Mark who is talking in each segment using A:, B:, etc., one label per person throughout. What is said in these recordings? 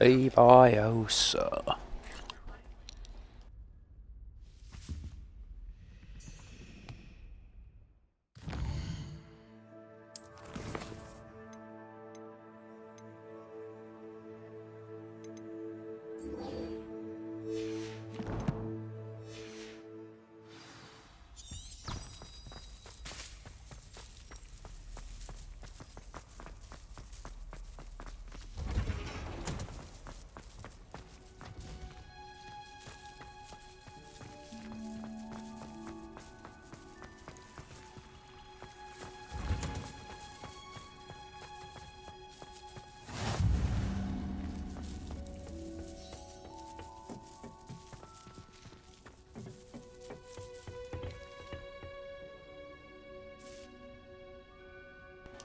A: Leave-I-Oh-Sah.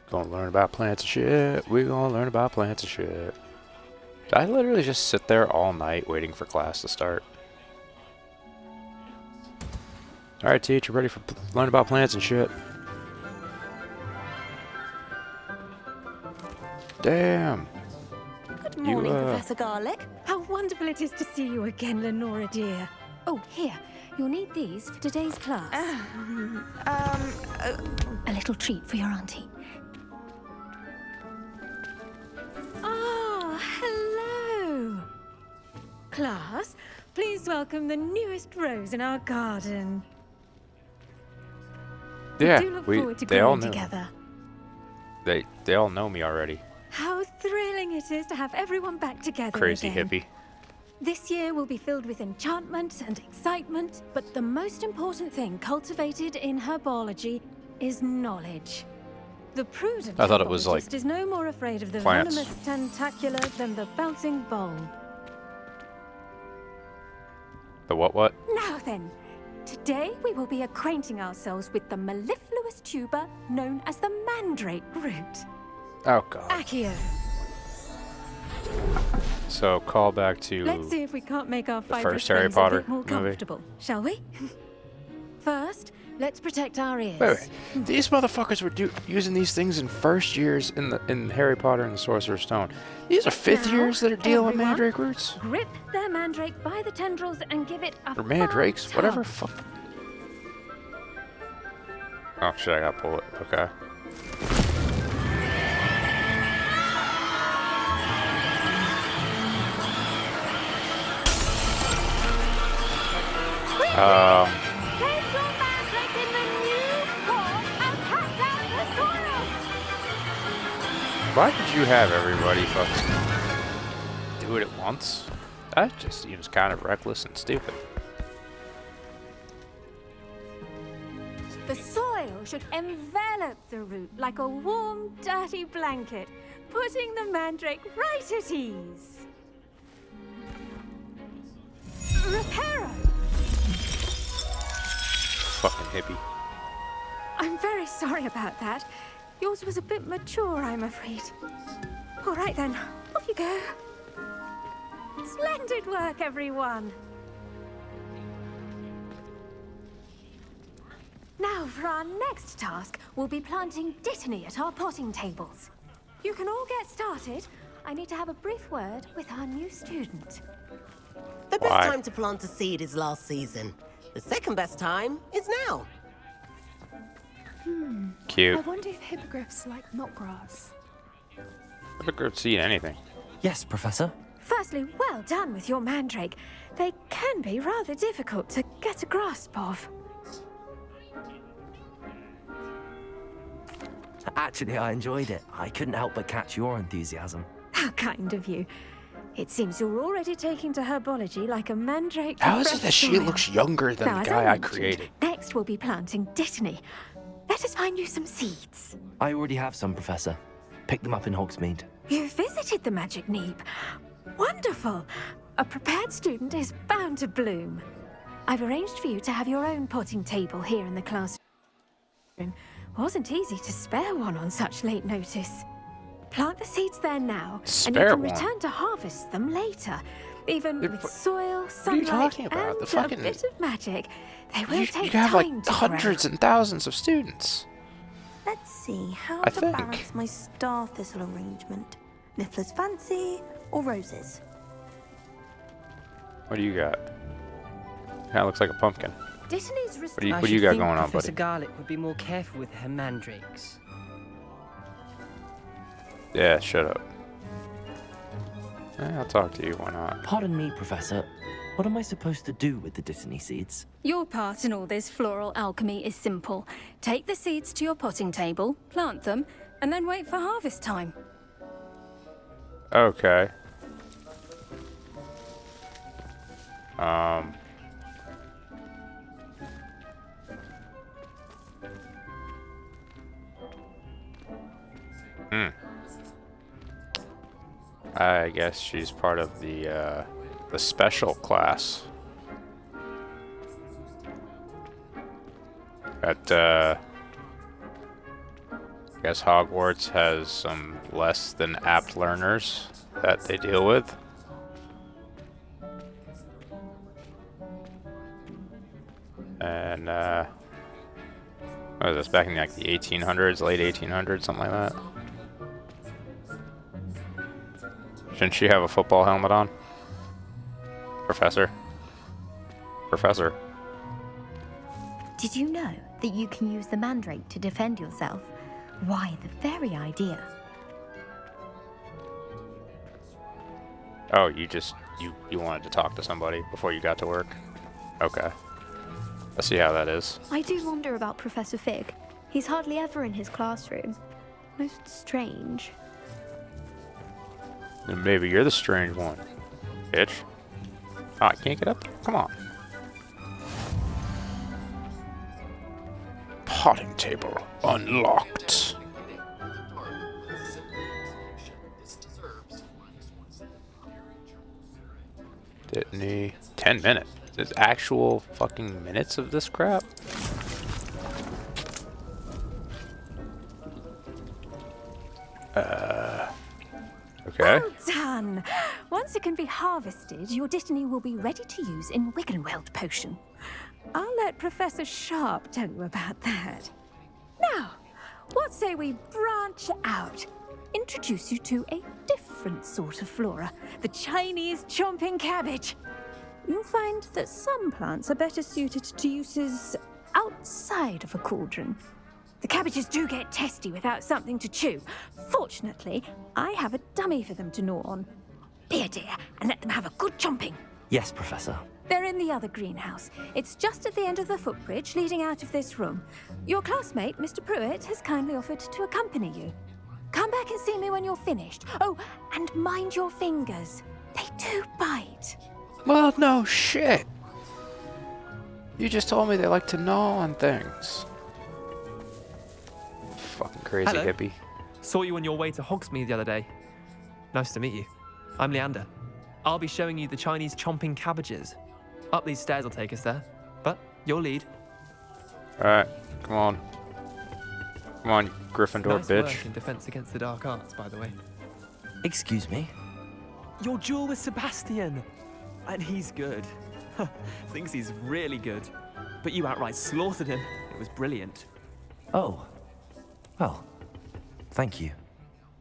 A: Gonna learn about plants and shit. We gonna learn about plants and shit. Did I literally just sit there all night waiting for class to start? Alright, teacher, ready for learn about plants and shit. Damn.
B: Good morning, Professor Garlic. How wonderful it is to see you again, Lenora dear. Oh, here. You'll need these for today's class. A little treat for your auntie. Ah, hello. Class, please welcome the newest rose in our garden.
A: Yeah,
B: we do look forward to
A: they all
B: growing
A: know.
B: together.
A: They all know me already.
B: How thrilling it is to have everyone back together
A: Crazy
B: again.
A: hippie.
B: This year will be filled with enchantment and excitement, but the most important thing cultivated in herbology is knowledge. The prudent
A: I thought it was like
B: herbologist is no more afraid of the
A: plants.
B: venomous tentacular than the bouncing bulb.
A: The what?
B: Now then, today we will be acquainting ourselves with the mellifluous tuber known as the mandrake root.
A: Oh god.
B: Accio.
A: So call back to
B: Let's see if we can't make our fibrous
A: first Harry
B: friends
A: Potter
B: a bit more
A: movie.
B: comfortable, shall we? First, let's protect our ears.
A: Wait. These motherfuckers were using these things in first years in Harry Potter and the Sorcerer's Stone. These are fifth
B: Now,
A: years that are dealing with
B: everyone,
A: mandrake roots?
B: Grip their mandrake by the tendrils and give it a
A: Or mandrakes?
B: firm
A: Whatever.
B: tug.
A: Fuck. Oh shit! I gotta pull it. Okay.
B: Place your mandrake in the new pot and cut down the soil.
A: Why did you have everybody fucking do it at once? That just seems kind of reckless and stupid.
B: The soil should envelop the root like a warm, dirty blanket, putting the mandrake right at ease. Reparo!
A: Fucking hippie.
B: I'm very sorry about that. Yours was a bit mature, I'm afraid. All right then, off you go. Splendid work, everyone. Now, for our next task, we'll be planting dittany at our potting tables. You can all get started. I need to have a brief word with our new student.
C: The best
A: Why?
C: time to plant a seed is last season. The second best time is now.
D: I
A: Cute.
D: wonder if hippogriffs like knotgrass.
A: Never could see anything.
E: Yes, Professor.
B: Firstly, well done with your mandrake. They can be rather difficult to get a grasp of.
E: Actually, I enjoyed it. I couldn't help but catch your enthusiasm.
B: How kind of you. It seems you're already taking to herbology like a mandrake.
A: How is
B: fresh
A: it that she
B: soil.
A: looks younger than
B: Now,
A: the
B: as
A: guy I
B: mentioned,
A: created?
B: Next, we'll be planting dittany. Let us find you some seeds.
E: I already have some, Professor. Picked them up in Hogsmeade.
B: You visited the Magic Neep. Wonderful. A prepared student is bound to bloom. I've arranged for you to have your own potting table here in the classroom. Wasn't easy to spare one on such late notice. Plant the seeds there now, and you
A: Spare
B: can
A: one?
B: return to harvest them later. Even
A: It-
B: with
A: what-
B: soil,
A: are you
B: sunlight,
A: talking about?
B: and
A: The fucking-
B: a bit of magic, they will
A: You
B: take
A: have
B: time
A: like
B: to
A: hundreds
B: grow.
A: and thousands of students.
F: Let's see, how
A: I
F: to
A: think.
F: balance my star thistle arrangement. Niffler's fancy or roses?
A: What do you got? Kind of looks like a pumpkin.
B: Dittany's
A: What do you got going on,
G: Professor
A: buddy?
G: Garlick would be more careful with her mandrakes.
A: Yeah, shut up. I'll talk to you. Why not?
E: Pardon me, Professor. What am I supposed to do with the Dittany seeds?
H: Your part in all this floral alchemy is simple. Take the seeds to your potting table, plant them, and then wait for harvest time.
A: Okay. I guess she's part of the special class. At I guess Hogwarts has some less than apt learners that they deal with. And what was this, back in like the 1800s, late 1800s, something like that? Shouldn't she have a football helmet on? Professor? Professor?
F: Did you know that you can use the mandrake to defend yourself? Why, the very idea.
A: Oh, you wanted to talk to somebody before you got to work? Okay. I see how that is.
F: I do wonder about Professor Fig. He's hardly ever in his classroom. Most strange.
A: Then maybe you're the strange one, bitch. Oh, I can't get up there? Come on. Potting table unlocked. Dittany. 10 minutes. There's actual fucking minutes of this crap? Okay.
B: Well done! Once it can be harvested, your Dittany will be ready to use in Wiggenweld potion. I'll let Professor Sharp tell you about that. Now, what say we branch out? Introduce you to a different sort of flora, the Chinese chomping cabbage. You'll find that some plants are better suited to uses outside of a cauldron. The cabbages do get testy without something to chew. Fortunately, I have a dummy for them to gnaw on. Be a dear and let them have a good chomping.
E: Yes, Professor.
B: They're in the other greenhouse. It's just at the end of the footbridge leading out of this room. Your classmate, Mr. Pruitt, has kindly offered to accompany you. Come back and see me when you're finished. Oh, and mind your fingers. They do bite.
A: Well, no shit. You just told me they like to gnaw on things. Fucking crazy
I: Hello.
A: hippie.
I: Saw you on your way to Hogsmeade the other day. Nice to meet you. I'm Leander. I'll be showing you the Chinese chomping cabbages. Up these stairs will take us there. But your lead.
A: Alright, come on. Come on, you Gryffindor
I: Nice
A: bitch.
I: work in Defense Against the Dark Arts, by the way.
E: Excuse me?
I: Your duel with Sebastian! And he's good. Thinks he's really good. But you outright slaughtered him. It was brilliant.
E: Oh. Well, thank you.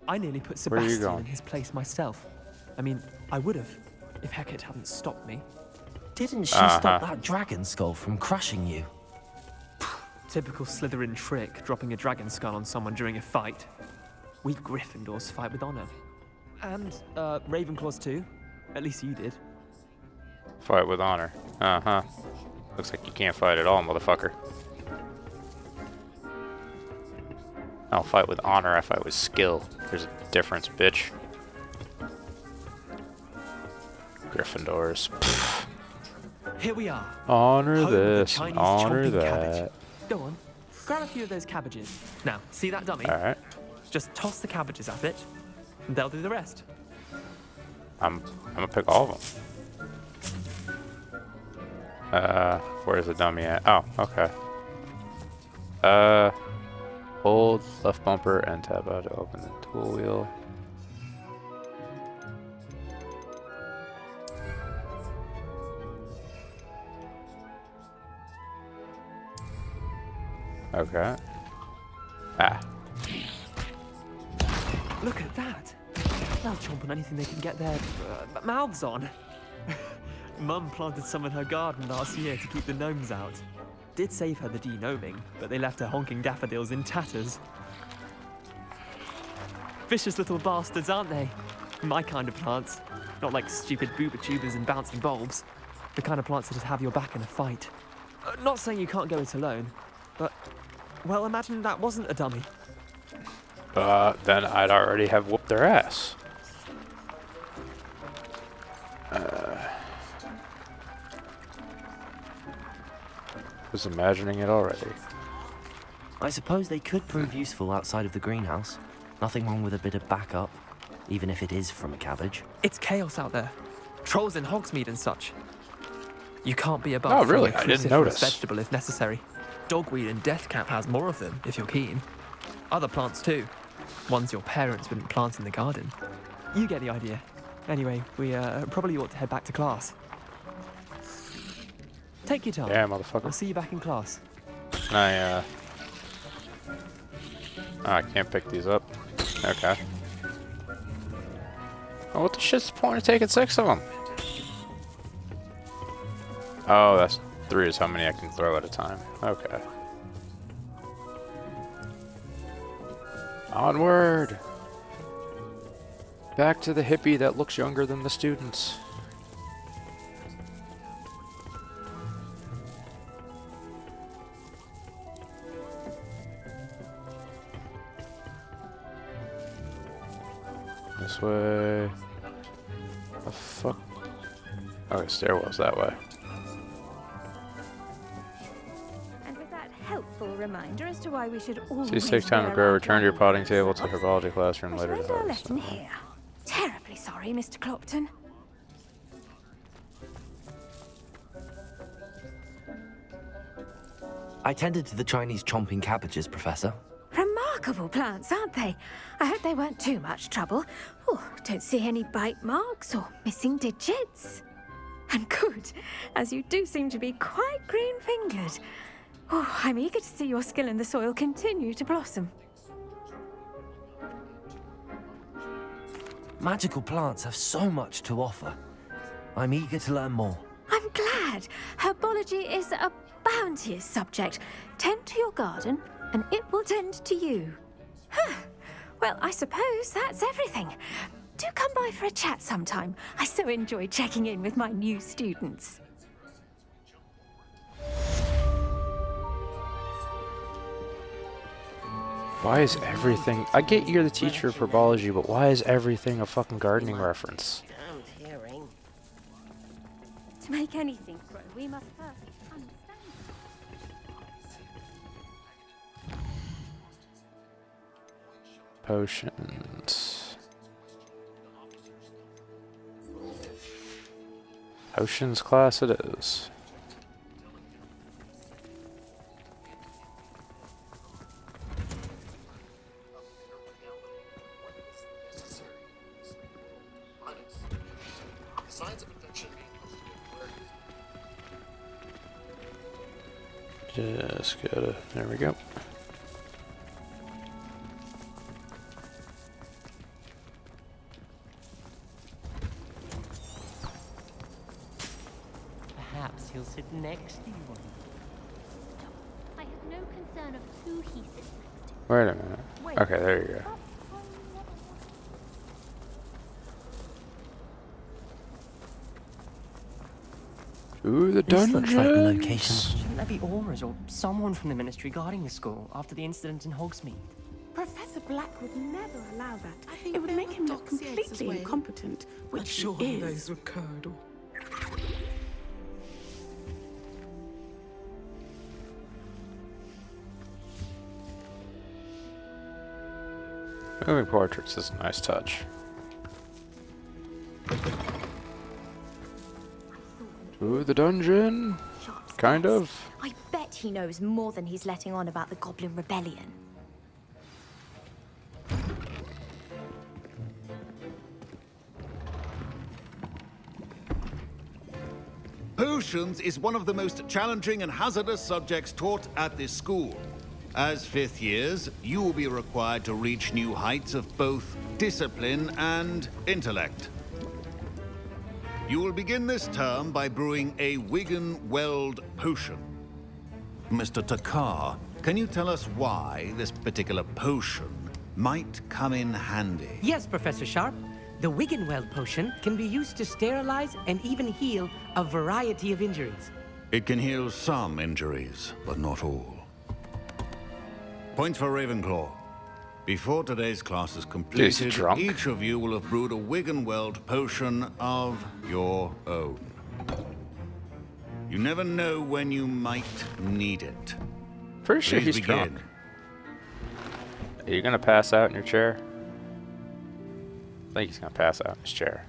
I: I nearly put
A: Where are you
I: Sebastian
A: going?
I: in his place myself. I mean, I would have, if Hecate hadn't stopped me.
E: Didn't she stop that dragon skull from crushing you?
I: Typical Slytherin trick, dropping a dragon skull on someone during a fight. We Gryffindors fight with honor. And, Ravenclaws too. At least you did.
A: Fight with honor. Uh-huh. Looks like you can't fight at all, motherfucker. I'll fight with honor, I fight with skill. There's a difference, bitch. Gryffindors. Pfft.
I: Here we are.
A: Honor
I: Home of the
A: this,
I: Chinese
A: honor
I: chomping
A: that.
I: cabbage. Go on, grab a few of those cabbages. Now, see that dummy?
A: Alright.
I: Just toss the cabbages at it, and they'll do the rest.
A: I'm gonna pick all of them. Where's the dummy at? Oh, okay. Hold left bumper and tab out to open the tool wheel. Okay. Ah.
I: Look at that. They'll chomp on anything they can get their mouths on. Mum planted some in her garden last year to keep the gnomes out. Did save her the de-gnoming, but they left her honking daffodils in tatters. Vicious little bastards, aren't they? My kind of plants. Not like stupid booba tubers and bouncing bulbs. The kind of plants that have your back in a fight. Not saying you can't go it alone, but, well, imagine that wasn't a dummy.
A: Then I'd already have whooped their ass. Was imagining it already.
E: I suppose they could prove useful outside of the greenhouse. Nothing wrong with a bit of backup, even if it is from a cabbage.
I: It's chaos out there. Trolls in Hogsmeade and such. You can't be above
A: Oh, really?
I: throwing
A: I didn't
I: cruciferous
A: notice.
I: vegetable if necessary. Dogweed and deathcap has more of them, if you're keen. Other plants too. Ones your parents wouldn't plant in the garden. You get the idea. Anyway, we probably ought to head back to class. Take your time.
A: Yeah,
I: I'll
A: motherfucker.
I: see you back in class.
A: I can't pick these up. Okay. Oh, what the shit's the point of taking 6 of them? Oh, that's 3 is how many I can throw at a time. Okay. Onward! Back to the hippie that looks younger than the students. This way. The fuck? Okay, stairwells that way.
B: And with that helpful reminder as to why we should always
A: See, take time to
B: wear
A: grow.
B: our
A: Return to your
B: gowns.
A: potting table to herbology classroom
B: I
A: later.
B: shall end our lesson here. Terribly sorry, Mr. Clopton.
E: I tended to the Chinese chomping cabbages, Professor.
B: Remarkable plants, aren't they? I hope they weren't too much trouble. Oh, don't see any bite marks or missing digits. And good, as you do seem to be quite green-fingered. Oh, I'm eager to see your skill in the soil continue to blossom.
E: Magical plants have so much to offer. I'm eager to learn more.
B: I'm glad. Herbology is a bounteous subject. Tend to your garden, and it will tend to you. Huh. Well, I suppose that's everything. Do come by for a chat sometime. I so enjoy checking in with my new students.
A: Why is everything... I get you're the teacher of herbology, but why is everything a fucking gardening reference?
C: Damned hearing.
H: To make anything grow, we must first understand.
A: Potions. Potions class it is. Just gotta, there we go.
G: Perhaps he'll sit next to you.
F: I have no concern of who he sits next to.
A: Wait a minute. Okay, there you go. Ooh, the
E: This looks like the
A: dungeons.
E: location.
G: Shouldn't there be Aurors or someone from the ministry guarding the school after the incident in Hogsmeade?
D: Professor Black would never allow that.
J: I think
D: It would
J: there
D: make
J: were
D: him look
J: dossiers as
D: completely
J: well.
D: incompetent,
J: But
D: which
J: surely
D: he is.
J: those were curdle.
A: Moving portraits is a nice touch. Ooh, the dungeon. Kind of.
F: I bet he knows more than he's letting on about the Goblin Rebellion.
K: Potions is one of the most challenging and hazardous subjects taught at this school. As 5th years, you will be required to reach new heights of both discipline and intellect. You will begin this term by brewing a Wigan-Weld potion. Mr. Takar, can you tell us why this particular potion might come in handy?
J: Yes, Professor Sharp. The Wiggenweld potion can be used to sterilize and even heal a variety of injuries.
K: It can heal some injuries, but not all. Points for Ravenclaw. Before today's class is completed,
A: drunk?
K: each of you will have brewed a Wiggenweld potion of your own. You never know when you might need it.
A: Pretty sure
K: Please
A: he's
K: begin.
A: drunk. Are you gonna pass out in your chair? I think he's gonna pass out in his chair.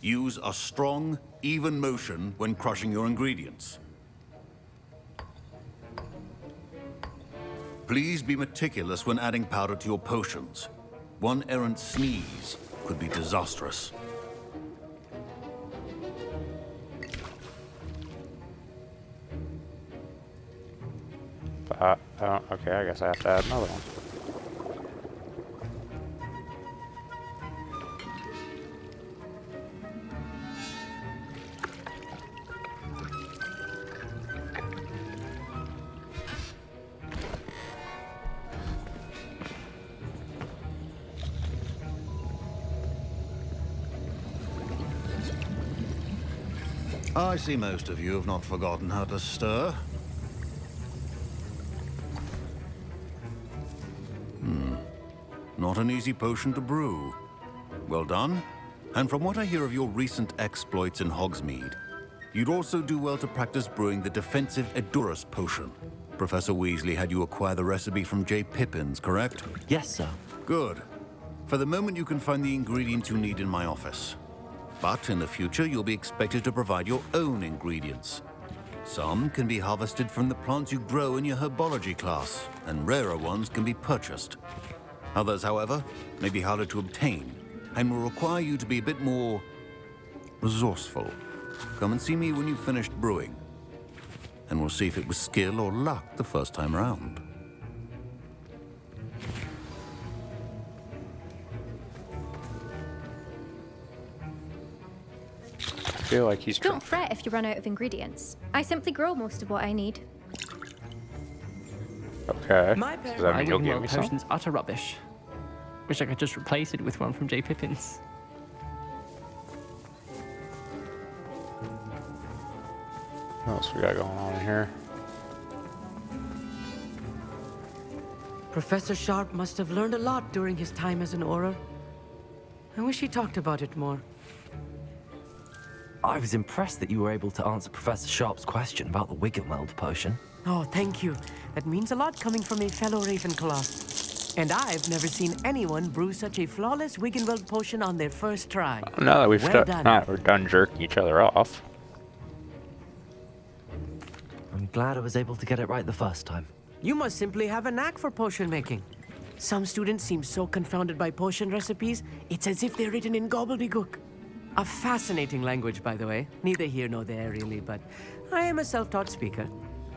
K: Use a strong, even motion when crushing your ingredients. Please be meticulous when adding powder to your potions. One errant sneeze could be disastrous.
A: Okay, I guess I have to add another one.
K: I see most of you have not forgotten how to stir. Not an easy potion to brew. Well done. And from what I hear of your recent exploits in Hogsmeade, you'd also do well to practice brewing the defensive Edurus potion. Professor Weasley had you acquire the recipe from J. Pippins, correct?
E: Yes, sir.
K: Good. For the moment, you can find the ingredients you need in my office. But in the future, you'll be expected to provide your own ingredients. Some can be harvested from the plants you grow in your herbology class, and rarer ones can be purchased. Others, however, may be harder to obtain, and will require you to be a bit more resourceful. Come and see me when you've finished brewing, and we'll see if it was skill or luck the first time round.
A: I feel like he's
F: Don't
A: drunk.
F: fret if you run out of ingredients. I simply grow most of what I need.
A: Okay.
J: My
A: Does
J: parents-
A: that
I: My
A: mean you'll give
I: Wiggenweld
A: me some?
I: potion's utter rubbish. Wish I could just replace it with one from J. Pippins.
A: What else we got going on in here?
J: Professor Sharp must have learned a lot during his time as an Auror. I wish he talked about it more.
E: I was impressed that you were able to answer Professor Sharp's question about the Wiggenweld potion.
J: Oh, thank you. That means a lot coming from a fellow Ravenclaw. And I've never seen anyone brew such a flawless Wiggenweld potion on their first try.
A: Now that
J: Well done.
A: we're done jerking each other off.
E: I'm glad I was able to get it right the first time.
J: You must simply have a knack for potion making. Some students seem so confounded by potion recipes, it's as if they're written in gobbledygook. A fascinating language, by the way. Neither here nor there, really, but I am a self-taught speaker.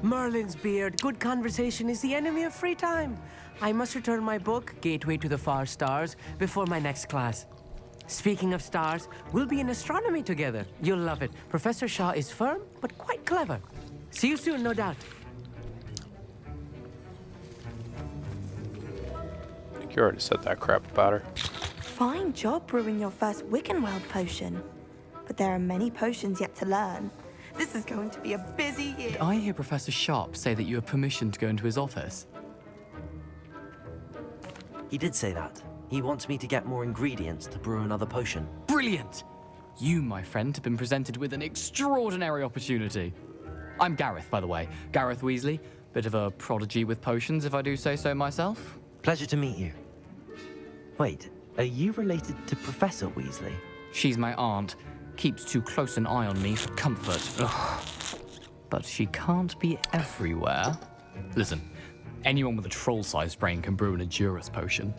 J: Merlin's beard, good conversation is the enemy of free time. I must return my book, Gateway to the Far Stars, before my next class. Speaking of stars, we'll be in astronomy together. You'll love it. Professor Shah is firm, but quite clever. See you soon, no doubt.
A: I think you already said that crap about her.
D: Fine job brewing your first Wiggenweld potion. But there are many potions yet to learn. This is going to be a busy year.
I: Did I hear Professor Sharp say that you have permission to go into his office?
E: He did say that. He wants me to get more ingredients to brew another potion.
I: Brilliant! You, my friend, have been presented with an extraordinary opportunity. I'm Gareth, by the way. Gareth Weasley. Bit of a prodigy with potions, if I do say so myself.
E: Pleasure to meet you. Wait, are you related to Professor Weasley?
I: She's my aunt. Keeps too close an eye on me for comfort. Ugh. But she can't be everywhere. Listen, anyone with a troll-sized brain can brew an Edurus potion.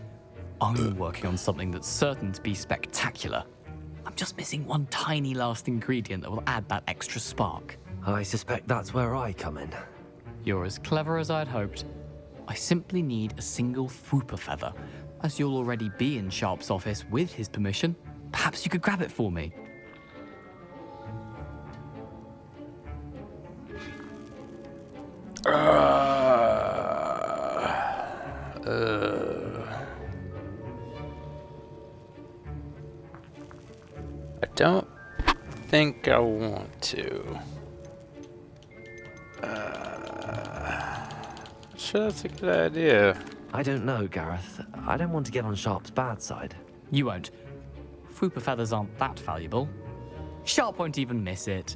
I: I'm working on something that's certain to be spectacular. I'm just missing one tiny last ingredient that will add that extra spark.
E: I suspect that's where I come in.
I: You're as clever as I'd hoped. I simply need a single Fwooper feather.
L: As you'll already be in Sharp's office with his permission, perhaps you could grab it for me.
A: I don't think I want to. Sure, that's a good idea.
E: I don't know, Gareth. I don't want to get on Sharp's bad side.
L: You won't. Fupa feathers aren't that valuable. Sharp won't even miss it.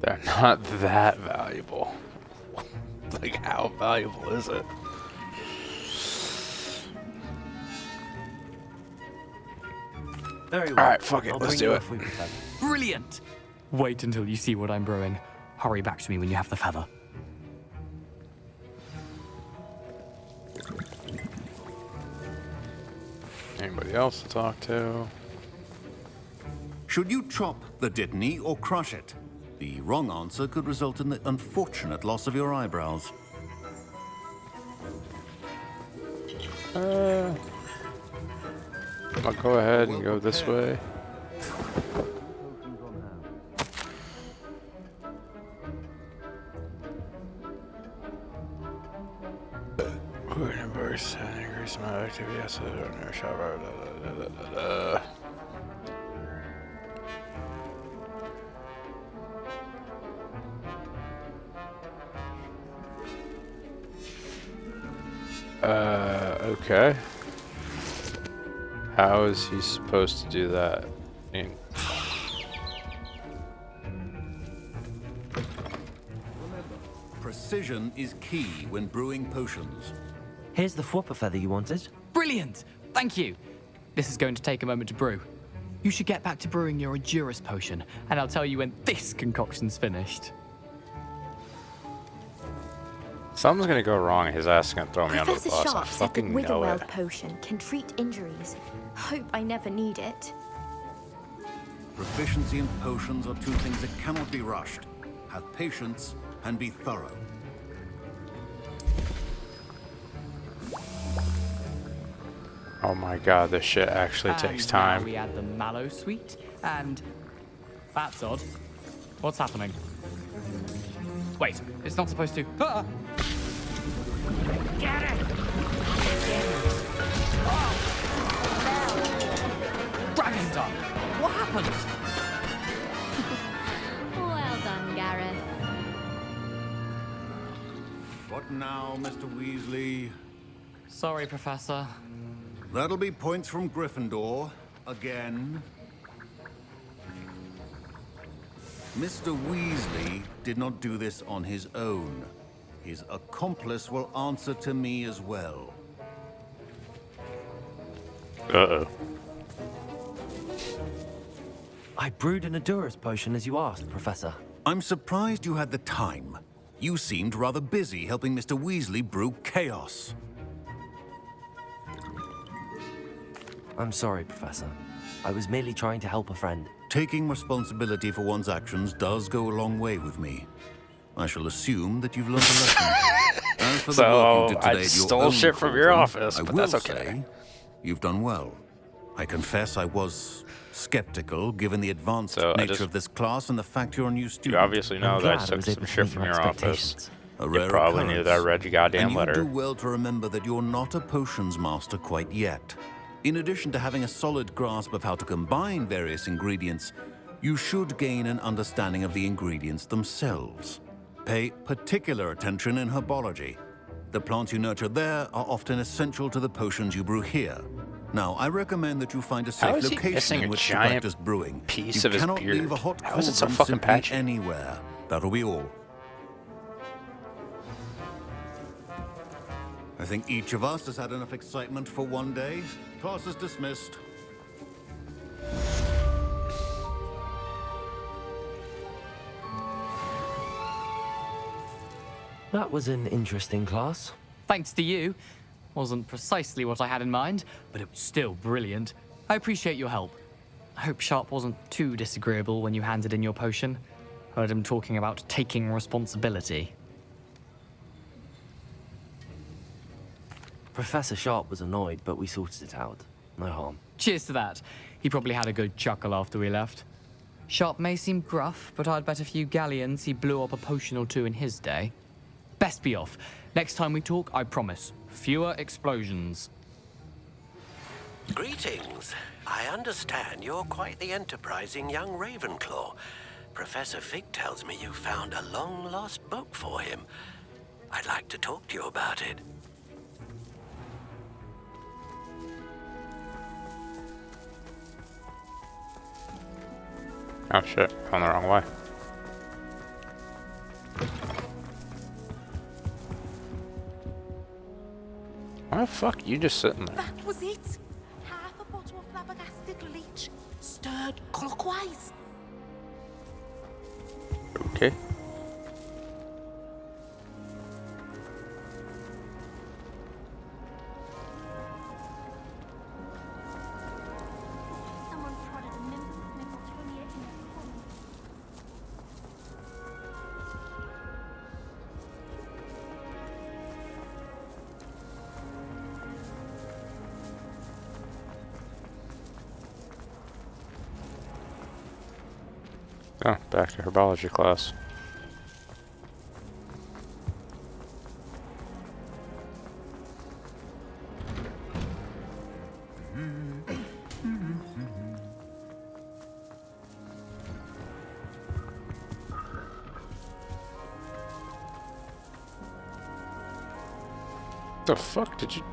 A: They're not that valuable. Like, how valuable is it?
E: Very well.
A: Alright, fuck it,
E: I'll
A: let's
E: bring
A: do
E: you a
A: it.
E: Fupa feather.
L: Brilliant! Wait until you see what I'm brewing. Hurry back to me when you have the feather.
A: Anybody else to talk to?
K: Should you chop the Dittany or crush it? The wrong answer could result in the unfortunate loss of your eyebrows.
A: I'll go ahead and go this way. Universe and increase my activity. Yes, okay. How is he supposed to do that?
K: Precision is key when brewing potions.
E: Here's the Fupa feather you wanted.
L: Brilliant! Thank you. This is going to take a moment to brew. You should get back to brewing your Endurus potion, and I'll tell you when this concoction's finished.
A: Something's gonna go wrong. His ass is gonna throw me under the
F: Professor
A: bus. I
F: Sharp said the
A: fucking know
F: Witherweld
A: it.
F: potion can treat injuries. Hope I never need it.
K: Proficiency in potions are two things that cannot be rushed. Have patience and be thorough.
A: Oh my god, this shit actually takes
L: And
A: time.
L: now we add the mallow sweet, and that's odd. What's happening? Wait, it's not supposed to. Ah! Get it! Dragon Dog! What happened?
F: Well done, Gareth.
K: What now, Mr. Weasley?
L: Sorry, Professor.
K: That'll be points from Gryffindor. Again. Mr. Weasley did not do this on his own. His accomplice will answer to me as well.
A: Uh-oh.
E: I brewed an Endurus potion as you asked, Professor.
K: I'm surprised you had the time. You seemed rather busy helping Mr. Weasley brew chaos.
E: I'm sorry, Professor. I was merely trying to help a friend.
K: Taking responsibility for one's actions does go a long way with me. I shall assume that you've learned a lesson. As for the work you did today
A: I
K: at your
A: stole
K: own
A: shit from your
K: cauldron,
A: office,
K: I
A: but
K: will
A: that's okay.
K: say you've done well. I confess I was skeptical given the advanced nature of this class and the fact you're a new student.
A: You obviously know that I took some shit from your office. You probably knew that I read your goddamn
K: and
A: letter.
K: you do well to remember that you're not a potions master quite yet. In addition to having a solid grasp of how to combine various ingredients, you should gain an understanding of the ingredients themselves. Pay particular attention in herbology. The plants you nurture there are often essential to the potions you brew here. Now, I recommend that you find a
A: How
K: safe
A: is he
K: location
A: missing
K: in
A: a
K: which to
A: giant
K: practice brewing.
A: piece
K: You
A: of his
K: cannot
A: beard?
K: leave a hot
A: How is it so
K: cauldron
A: fucking
K: simply
A: patchy?
K: anywhere. That'll be all. I think each of us has had enough excitement for one day. Class is dismissed.
E: That was an interesting class.
L: Thanks to you. Wasn't precisely what I had in mind, but it was still brilliant. I appreciate your help. I hope Sharp wasn't too disagreeable when you handed in your potion. Heard him talking about taking responsibility.
E: Professor Sharp was annoyed, but we sorted it out. No harm.
L: Cheers to that. He probably had a good chuckle after we left. Sharp may seem gruff, but I'd bet a few galleons he blew up a potion or two in his day. Best be off. Next time we talk, I promise, fewer explosions.
M: Greetings. I understand you're quite the enterprising young Ravenclaw. Professor Fig tells me you found a long-lost book for him. I'd like to talk to you about it.
A: Oh shit, gone the wrong way. Why the fuck you just sitting there?
N: That was it. Half a bottle of flabbergasted leech, stirred clockwise.
A: Okay.
N: Someone prodded a nimble Sniffeltonia in the corner.
A: Oh, back to herbology class. The fuck did you...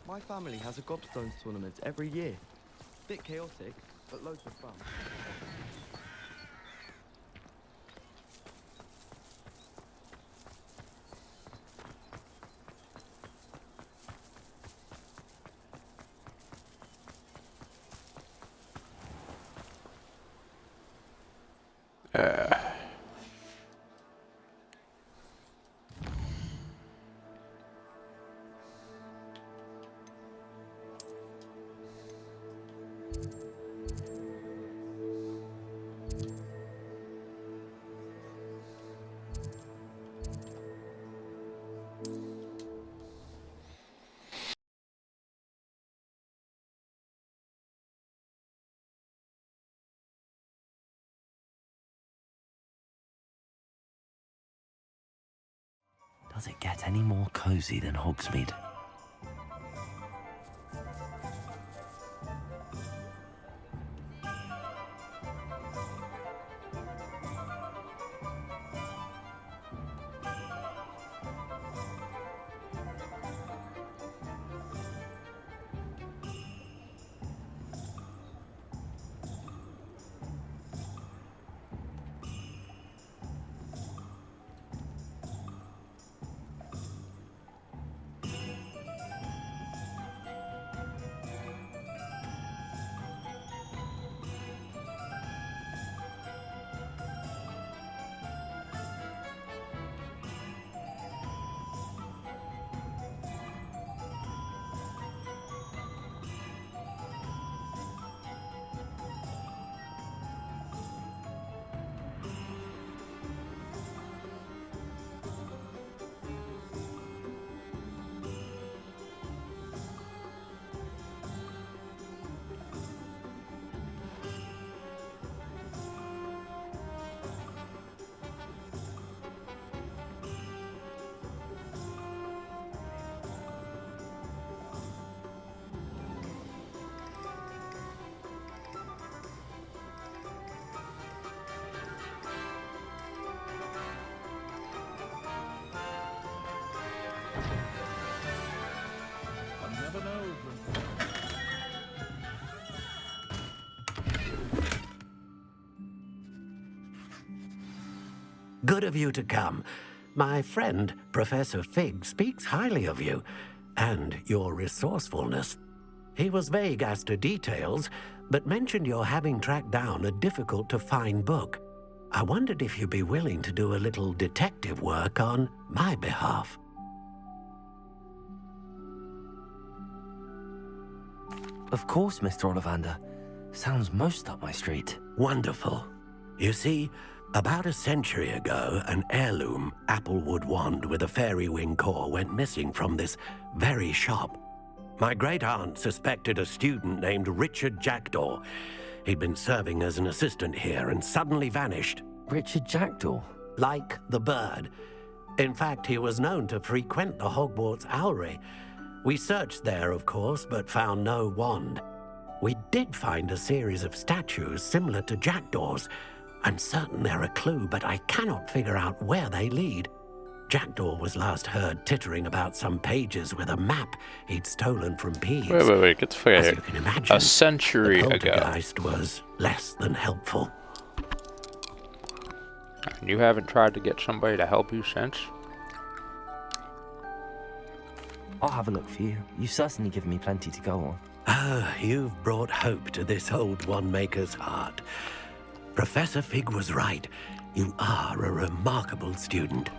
E: My family has a gobstones tournament every year. Bit chaotic, but loads of fun. Does it get any more cozy than Hogsmeade?
M: Good of you to come. My friend, Professor Fig, speaks highly of you. and your resourcefulness. He was vague as to details, but mentioned your having tracked down a difficult-to-find book. I wondered if you'd be willing to do a little detective work on my behalf.
E: Of course, Mr. Ollivander. Sounds most up my street.
M: Wonderful. You see, about a century ago, an heirloom applewood wand with a fairy wing core went missing from this very shop. My great-aunt suspected a student named Richard Jackdaw. He'd been serving as an assistant here and suddenly vanished.
E: Richard Jackdaw?
M: Like the bird. In fact, he was known to frequent the Hogwarts Owlry. We searched there, of course, but found no wand. We did find a series of statues similar to Jackdaw's. I'm certain they're a clue, but I cannot figure out where they lead. Jackdaw was last heard tittering about some pages with a map he'd stolen from Peeves.
A: Wait, get the fuck out of here.
M: As you can imagine,
A: A century
M: the
A: ago.
M: poltergeist was less than helpful.
A: And you haven't tried to get somebody to help you since?
E: I'll have a look for you. You've certainly given me plenty to go on.
M: Ah, you've brought hope to this old one-maker's heart. Professor Fig was right. You are a remarkable student.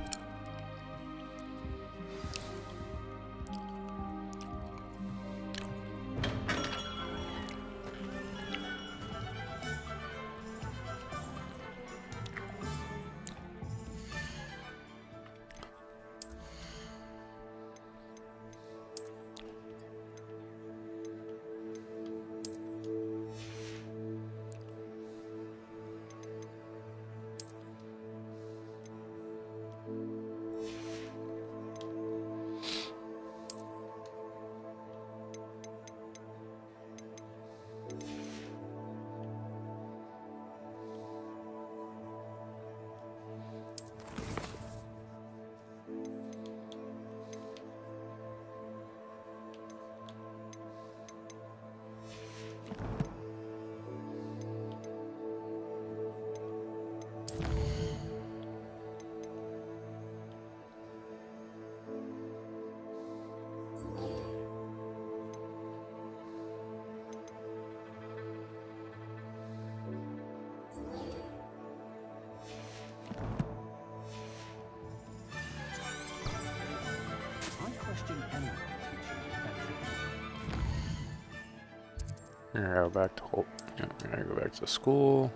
A: I'm gonna go back to I'm gonna go back to school.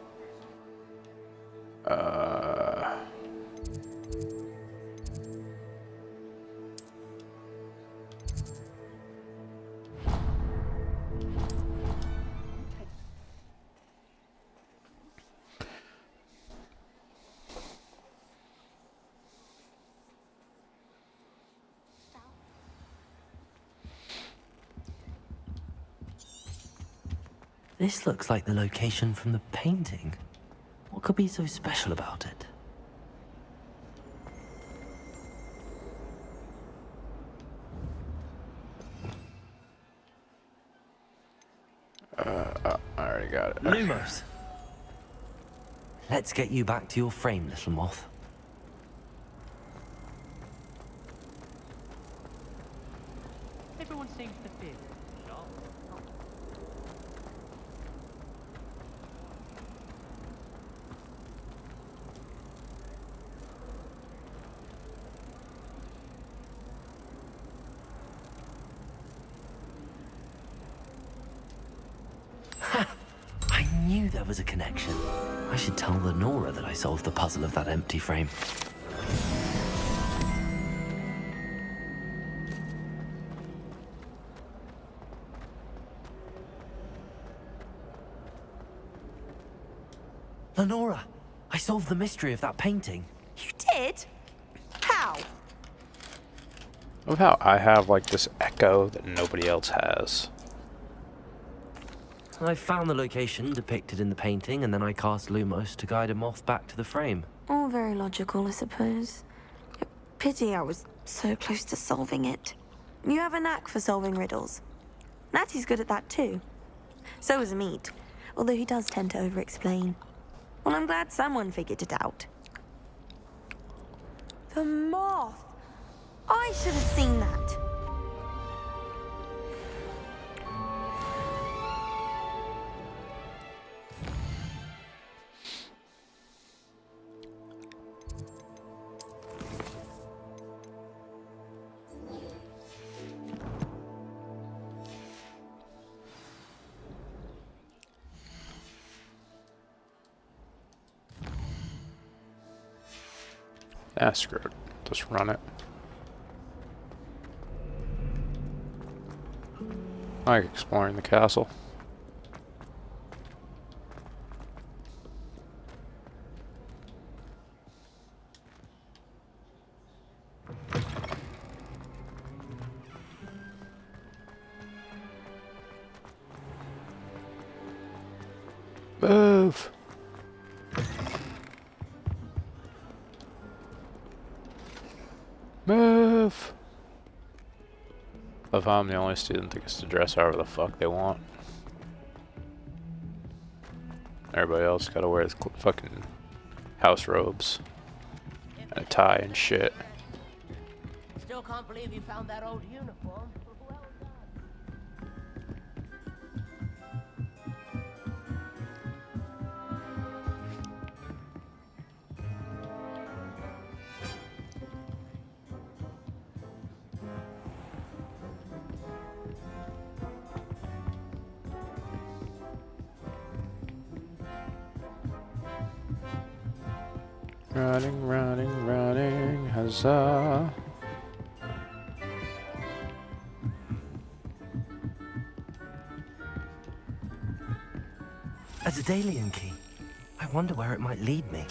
E: This looks like the location from the painting. What could be so special about it?
A: I already got it.
E: Lumos! Let's get you back to your frame, little moth.
G: Everyone seems to fit.
E: I knew there was a connection. I should tell Lenora that I solved the puzzle of that empty frame. Lenora, I solved the mystery of that painting.
D: You did? How?
A: Look how I have like this echo that nobody else has.
E: I found the location depicted in the painting, and then I cast Lumos to guide a moth back to the frame.
D: All very logical, I suppose. Pity I was so close to solving it. You have a knack for solving riddles. Natty's good at that too. So is Meat, although he does tend to over-explain. Well, I'm glad someone figured it out. The moth! I should have seen that.
A: Ah, screw it. Just run it. I like exploring the castle. Move! Move! If I'm the only student that gets to dress however the fuck they want. Everybody else gotta wear the fucking house robes and a tie and shit.
C: Still can't believe you found that old uniform. Well done.
A: Running, running, running, huzzah.
E: A Daedalian key. I wonder where it might lead me.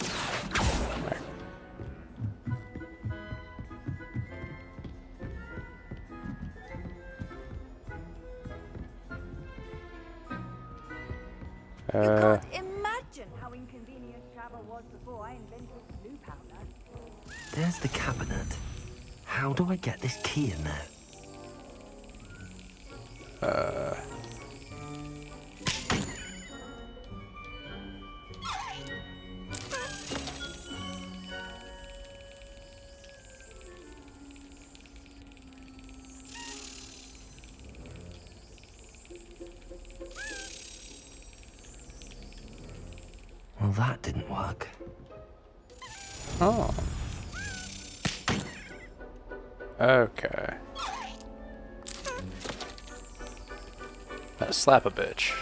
N: You can't imagine how inconvenient travel was before I invented blue powder.
E: There's the cabinet. How do I get this key in there? Well, that didn't work.
A: Oh. Okay. Slap a bitch.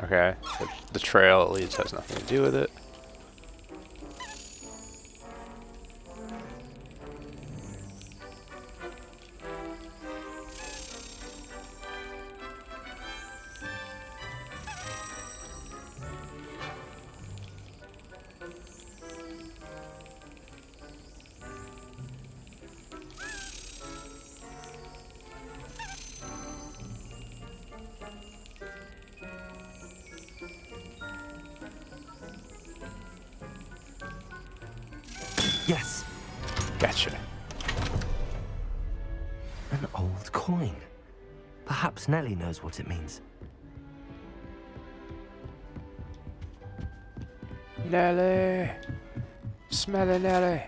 A: Okay. The trail it leads has nothing to do with it.
E: Yes.
A: Gotcha.
E: An old coin. Perhaps Nellie knows what it means.
A: Nelly! Smelly Nelly!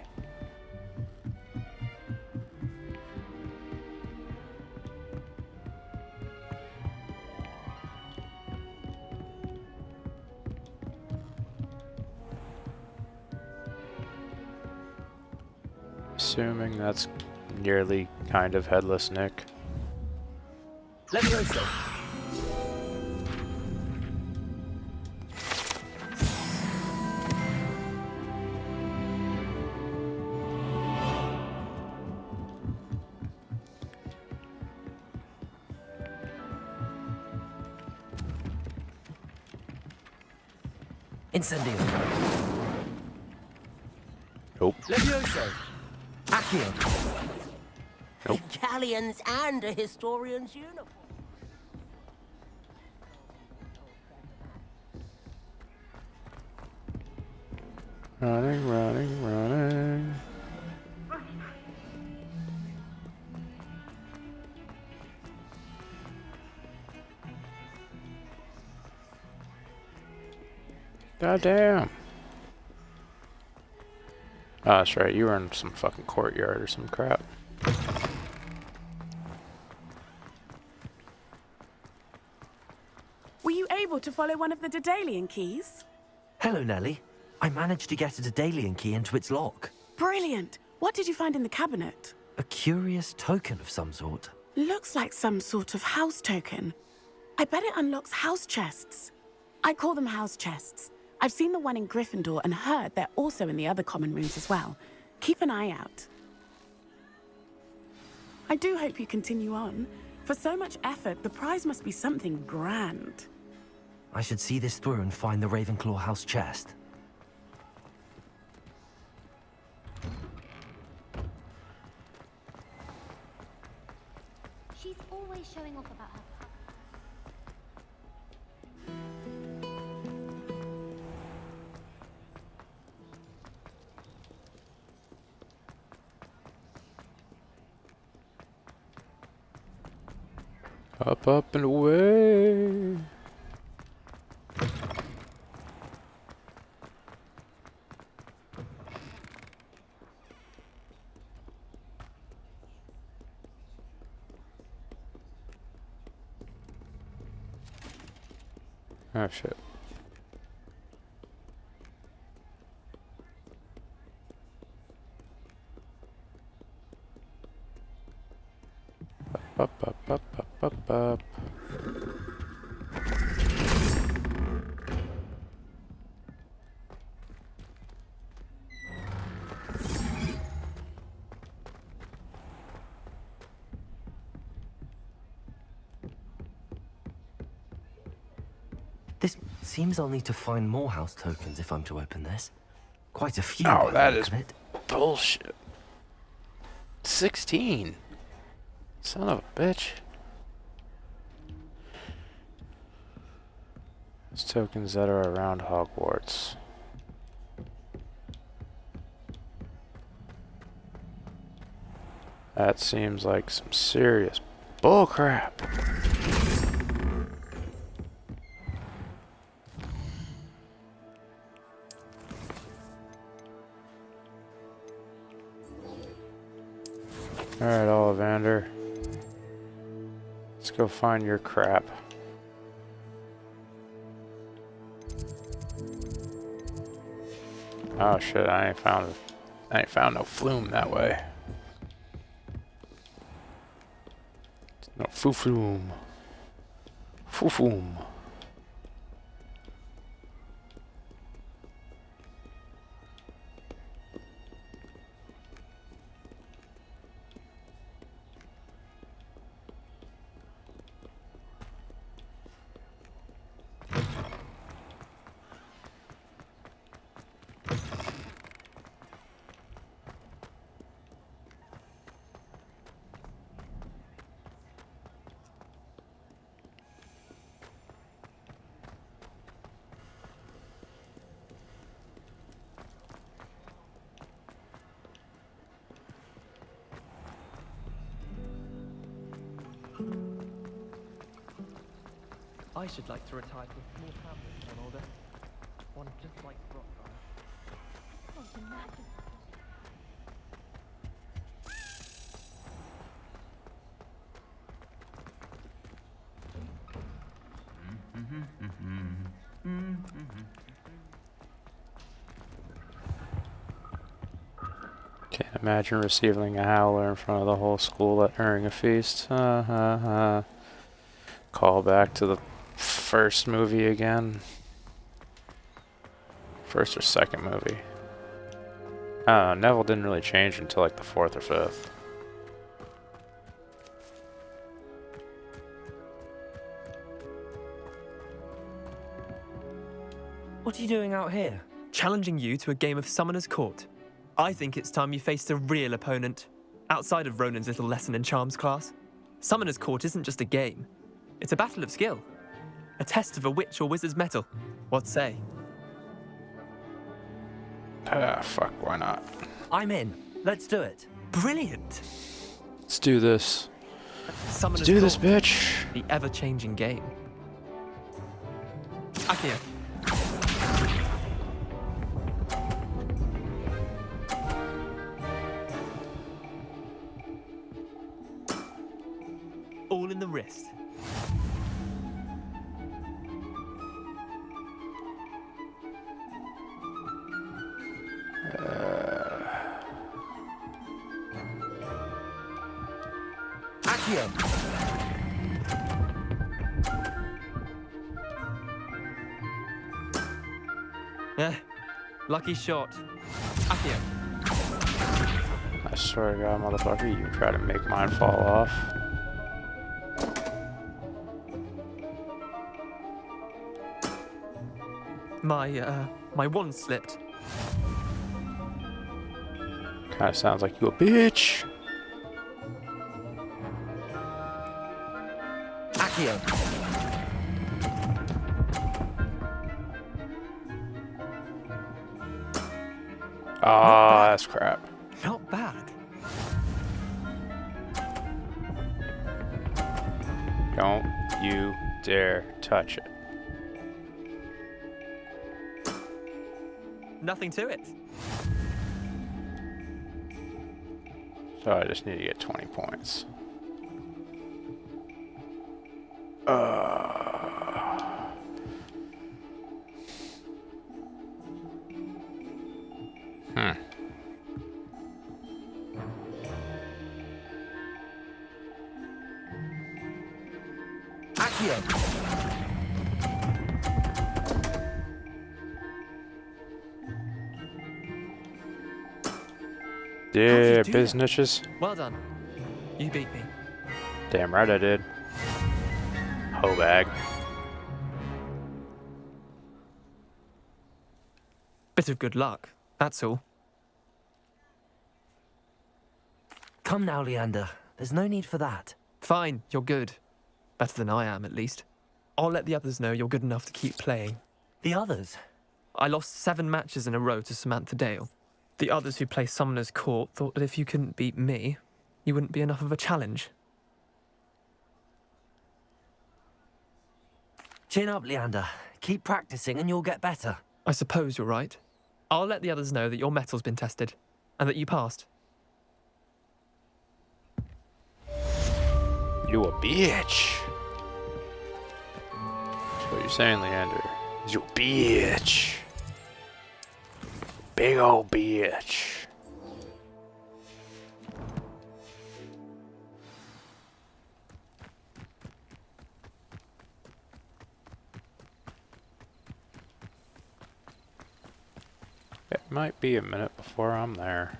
A: Assuming that's nearly kind of headless Nick.
E: Leave-I-Oh-Sah. Incendio.
A: Nope.
E: Leave-I-Oh-Sah. Accio.
A: Nope.
C: A galleon's and a historian's uniform.
A: Running, running, running. God damn. Oh, that's right. You were in some fucking courtyard or some crap.
O: Were you able to follow one of the Daedalian keys?
E: Hello, Nellie. I managed to get a Daedalian key into its lock.
O: Brilliant. What did you find in the cabinet?
E: A curious token of some sort.
O: Looks like some sort of house token. I bet it unlocks house chests. I call them house chests. I've seen the one in Gryffindor and heard they're also in the other common rooms as well. Keep an eye out. I do hope you continue on. For so much effort, the prize must be something grand.
E: I should see this through and find the Ravenclaw house chest.
F: She's always showing off about her.
A: Up, up, and away. Oh, shit. Up, up, up, up, up, up.
E: This seems I'll need to find more house tokens if I'm to open this. Quite a few.
A: Oh,
E: by
A: that
E: the
A: is
E: look of it.
A: bullshit. 16. Son of a bitch. Those tokens that are around Hogwarts. That seems like some serious bullcrap. Alright, Ollivander. Let's go find your crap. Oh shit, I ain't found no flume that way. No foo-flume. Foo-foom.
I: I should like to retire to a small family when I'm older. One just like Rockfire.
A: Can't imagine receiving a howler in front of the whole school during a feast. Call back to the first movie again. First or second movie. Neville didn't really change until like the 4th or 5th.
E: What are you doing out here?
I: Challenging you to a game of Summoner's Court. I think it's time you faced a real opponent, outside of Ronan's little lesson in charms class. Summoner's Court isn't just a game. It's a battle of skill. A test of a witch or wizard's mettle. What say?
A: Fuck, why not?
E: I'm in. Let's do it.
I: Brilliant!
A: Let's do this.
I: Summoner's
A: Let's do this,
I: Court,
A: bitch.
I: the ever-changing game. Accio. All in the wrist.
E: Accio.
I: Lucky shot. Accio.
A: I swear to God, motherfucker, you try to make mine fall off.
I: My wand slipped.
A: Kinda sounds like you a bitch.
E: Accio.
A: Ah, that's crap.
I: Not bad.
A: Don't you dare touch it.
I: Nothing to it.
A: So I just need to get 20 points.
E: Accio.
A: Yeah, businesses.
I: Well done. You beat me.
A: Damn right I did. Hoe bag.
I: Bit of good luck, that's all.
E: Come now, Leander. There's no need for that.
I: Fine, you're good. Better than I am, at least. I'll let the others know you're good enough to keep playing.
E: The others?
I: I lost 7 matches in a row to Samantha Dale. The others who play Summoner's Court thought that if you couldn't beat me, you wouldn't be enough of a challenge.
E: Chin up, Leander. Keep practicing and you'll get better.
I: I suppose you're right. I'll let the others know that your metal's been tested, and that you passed.
A: You a bitch. That's what you're saying, Leander. You a bitch. Big ol' bitch. It might be a minute before I'm there.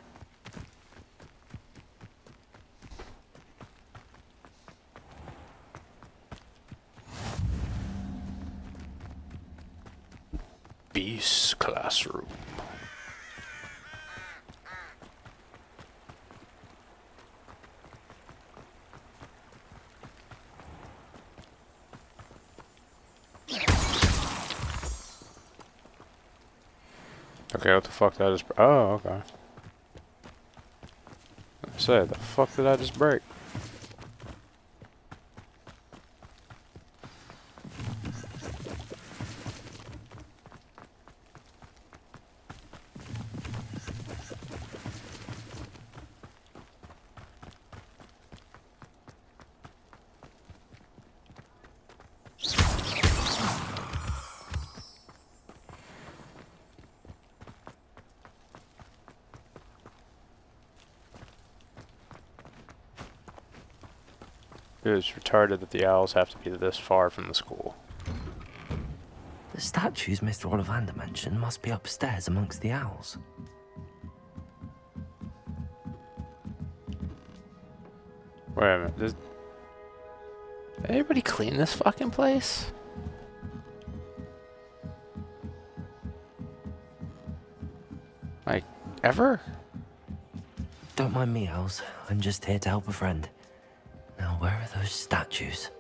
A: Beast classroom. Okay, what the fuck did I just... Oh, okay. I said, the fuck did I just break? It was retarded that the owls have to be this far from the school.
E: The statues Mr. Ollivander mentioned must be upstairs amongst the owls.
A: Wait a minute, did anybody clean this fucking place? Like, ever?
E: Don't mind me, owls. I'm just here to help a friend. Now, where are those statues?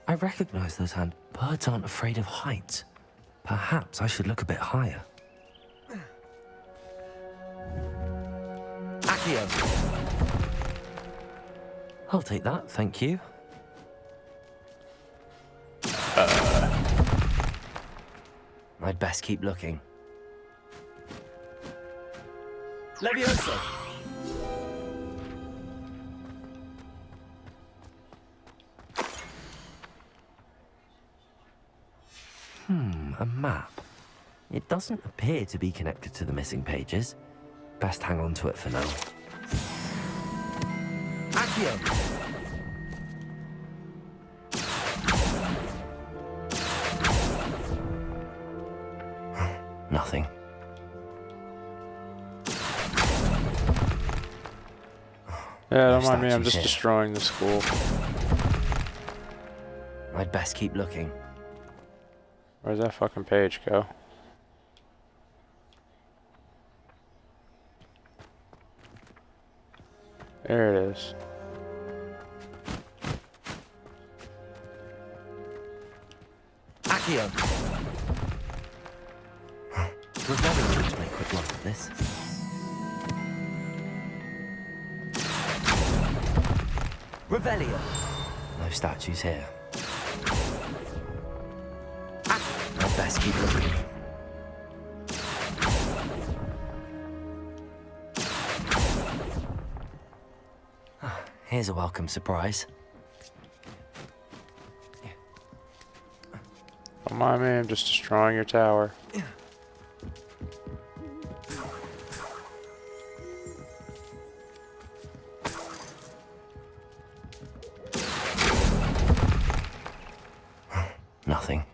E: I recognize those hands. Birds aren't afraid of heights. Perhaps I should look a bit higher. Accio. I'll take that, thank you. I'd best keep looking.
I: Leave-I-Oh-Sah.
E: A map. It doesn't appear to be connected to the missing pages. Best hang on to it for now. Accio!
A: Yeah, don't mind me, I'm
E: statues
A: just
E: here.
A: destroying the school.
E: I'd best keep looking.
A: Where's that fucking page go? There it is.
E: Accio! We're very good to make quick work of this. Revelio! No statues here. I'd best keep looking. Here's a welcome surprise.
A: Don't mind me, I'm just destroying your tower.
E: Nothing.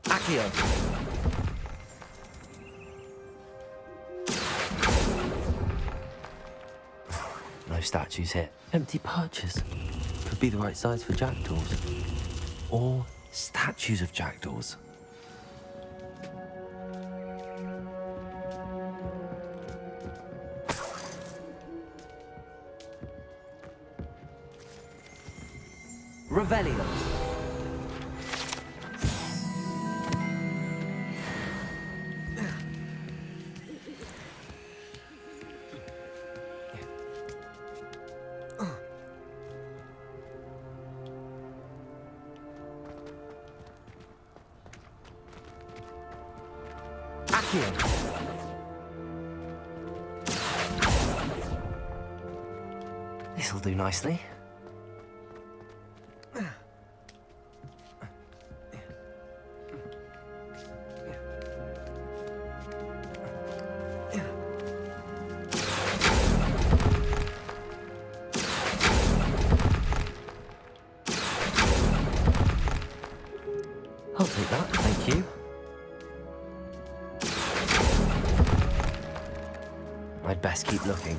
E: Accio! No statues here. Empty perches. Could be the right size for jackdaws. Or statues of jackdaws. Revelio. This'll do nicely. I'll take that, thank you. I'd best keep looking.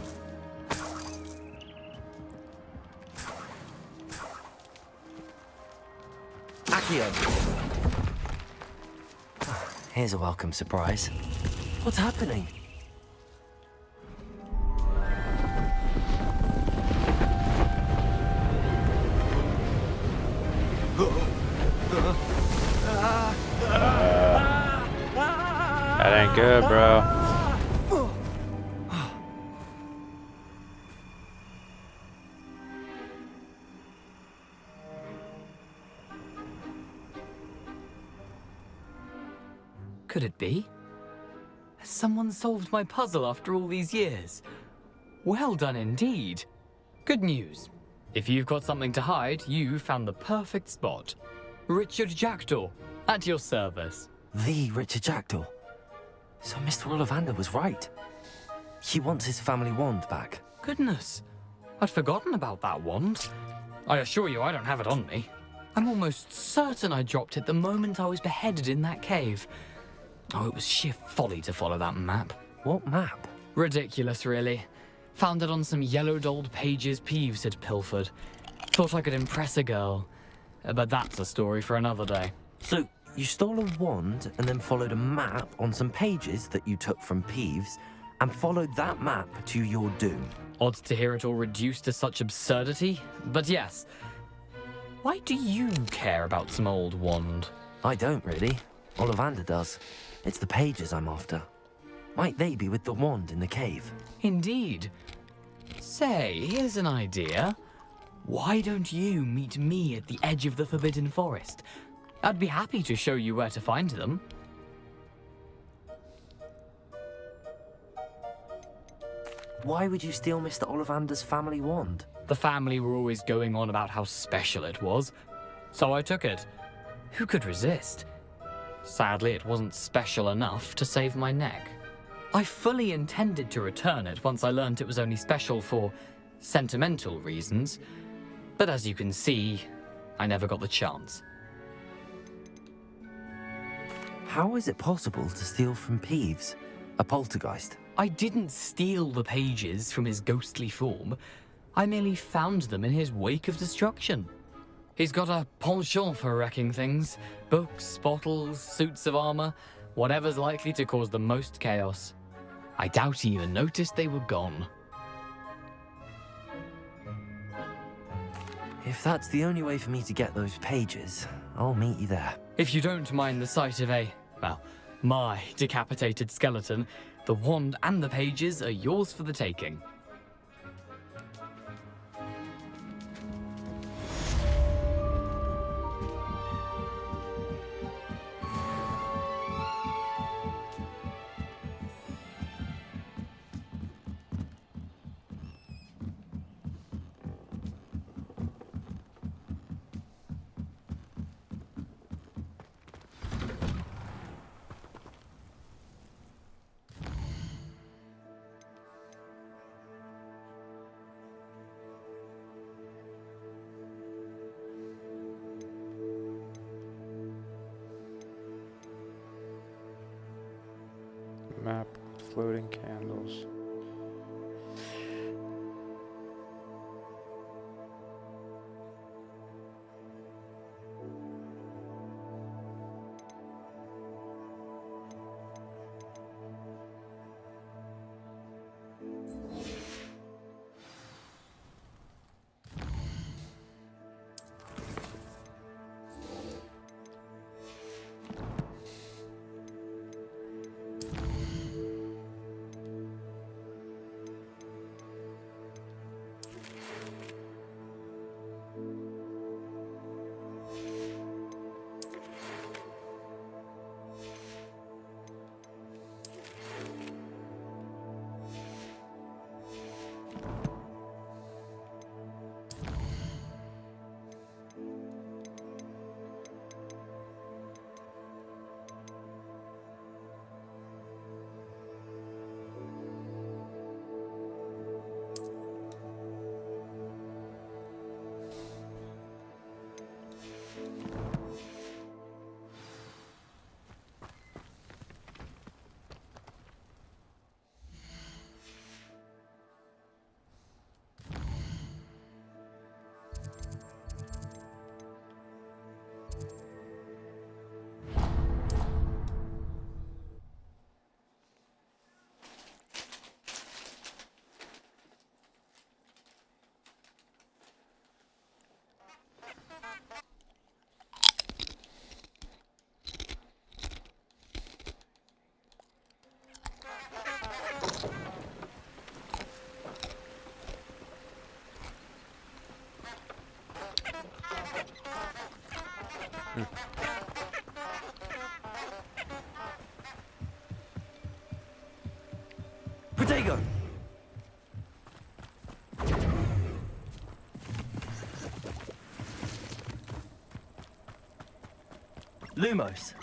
E: Accio! Here's a welcome surprise. What's happening?
A: That ain't good, bro.
L: Could it be? Has someone solved my puzzle after all these years? Well done indeed. Good news. If you've got something to hide, you found the perfect spot. Richard Jackdaw, at your service.
E: The Richard Jackdaw. So Mr. Ollivander was right. He wants his family wand back.
L: Goodness, I'd forgotten about that wand. I assure you I don't have it on me. I'm almost certain I dropped it the moment I was beheaded in that cave. Oh, it was sheer folly to follow that map.
E: What map?
L: Ridiculous, really. Found it on some yellowed old pages Peeves had pilfered. Thought I could impress a girl. But that's a story for another day.
E: So, you stole a wand and then followed a map on some pages that you took from Peeves and followed that map to your doom.
L: Odd to hear it all reduced to such absurdity, but yes. Why do you care about some old wand?
E: I don't really. Ollivander does. It's the pages I'm after. Might they be with the wand in the cave?
L: Indeed. Say, here's an idea. Why don't you meet me at the edge of the Forbidden Forest? I'd be happy to show you where to find them.
E: Why would you steal Mr. Ollivander's family wand?
L: The family were always going on about how special it was, so I took it. Who could resist? Sadly, it wasn't special enough to save my neck. I fully intended to return it once I learned it was only special for sentimental reasons, but as you can see, I never got the chance.
E: How is it possible to steal from Peeves, a poltergeist?
L: I didn't steal the pages from his ghostly form. I merely found them in his wake of destruction. He's got a penchant for wrecking things. Books, bottles, suits of armor, whatever's likely to cause the most chaos. I doubt he even noticed they were gone.
E: If that's the only way for me to get those pages, I'll meet you there.
L: If you don't mind the sight of my decapitated skeleton, the wand and the pages are yours for the taking.
A: Map, floating candles.
E: Protego! Lumos.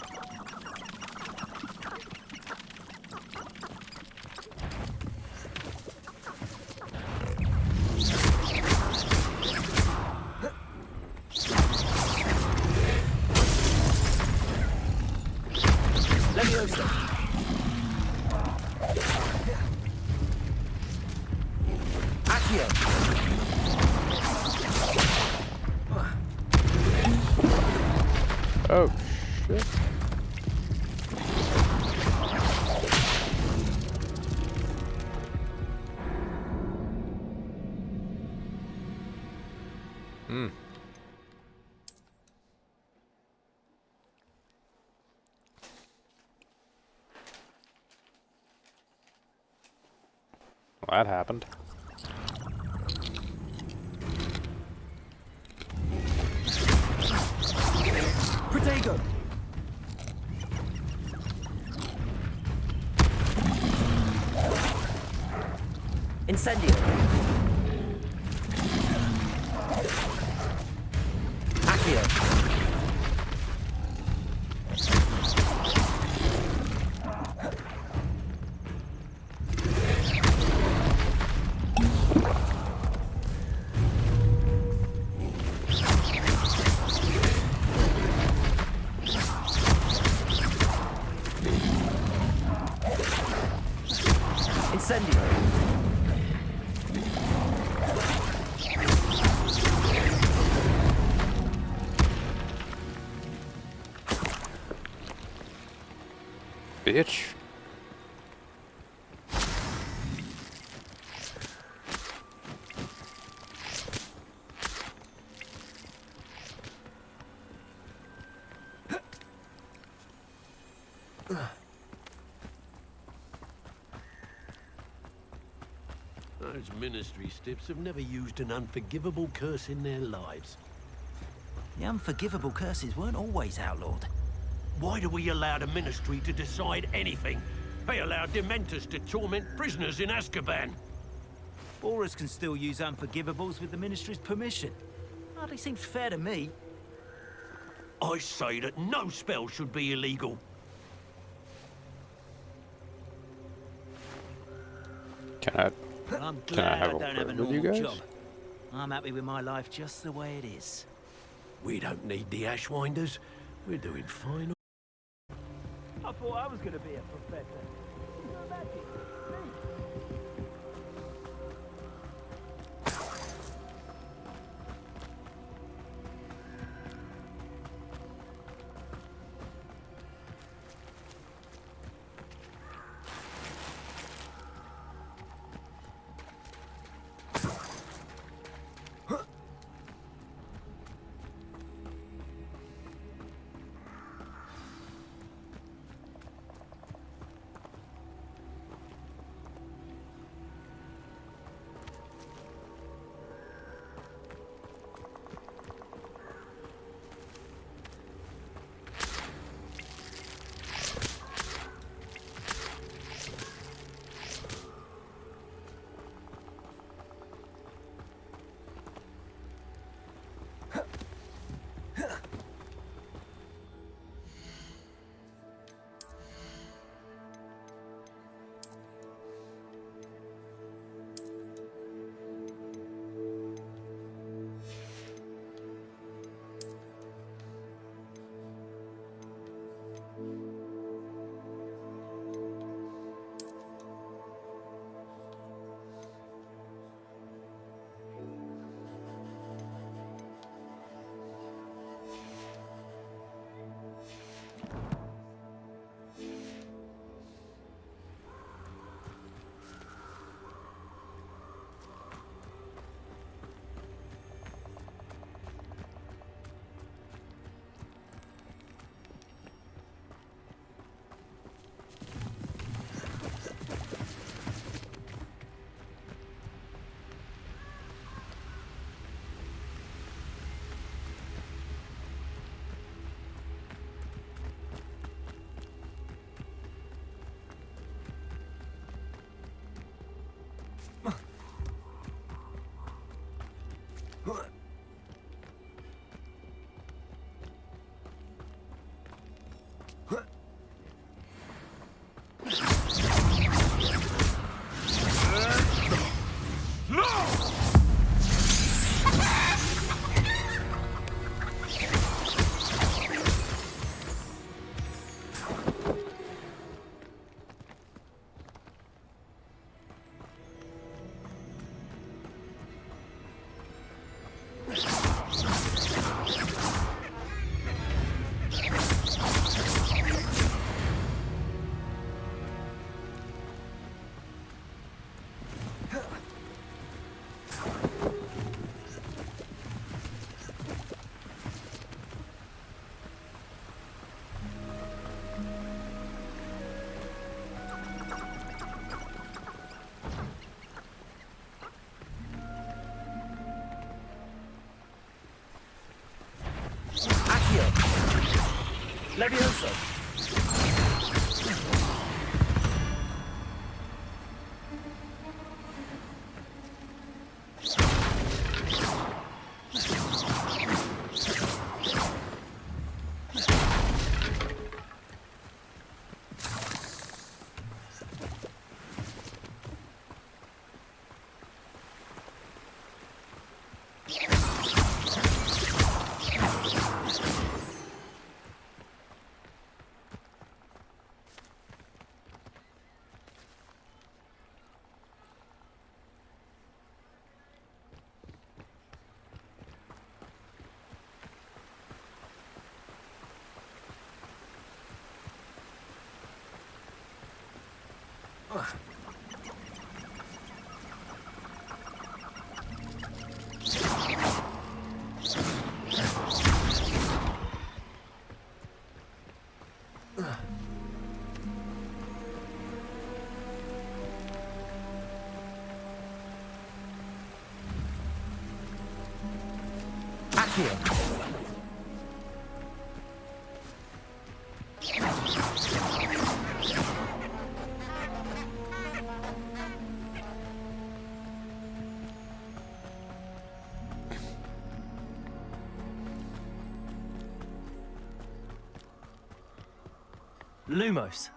E: Leave-I-Oh-Sah.
A: Oh, shit. Well, that happened.
E: Protego! Incendio! Accio!
A: bitch.
M: Those ministry stiffs have never used an unforgivable curse in their lives.
P: The unforgivable curses weren't always outlawed.
M: Why do we allow the ministry to decide anything? They allow dementors to torment prisoners in Azkaban.
P: Aurors can still use unforgivables with the ministry's permission. Hardly seems fair to me.
M: I say that no spell should be illegal.
P: I'm
A: Can I
P: glad
A: have
P: I
A: a
P: don't have a
A: word with you
P: normal
A: guys?
P: job. I'm happy with my life just the way it is.
M: We don't need the Ashwinders. We're doing fine.
P: I thought I was going to be a professor. Can you imagine? Leave-I-Oh-Sah.
E: Accio.
I: Lumos.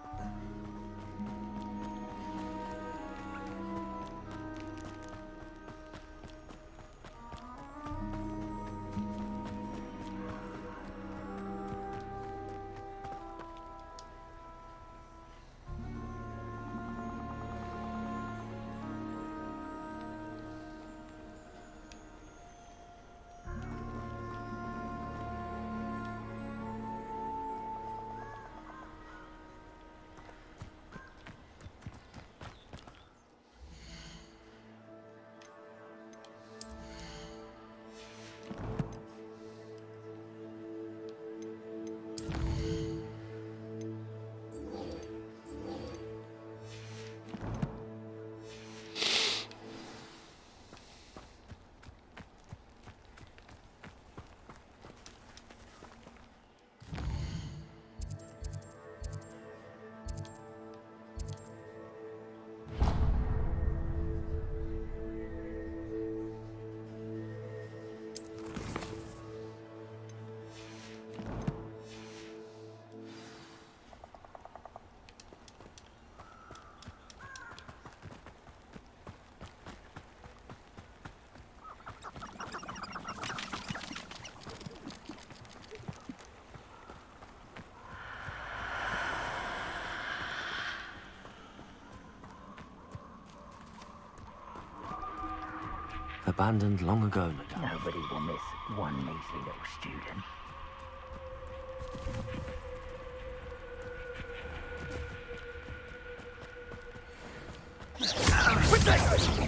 E: Abandoned long ago, no doubt.
Q: Nobody will miss one measly little student.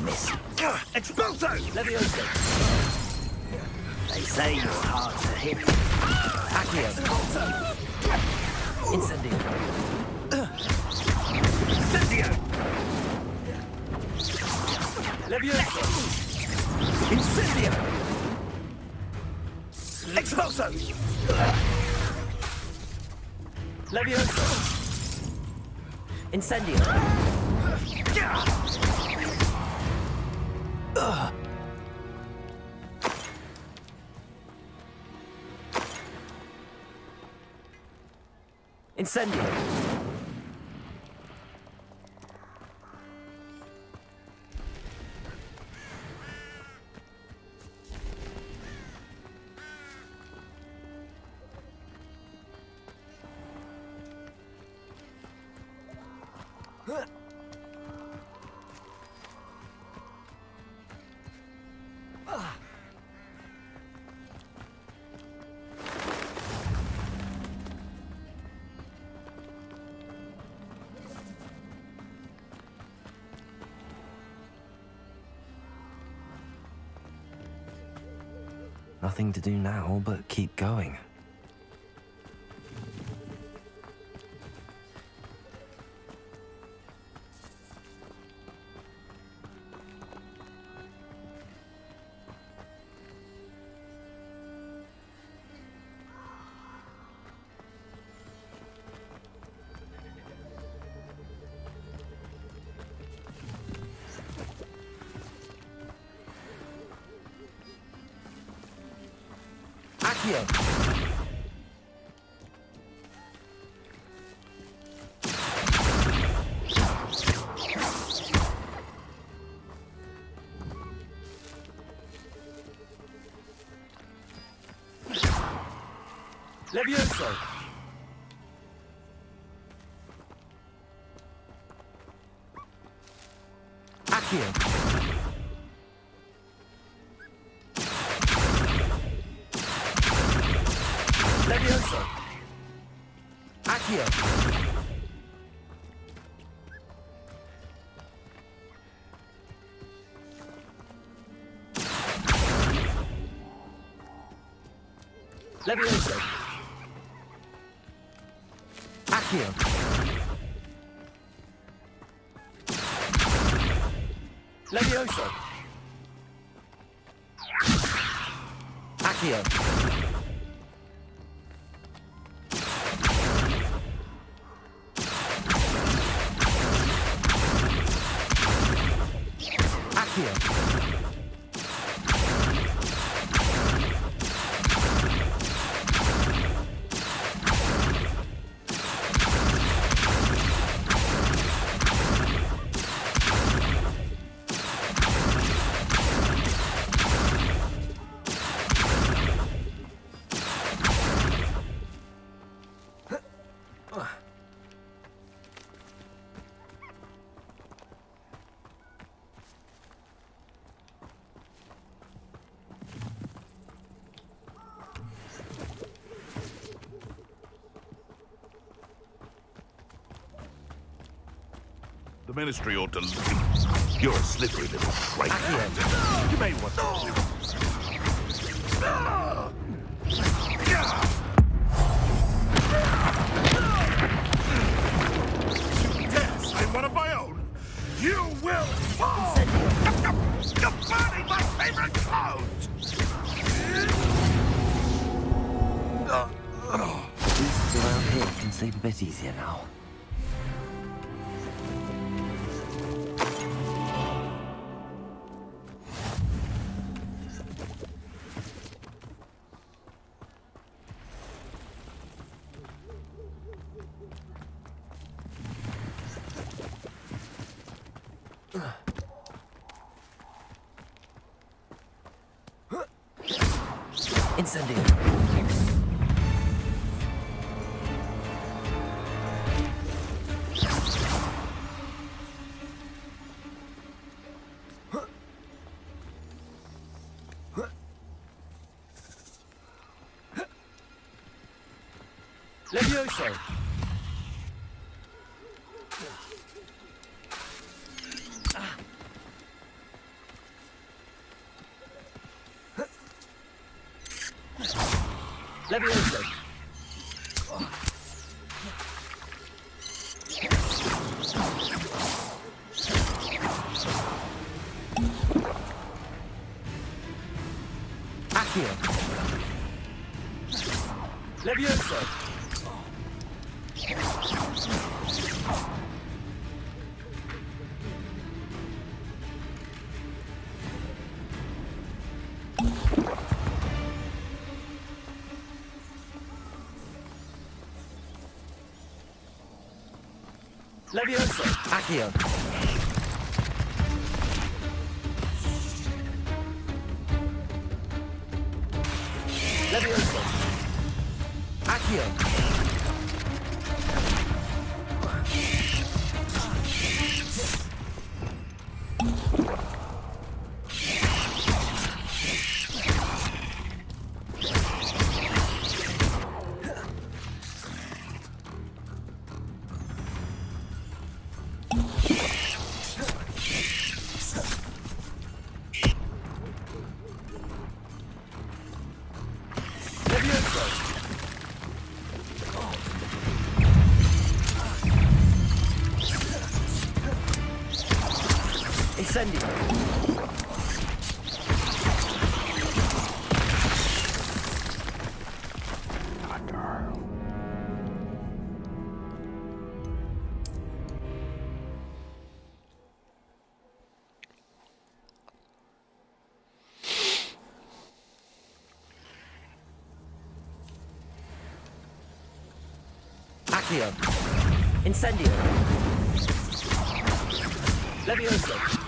P: Miss. Expulso! Leave-I-Oh-Sah. They say you're hard to hit.
E: Accio.
P: Incendio. Incendio! Leave-I-Oh-Sah. Incendio! Expulso! Leave-I-Oh-Sah.
J: Incendio. Incendio.
E: Nothing to do now but keep going.
J: Accio.
P: Leave-I-Oh-Sah.
J: Accio.
P: Leave-I-Oh-Sah.
J: Accio.
P: Leave-I-Oh-Sah.
J: Accio.
P: Leave-I-Oh-Sah.
E: Accio. Accio.
R: The Ministry ought to leave. You're a slippery little traitor. You may want to... Yes, I'm one of my own. You will fall! You're burning my favorite clothes!
E: Beasts around here can sleep a bit easier now. Incendio.
I: Leave-I-Oh-Sah. Leave-I-Oh-Sah.
E: Accio.
I: Leave-I-Oh-Sah.
E: Leave-I-Oh-Sah. Accio.
I: Leave-I-Oh-Sah.
E: Accio.
I: Incendio.
E: Accio.
I: Incendio. Leave-I-Oh-Sah.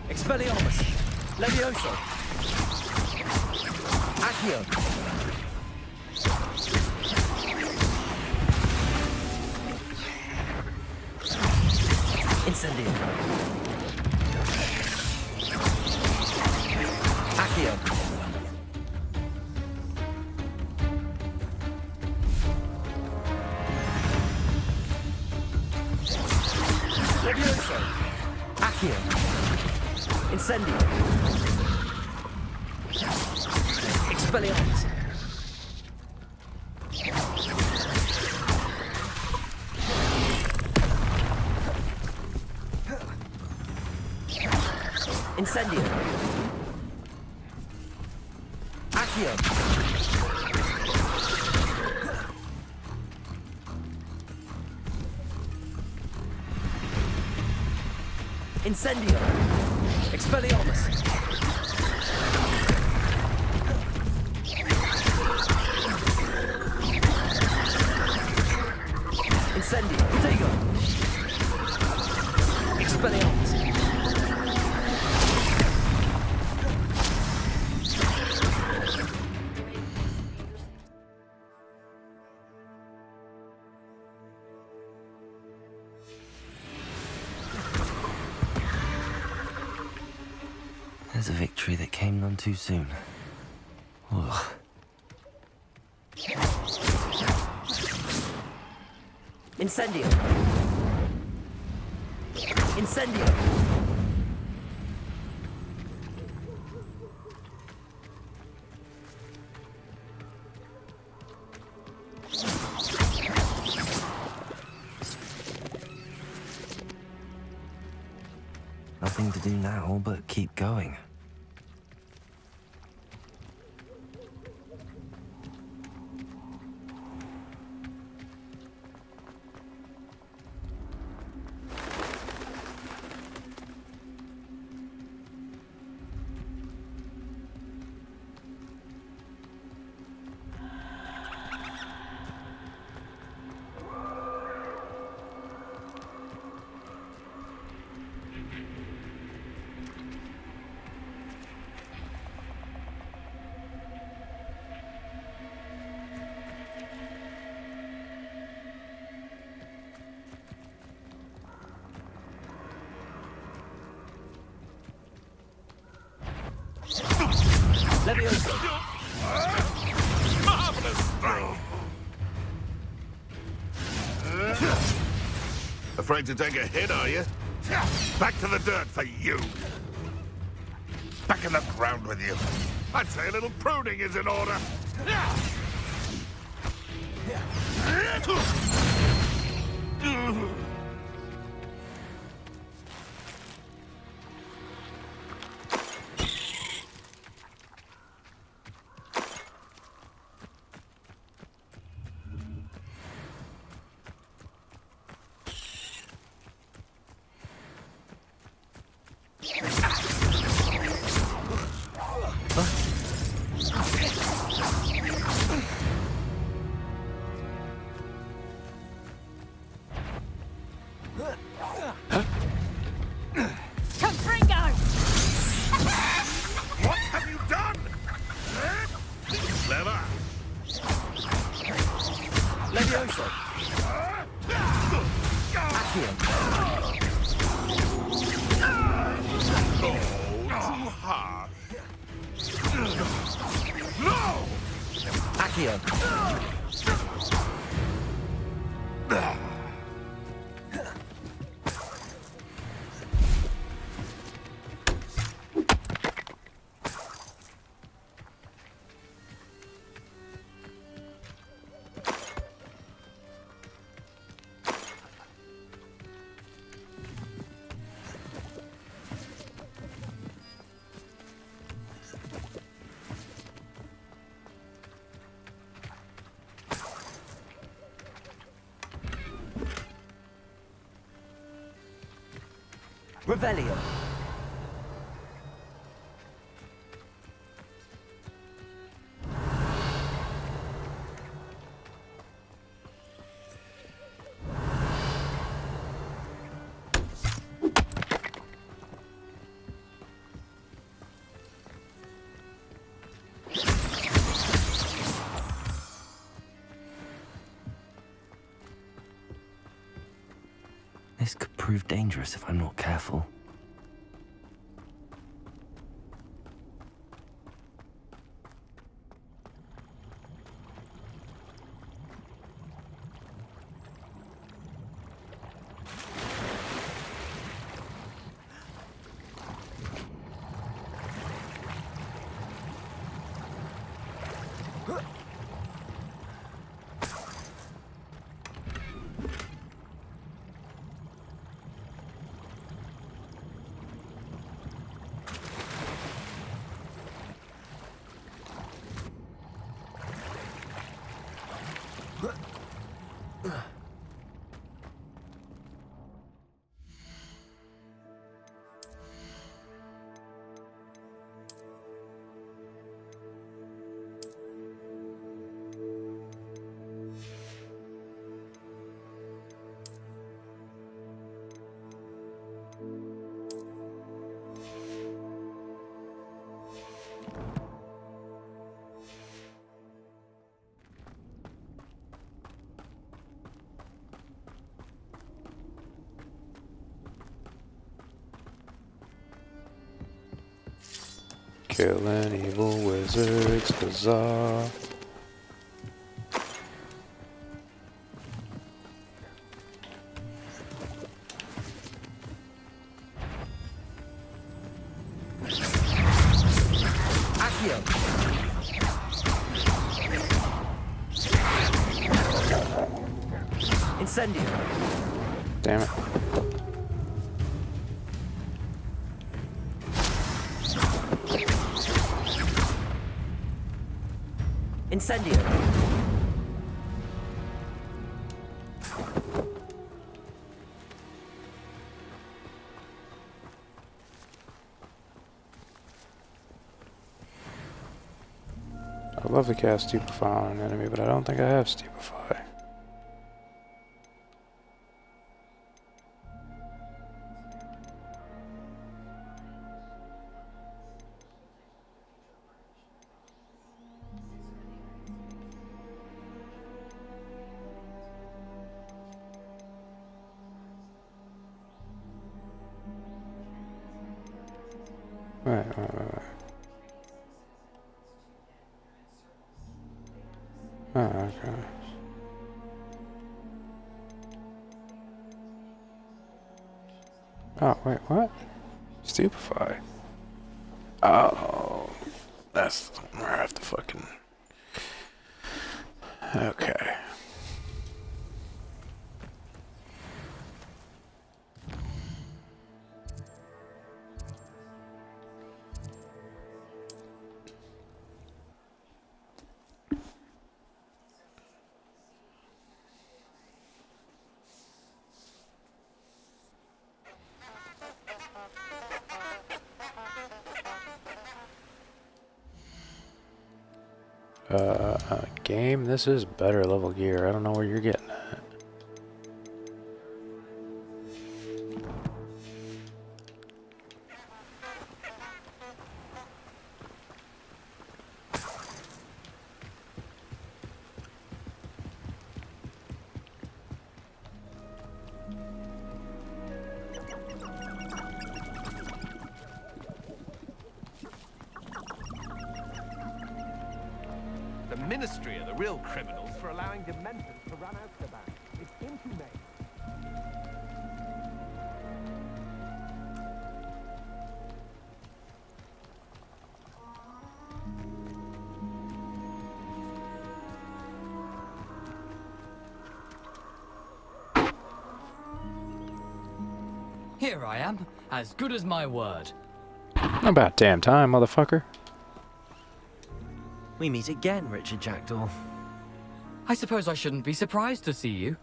I: Expelliarmus. Leave-I-Oh-Sah.
E: Accio. Incendio. Accio. Levioso. Accio. Incendio. Expelliarmus. Incendio. Accio. Incendio. Expelliarmus. Incendio. Protego. Expelliarmus. There's a victory that came none too soon. Ugh. Incendio. Incendio. Nothing to do now but keep going. Levioso.
R: Marvelous throw. Afraid to take a hit, are you? Back to the dirt for you. Back in the ground with you. I'd say a little pruning is in order. What have you done? Clever.
E: Levioso. Accio.
R: Too hard. No!
E: Accio. Revelio. This could prove dangerous if I'm not careful.
A: Killing evil wizards, huzzah.
I: Incendio.
A: Damn it.
I: Incendio.
A: I'd love to cast Stupefy on an enemy, but I don't think I have Stupefy. Wait. Oh, okay. Oh, wait, what? Stupefy. Oh, that's where I have to fucking... Okay. Game, this is better level gear. I don't know where you're getting at.
S: The Ministry are the real criminals for allowing Dementors to run out the back. It's inhumane.
L: Here I am, as good as my word.
A: About damn time, motherfucker.
E: We meet again, Richard Jackdaw.
L: I suppose I shouldn't be surprised to see you.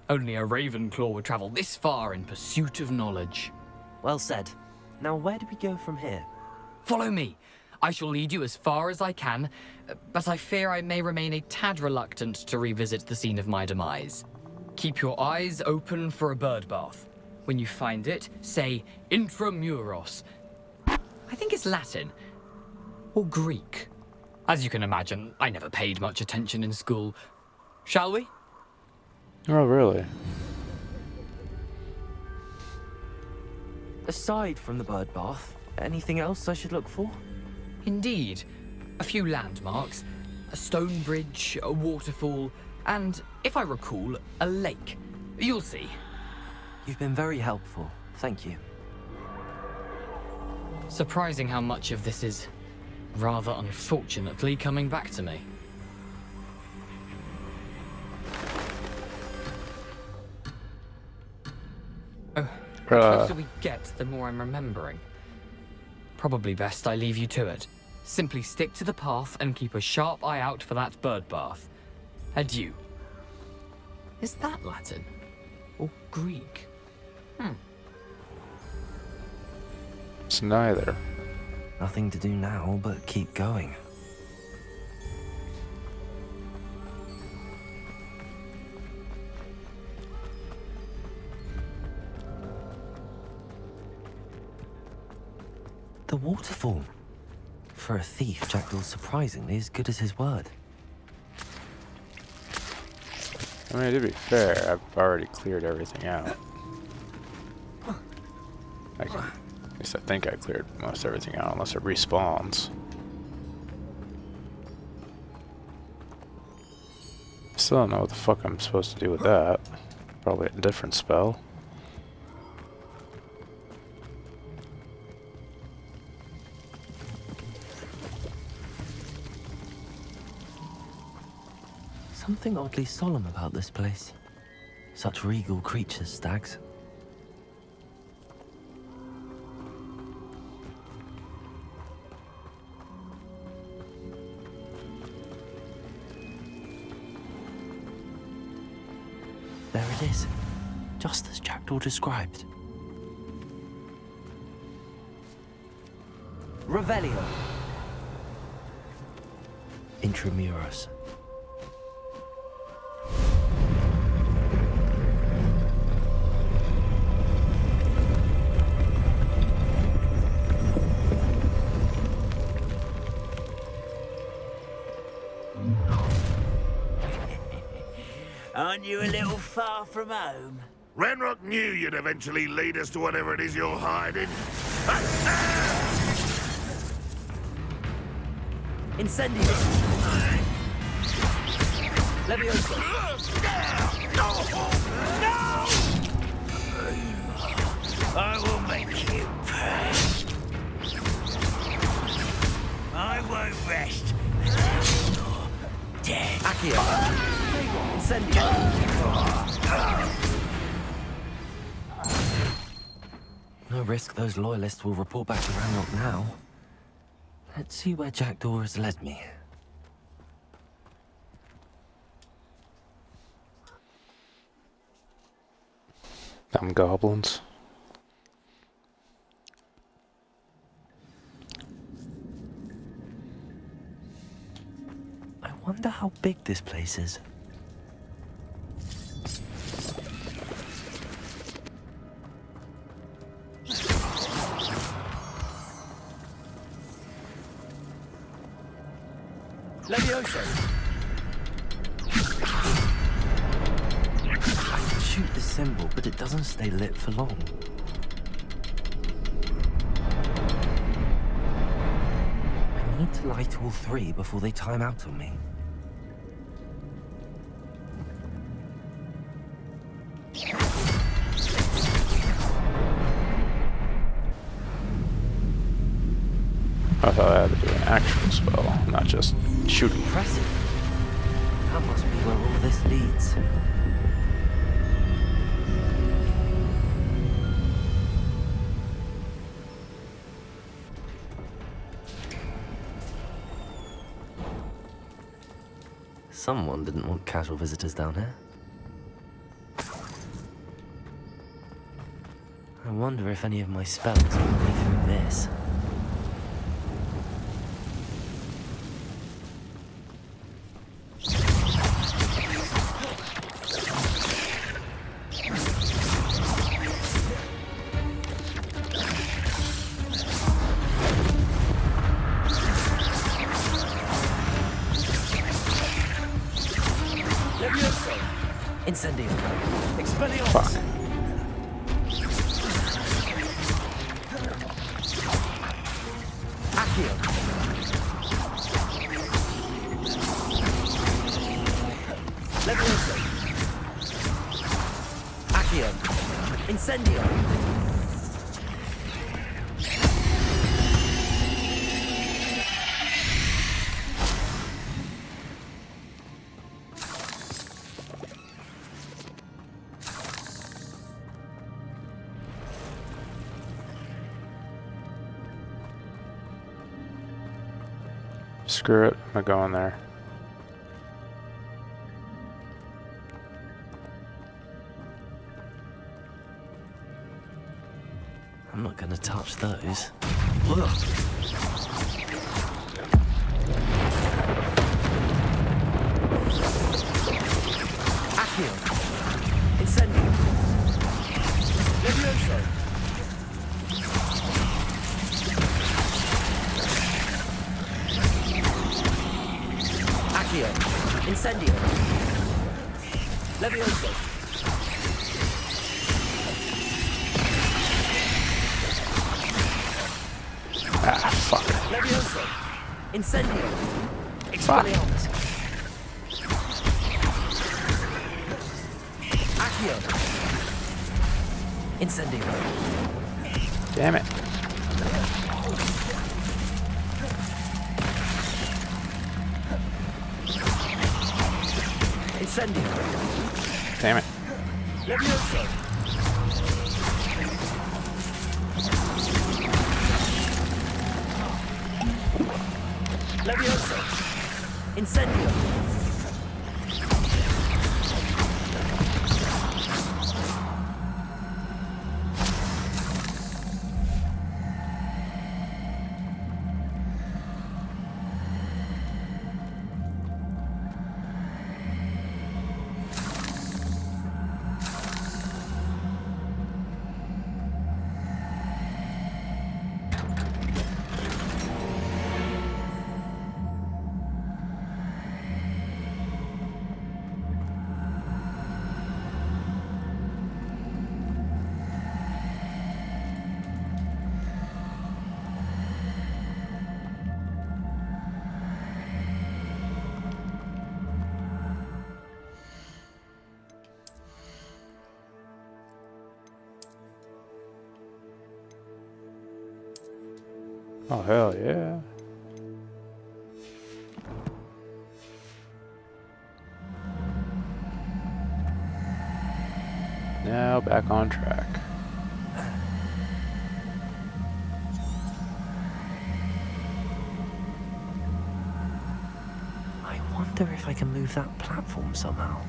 L: Only a Ravenclaw would travel this far in pursuit of knowledge.
E: Well said. Now where do we go from here?
L: Follow me. I shall lead you as far as I can, but I fear I may remain a tad reluctant to revisit the scene of my demise. Keep your eyes open for a bird bath. When you find it, say Intramuros. I think it's Latin. Or Greek. As you can imagine, I never paid much attention in school. Shall we?
A: Oh, really?
E: Aside from the bird bath, anything else I should look for? Indeed. A few landmarks, a stone bridge, a waterfall, and, if I recall, a lake. You'll see. You've been very helpful. Thank you. Surprising how much of this is, rather unfortunately, coming back to me. Oh, the closer we get, the more I'm remembering. Probably best I leave you to it. Simply stick to the path and keep a sharp eye out for that bird bath. Adieu. Is that Latin? Or Greek?
A: It's neither.
E: Nothing to do now but keep going. The waterfall. For a thief, Jackdaw's surprisingly as good as his word.
A: I mean, to be fair, I've already cleared everything out. At least I think I cleared most everything out, unless it respawns. Still don't know what the fuck I'm supposed to do with that. Probably a different spell.
E: Something oddly solemn about this place. Such regal creatures, stags. There it is, just as Jackdaw described.
J: Revelio.
E: Intramuros.
P: Aren't you a little far from home?
R: Renrock knew you'd eventually lead us to whatever it is you're hiding.
J: Incendio. Leave-I-Oh-Sah.
P: No! I will make you pay. I won't rest until you're dead.
J: Accio. Incendio.
E: No risk those loyalists will report back to Ranrock now. Let's see where Jackdaw has led me.
A: Them goblins.
E: I wonder how big this place is.
J: Leave-I-Oh-Sah.
E: I can shoot the symbol, but it doesn't stay lit for long. I need to light all three before they time out on me.
A: I thought I had to do an actual spell, not just shooting.
E: Impressive. That must be where all this leads. Someone didn't want casual visitors down here. I wonder if any of my spells will be through this.
J: Incendio. Expelliarmus.
A: Fuck.
C: Incendio.
A: Screw it, I'm gonna go in there.
T: I'm not gonna touch those.
C: Accio. Incendio. Levioso. Accio. Incendio. Levioso.
A: Ah, fuck.
C: Levioso. Incendio. Expelliarmus. Accio. Incendio.
A: Damn it.
C: Incendio.
A: Damn it.
C: Levioso. Levioso. Incendio.
A: Oh, hell yeah. Now back on track.
T: I wonder if I can move that platform somehow.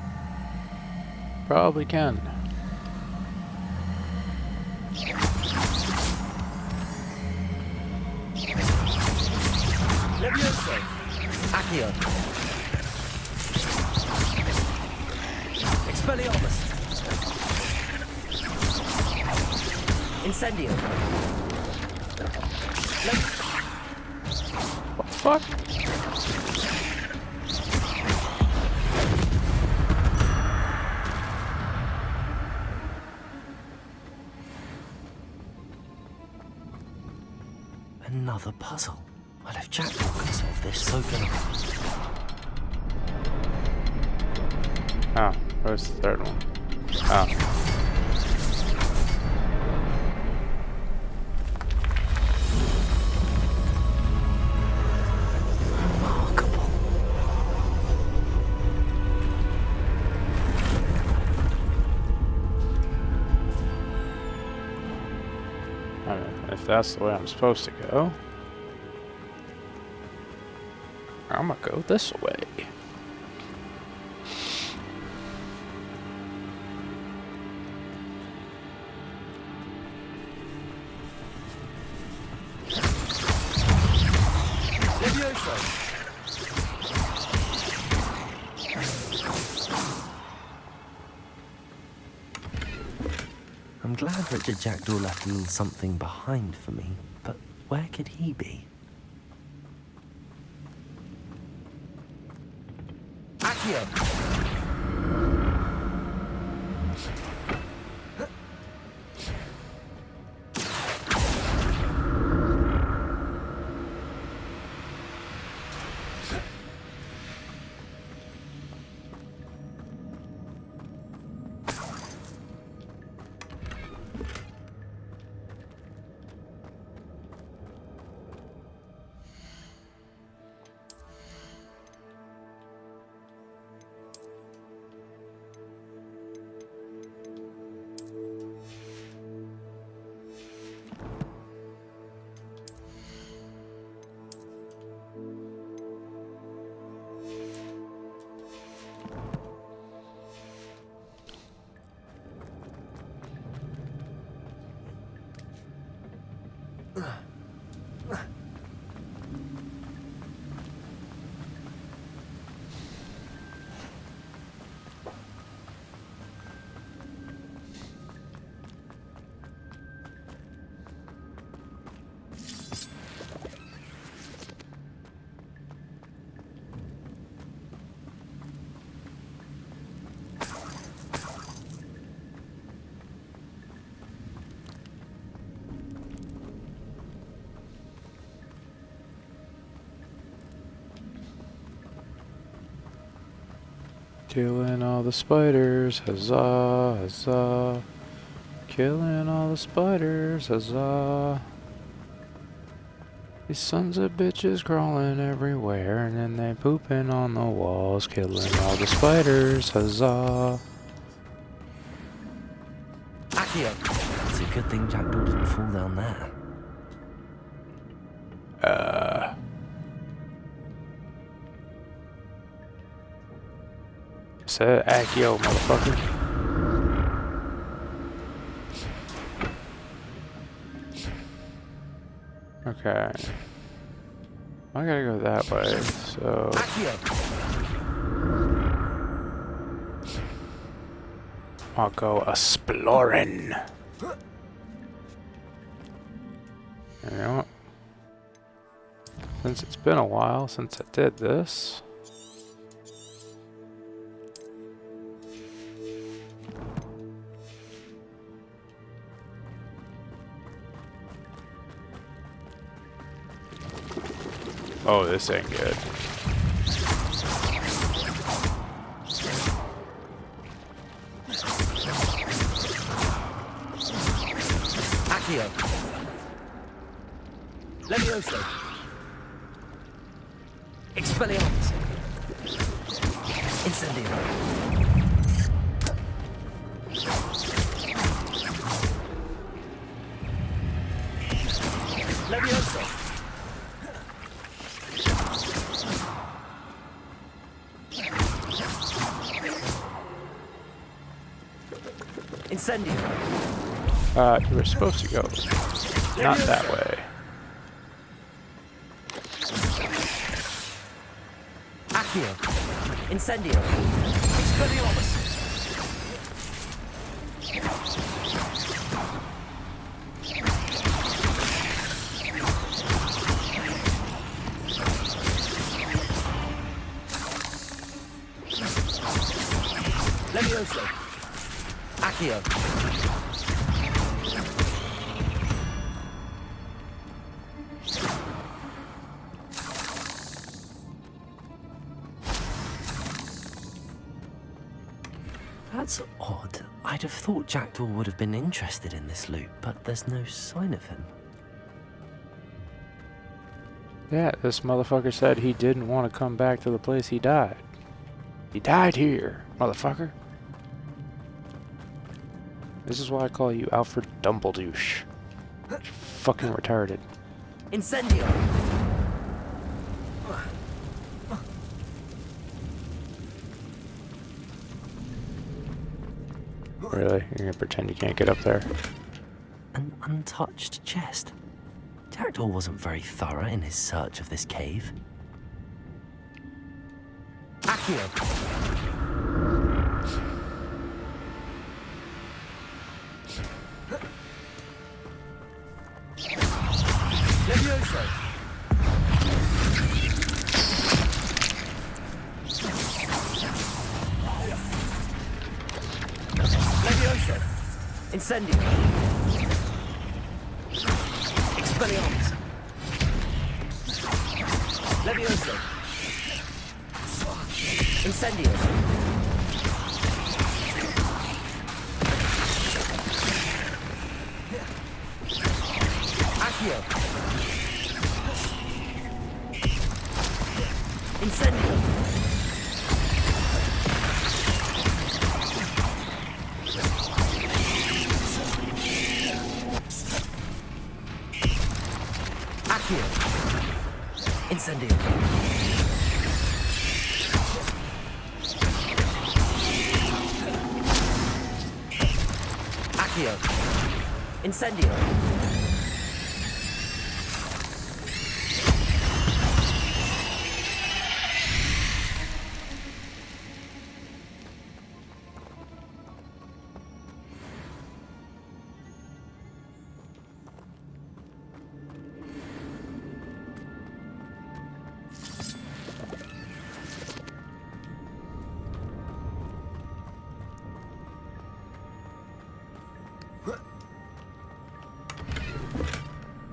A: Probably can.
C: Levioso. Accio. Expelliarmus. Incendio.
A: What the fuck?
T: Another puzzle. Well, if Jack can solve this, so can I.
A: Oh, where's the third one? Oh. I mean, if that's the way I'm supposed to go, I'm gonna go this way.
T: I'm glad Richard Jackdaw left a little something behind for me, but where could he be?
C: Accio.
A: Killing all the spiders, huzzah, huzzah. Killing all the spiders, huzzah. These sons of bitches crawling everywhere, and then they pooping on the walls. Killing all the spiders, huzzah.
T: Accio! It's a good thing Jackdaw didn't fall down there.
A: Said Accio, motherfucker. Okay. I gotta go that way, so... I'll go exploring. You know what? Since it's been a while since I did this... Oh, this ain't good.
S: Accio. Leave-I-Oh-Sah. Expelliarmus. Incendio. Leave-I-Oh-Sah. Incendio.
A: You were supposed to go not that way.
S: Accio. Incendio. Expelliarmus. Leave-I-Oh-Sah. Accio.
T: That's odd. I'd have thought Jackdaw would have been interested in this loot, but there's no sign of him.
A: Yeah, this motherfucker said he didn't want to come back to the place he died. He died here, motherfucker. This is why I call you Alfred Dumbledouche. You're fucking retarded.
S: Incendio.
A: Really? You're gonna pretend you can't get up there?
T: An untouched chest. Jackdaw wasn't very thorough in his search of this cave.
S: Accio. Leave-I-Oh-Sah. Leave-I-Oh-Sah. Incendio. Expelliarmus. Leave-I-Oh-Sah. Incendio. Accio. Incendio. Accio. Incendio. Accio. Incendio.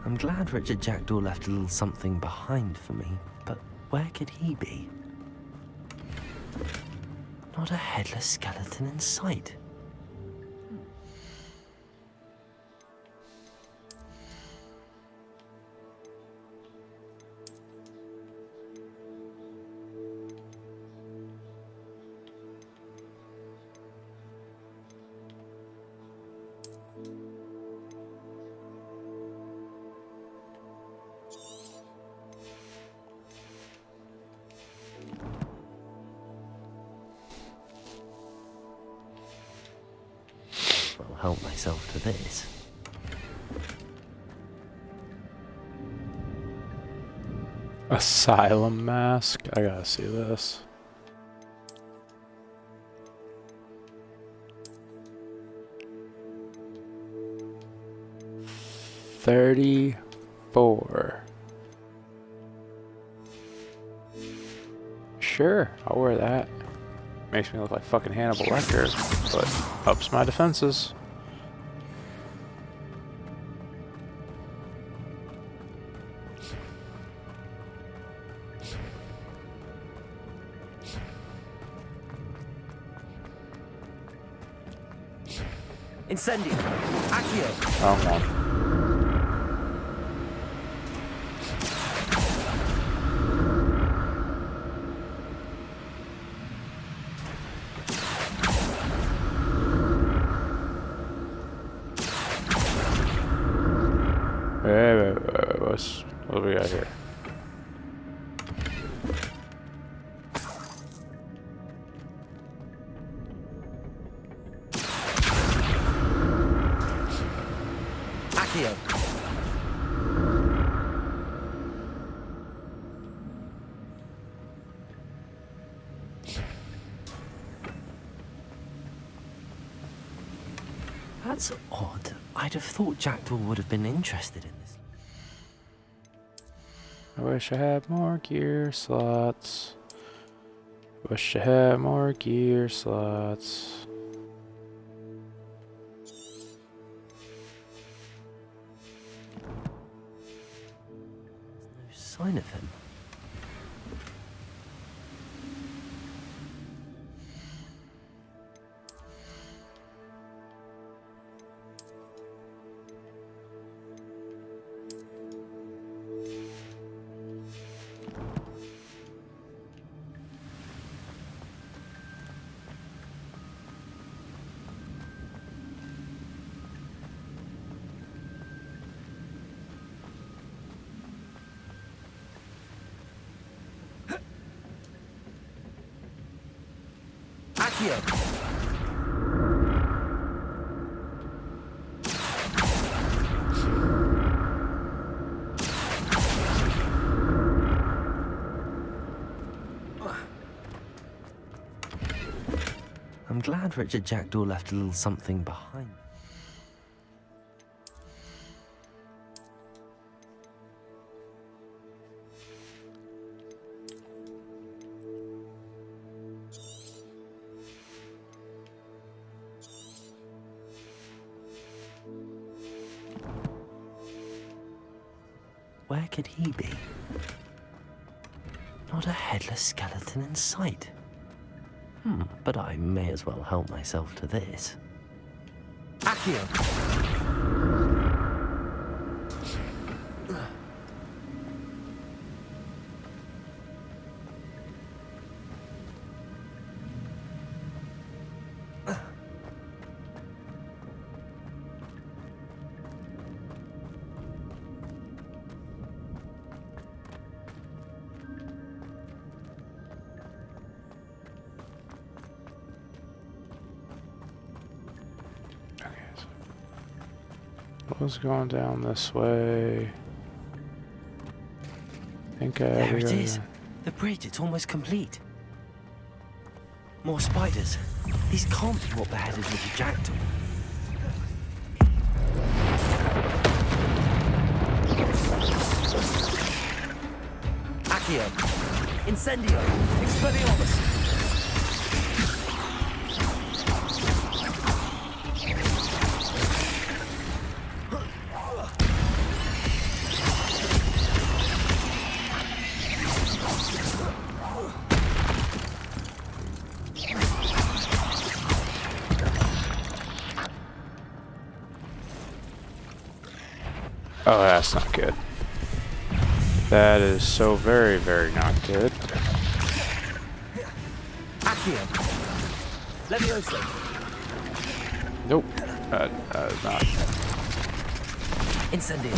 T: I'm glad Richard Jackdaw left a little something behind for me, but where could he be? Not a headless skeleton in sight. I'll help myself to this.
A: Asylum mask. I gotta see this. $34. Sure, I'll wear that. Makes me look like fucking Hannibal Lecter, but ups my defenses.
J: Incendio. Accio.
A: Oh no. What do we got here?
J: Accio.
T: That's odd. I'd have thought Jackdaw would have been interested in this.
A: I wish I had more gear slots. Wish I had more gear slots.
T: There's no sign of him.
J: Accio.
T: I'm glad Richard Jackdaw left a little something behind. Where could he be? Not a headless skeleton in sight. But I may as well help myself to this.
J: Accio.
A: What's going down this way?
T: There it is. The bridge, it's almost complete. More spiders. These can't be what beheaded Richard Jackdaw.
J: Accio. Incendio. Expelliarmus.
A: Oh, that's not good. That is so very, very not good.
T: Leave-I-Oh-Sah.
A: Nope. Not.
T: Incendio.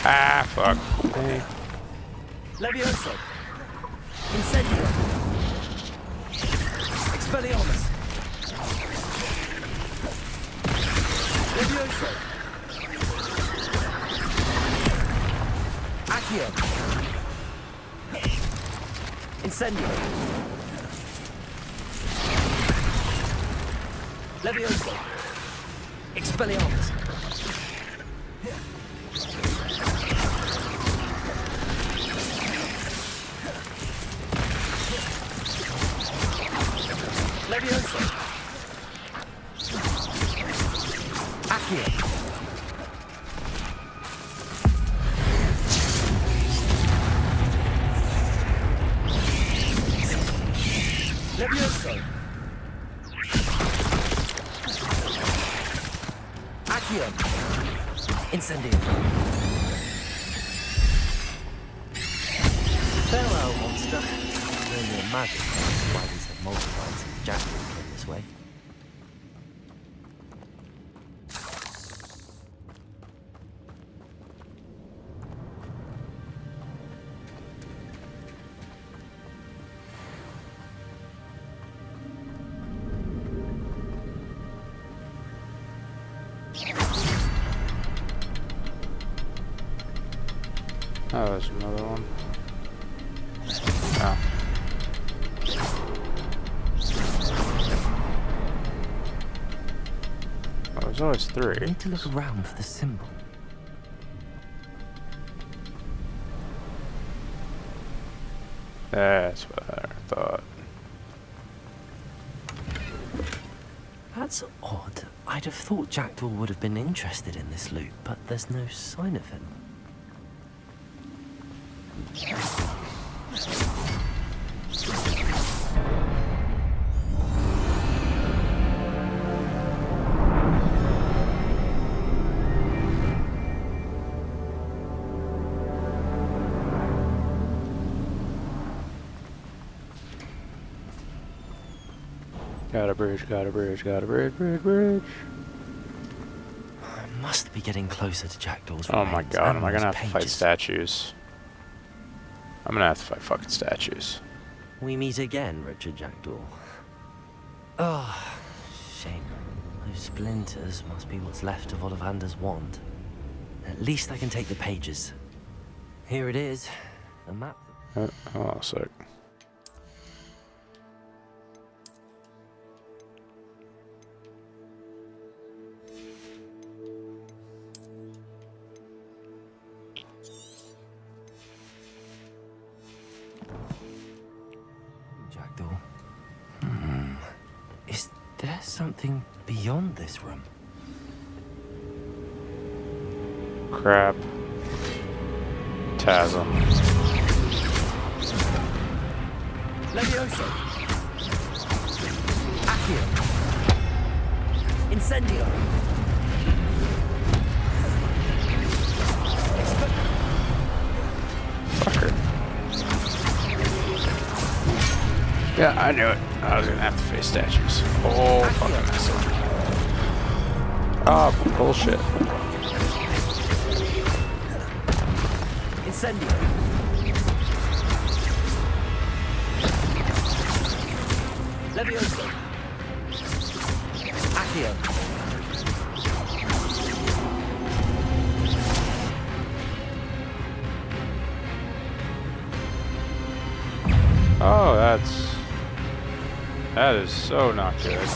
A: Ah, fuck. Hey.
T: Leave-I-Oh-Sah. Incendio. Expelliarmus. Leave-I-Oh-Sah. Accio. Incendio. Leave-I-Oh-Sah. Expelliarmus. Leave-I-Oh-Sah. Accio. Leave-I-Oh-Sah. Accio. Incendio. Farewell, monster. I can only imagine how spiders have multiplied since Jackdaw came this way.
A: Oh, there's another one. Oh. Oh, there's always three.
T: I need to look around for the symbol.
A: That's what I thought.
T: That's odd. I'd have thought Jackdaw would have been interested in this loot, but there's no sign of him.
A: Got a bridge, got a bridge, got a bridge, bridge.
T: I must be getting closer to Jackdaw's
A: Oh my
T: remains
A: god,
T: and
A: am I gonna
T: those
A: have to fight
T: pages.
A: statues? I'm gonna have to fight fucking statues.
T: We meet again, Richard Jackdaw. Oh, shame. Those splinters must be what's left of Ollivander's wand. At least I can take the pages. Here it is, the map.
A: Oh, sick.
T: Jackdaw. Is there something beyond this room?
A: Crap. Chasm.
T: Leave-I-Oh-Sah. Accio. Incendio.
A: Fucker. Yeah, I knew it. I was gonna have to face statues. Oh, fucking mess up. Oh, bullshit.
T: Incendio. Leave-I-Oh-Sah. Accio.
A: Oh, that is so not good.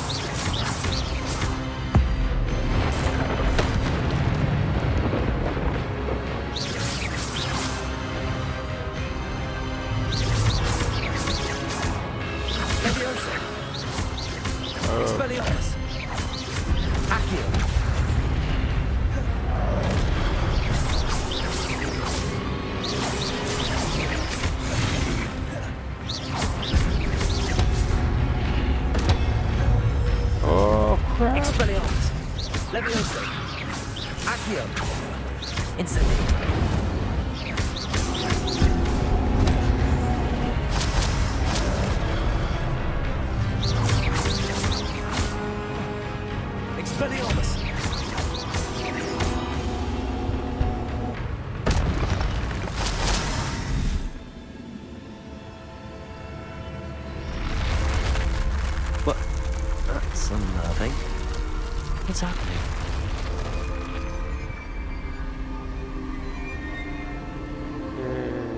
T: What's happening?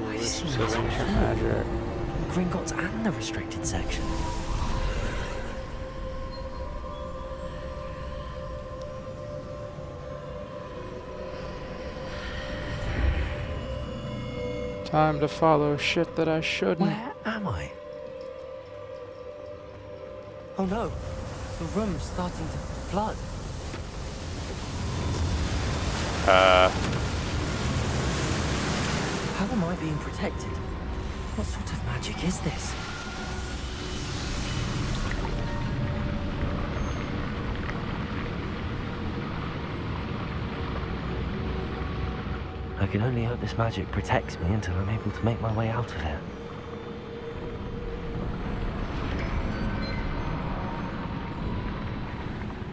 T: I've seen this
A: Ancient
T: before.
A: magic.
T: Gringotts and the restricted section.
A: Time to follow shit that I shouldn't.
T: Where am I? Oh no, the room's starting to flood. How am I being protected? What sort of magic is this? I can only hope this magic protects me until I'm able to make my way out of here.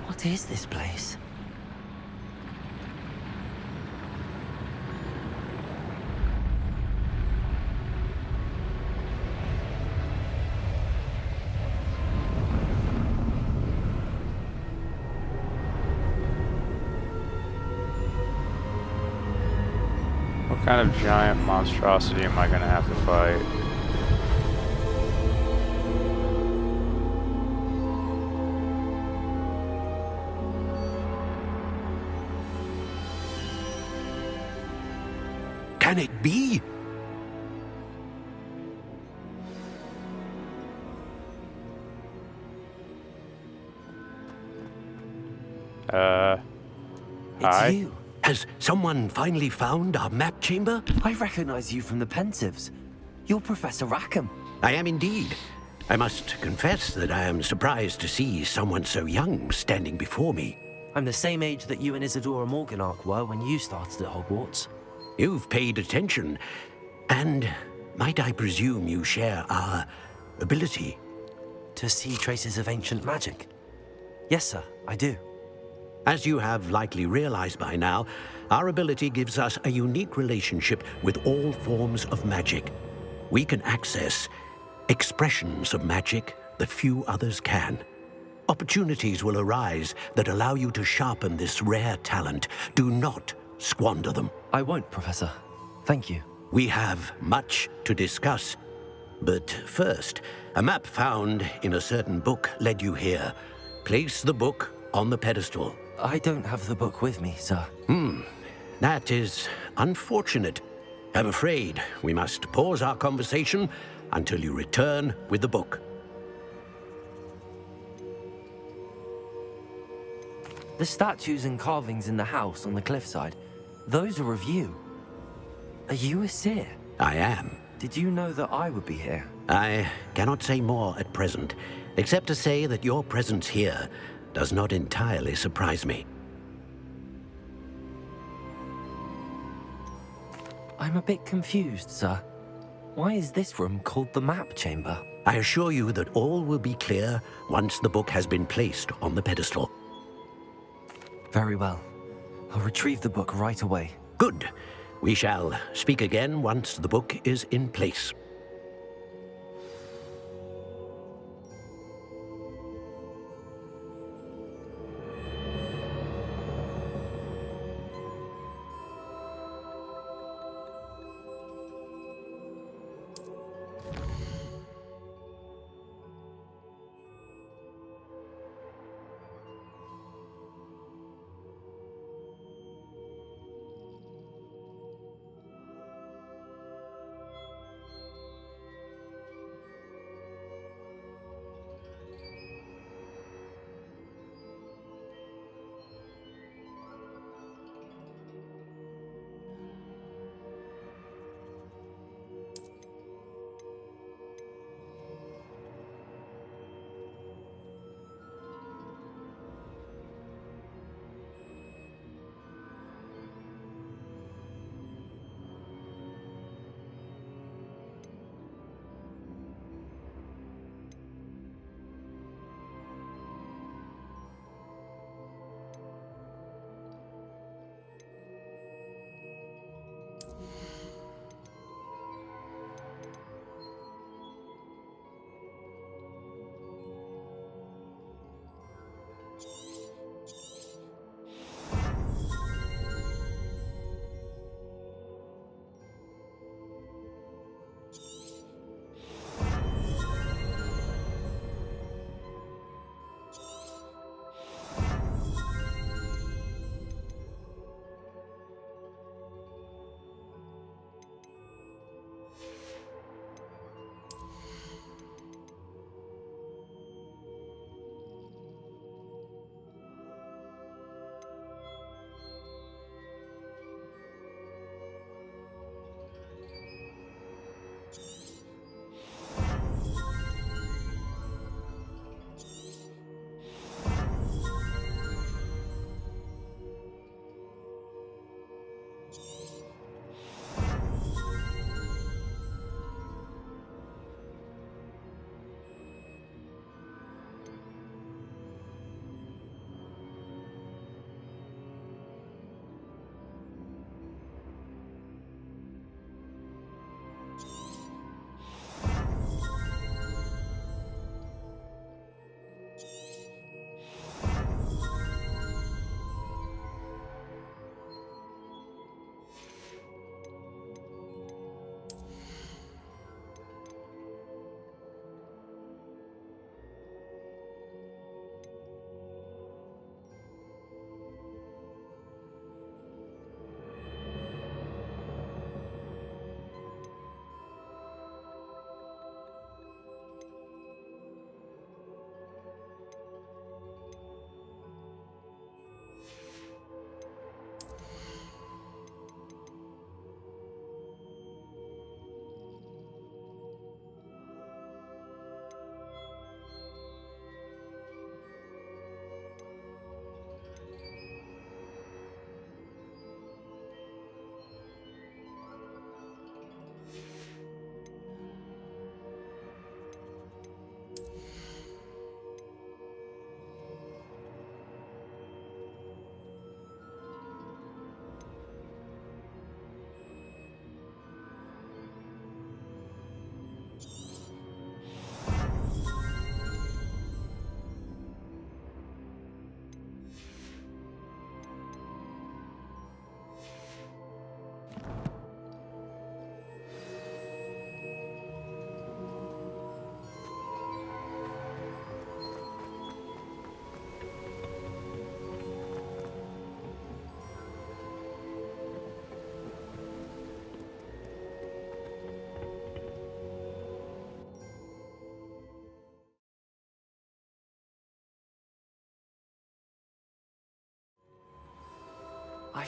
T: What is this place?
A: What kind of giant monstrosity am I gonna have to fight?
M: Can it be?
T: It's you.
M: Has someone finally found our map chamber?
T: I recognize you from the Pensives. You're Professor Rackham.
M: I am indeed. I must confess that I am surprised to see someone so young standing before me.
T: I'm the same age that you and Isadora Morganach were when you started at Hogwarts.
M: You've paid attention, and might I presume you share our ability?
T: To see traces of ancient magic? Yes, sir, I do.
M: As you have likely realized by now, our ability gives us a unique relationship with all forms of magic. We can access expressions of magic that few others can. Opportunities will arise that allow you to sharpen this rare talent. Do not squander them.
T: I won't, Professor. Thank you.
M: We have much to discuss. But first, a map found in a certain book led you here. Place the book on the pedestal.
T: I don't have the book with me, sir.
M: That is unfortunate. I'm afraid we must pause our conversation until you return with the book.
T: The statues and carvings in the house on the cliffside, those are of you. Are you a seer?
M: I am.
T: Did you know that I would be here?
M: I cannot say more at present, except to say that your presence here does not entirely surprise me.
T: I'm a bit confused, sir. Why is this room called the map chamber?
M: I assure you that all will be clear once the book has been placed on the pedestal.
T: Very well. I'll retrieve the book right away.
M: Good. We shall speak again once the book is in place.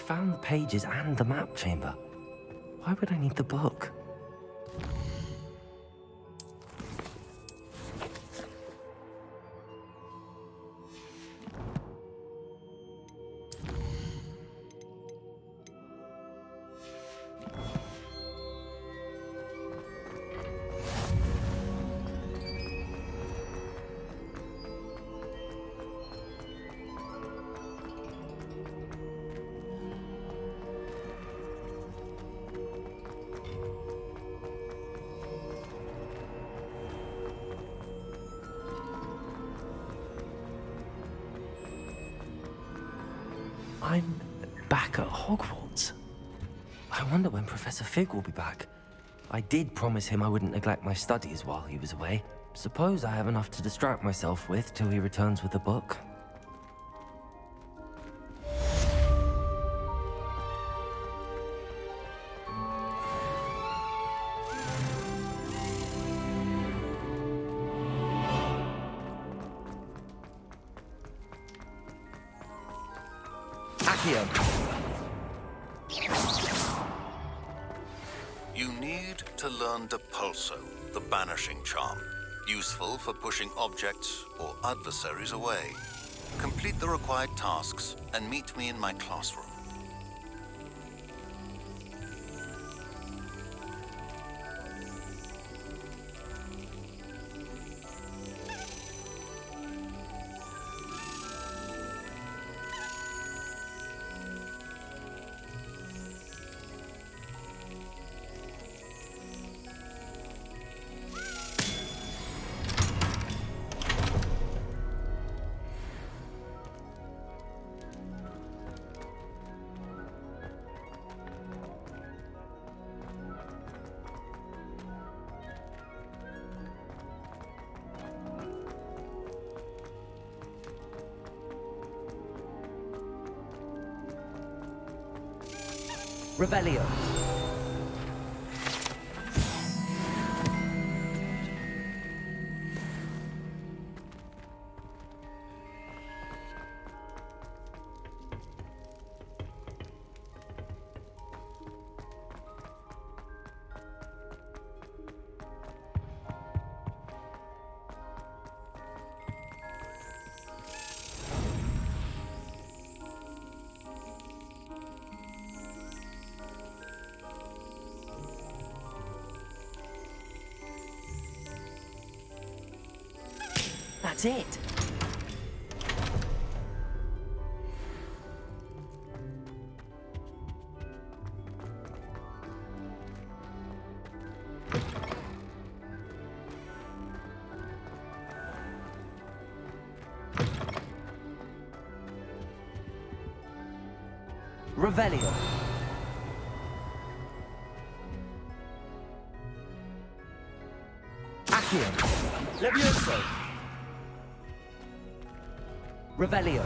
T: found the pages and the map chamber. Why would I need the book? I'm back at Hogwarts. I wonder when Professor Fig will be back. I did promise him I wouldn't neglect my studies while he was away. Suppose I have enough to distract myself with till he returns with the book.
K: You need to learn Depulso, the banishing charm, useful for pushing objects or adversaries away. Complete the required tasks and meet me in my classroom.
T: Revelio. That's it. Revelio. Accio. Levioso. Revelio.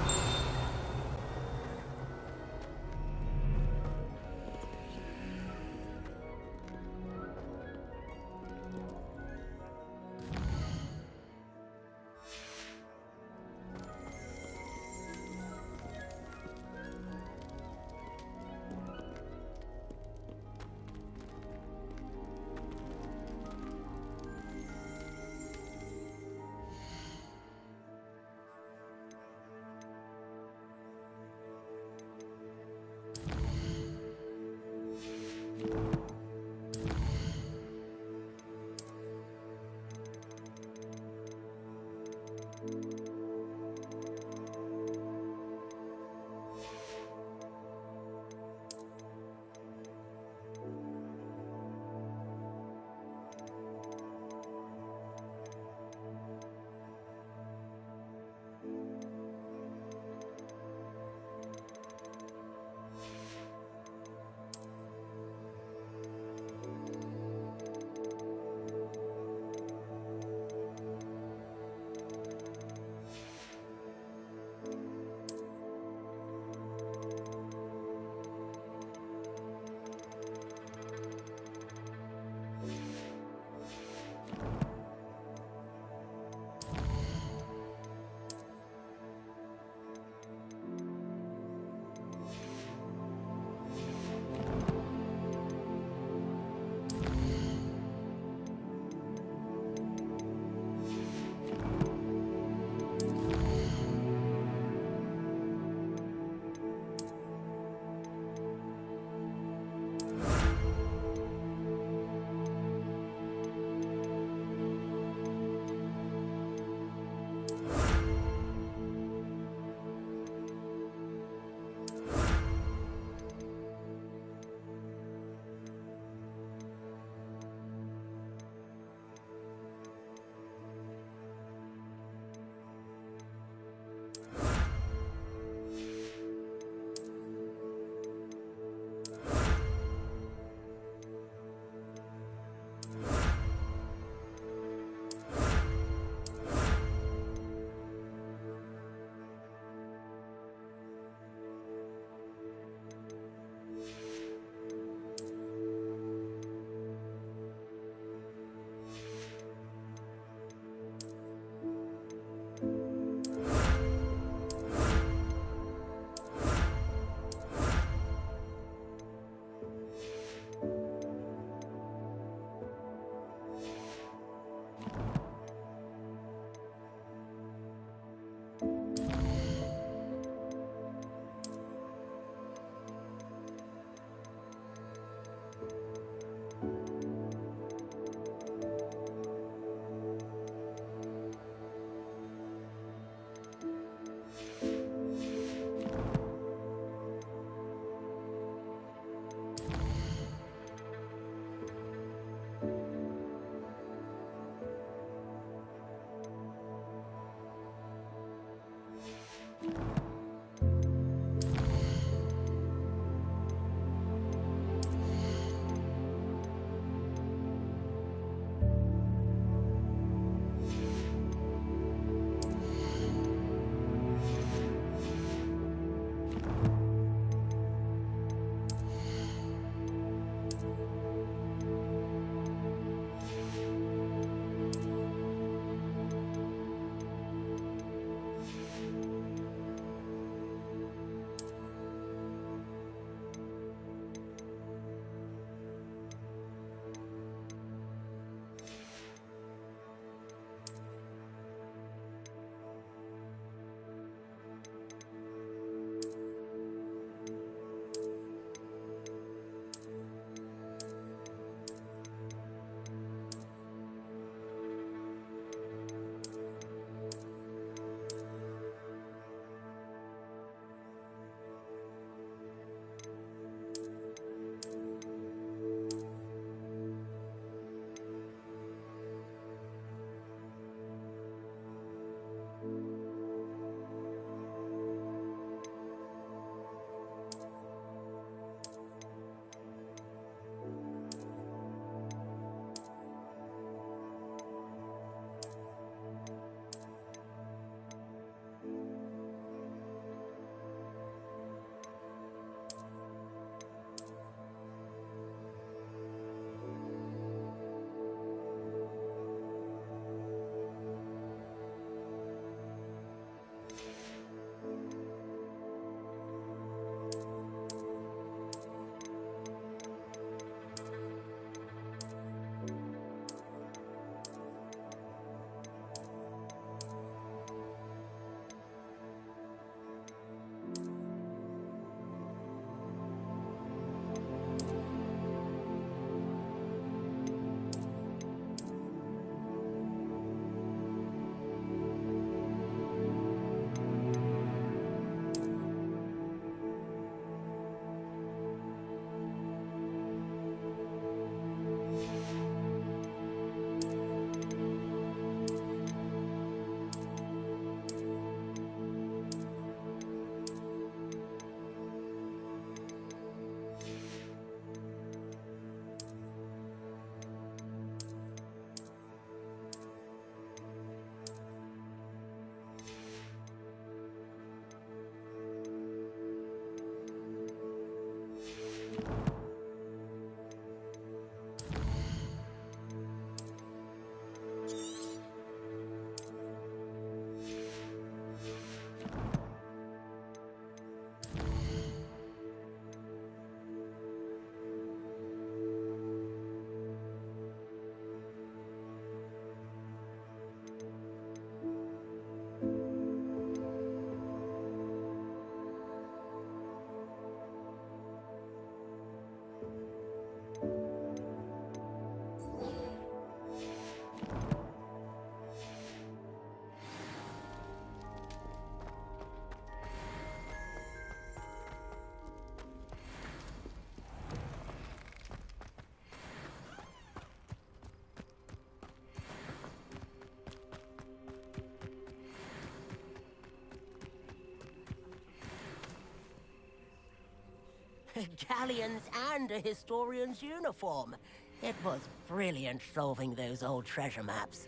C: Galleons and a historian's uniform. It was brilliant solving those old treasure maps.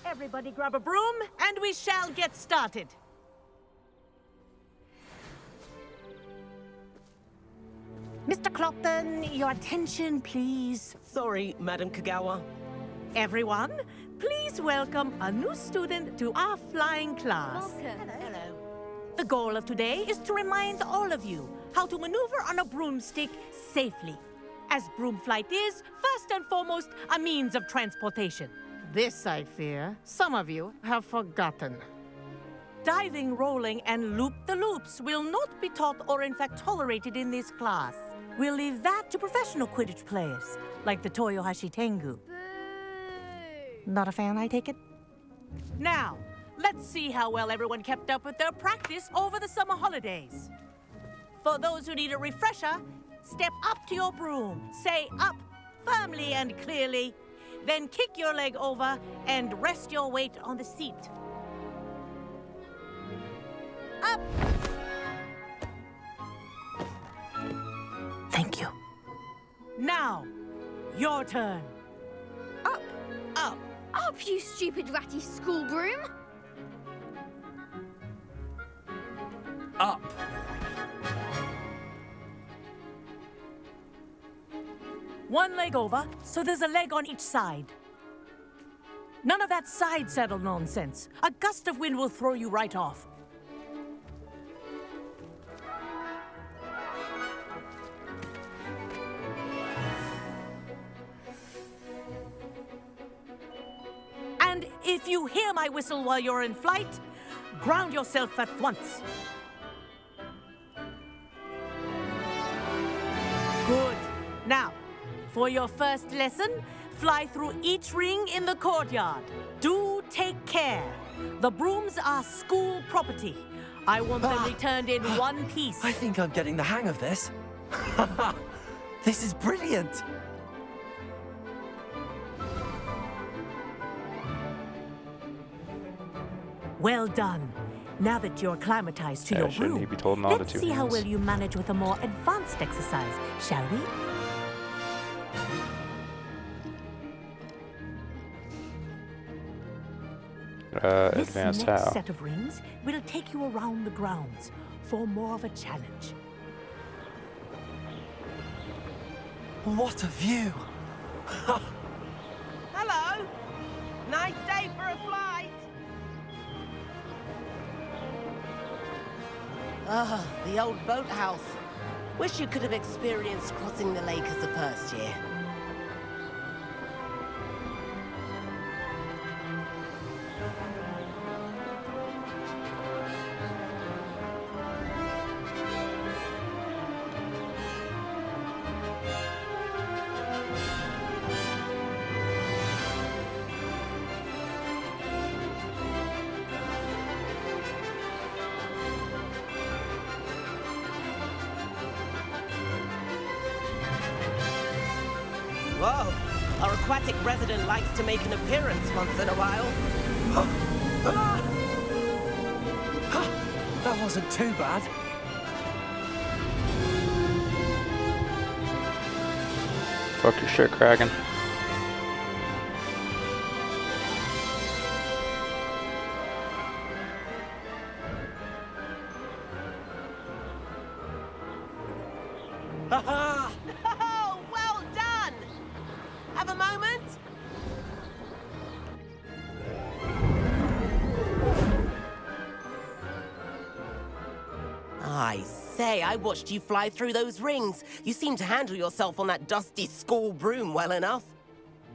U: Everybody grab a broom, and we shall get started. Mr. Clopton, your attention, please.
C: Sorry, Madam Kagawa.
U: Everyone, please welcome a new student to our flying class.
C: Hello.
U: The goal of today is to remind all of you how to maneuver on a broomstick safely, as broom flight is, first and foremost, a means of transportation. This, I fear, some of you have forgotten. Diving, rolling, and loop-the-loops will not be taught or in fact tolerated in this class. We'll leave that to professional Quidditch players, like the Toyohashi Tengu. Not a fan, I take it? Now, let's see how well everyone kept up with their practice over the summer holidays. For those who need a refresher, step up to your broom, say up firmly and clearly, then kick your leg over and rest your weight on the seat. Up! Thank you. Now, your turn.
F: Up!
C: Up!
F: Up, you stupid ratty school broom!
L: Up!
U: One leg over, so there's a leg on each side. None of that side saddle nonsense. A gust of wind will throw you right off. And if you hear my whistle while you're in flight, ground yourself at once. Good. Now, for your first lesson, fly through each ring in the courtyard. Do take care. The brooms are school property. I want them returned in one piece.
T: I think I'm getting the hang of this. This is brilliant.
U: Well done. Now that you're acclimatized to
A: Yeah,
U: your
A: shouldn't
U: broom,
A: he be holding on to
U: let's
A: two
U: see how
A: hands?
U: well you manage with a more advanced exercise, shall we? This
A: Advanced
U: next
A: how?
U: set of rings will take you around the grounds for more of a challenge.
T: What a view!
C: Hello! Nice day for a flight! Ah, the old boathouse. Wish you could have experienced crossing the lake as a first year. Whoa! Our aquatic resident likes to make an appearance once in a while.
T: That wasn't too bad.
A: Fuck your shit, Kraken.
C: Oh, well done! Have a moment? I say, I watched you fly through those rings. You seem to handle yourself on that dusty school broom well enough.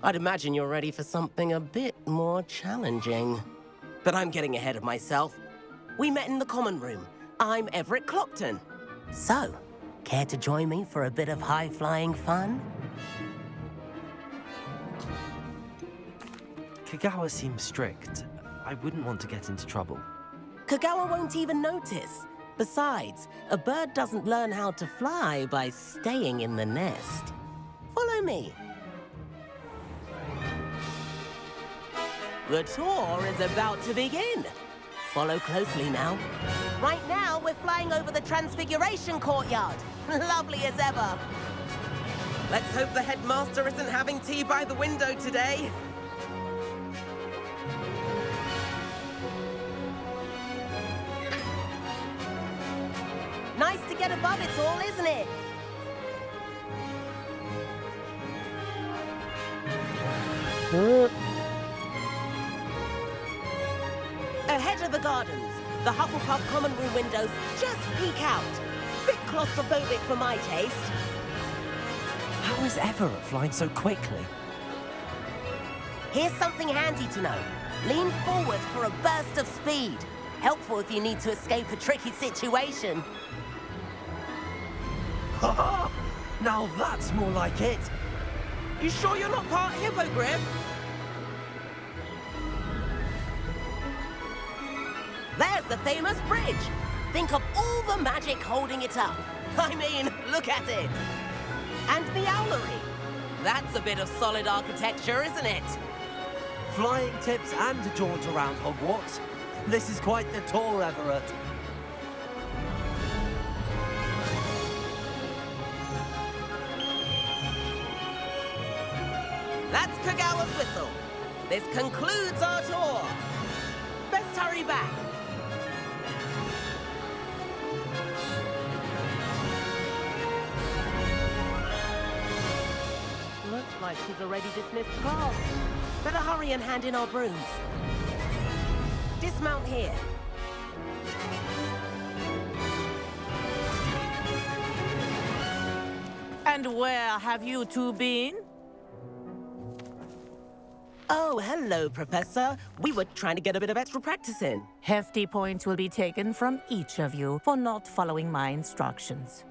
C: I'd imagine you're ready for something a bit more challenging. But I'm getting ahead of myself. We met in the common room. I'm Everett Clopton. So, care to join me for a bit of high-flying fun?
T: Kagawa seems strict. I wouldn't want to get into trouble.
C: Kagawa won't even notice. Besides, a bird doesn't learn how to fly by staying in the nest. Follow me. The tour is about to begin. Follow closely now. Right now, we're flying over the Transfiguration Courtyard. Lovely as ever. Let's hope the headmaster isn't having tea by the window today. Nice to get above it all, isn't it? Ahead of the gardens, the Hufflepuff common room windows just peek out. Bit claustrophobic for my taste.
T: How is Everett flying so quickly?
C: Here's something handy to know. Lean forward for a burst of speed. Helpful if you need to escape a tricky situation.
T: Now that's more like it.
C: You sure you're not part hippogriff? There's the famous bridge. Think of all the magic holding it up. I mean, look at it. And the owlery. That's a bit of solid architecture, isn't it?
T: Flying tips and a jaunt around Hogwarts. This is quite the tour, Everett.
C: That's Kagawa's whistle. This concludes our tour. Best hurry back. Looks like she's already dismissed class. Better hurry and hand in our brooms. Dismount here.
U: And where have you two been?
C: Oh, hello, Professor. We were trying to get a bit of extra practice in.
U: Hefty points will be taken from each of you for not following my instructions.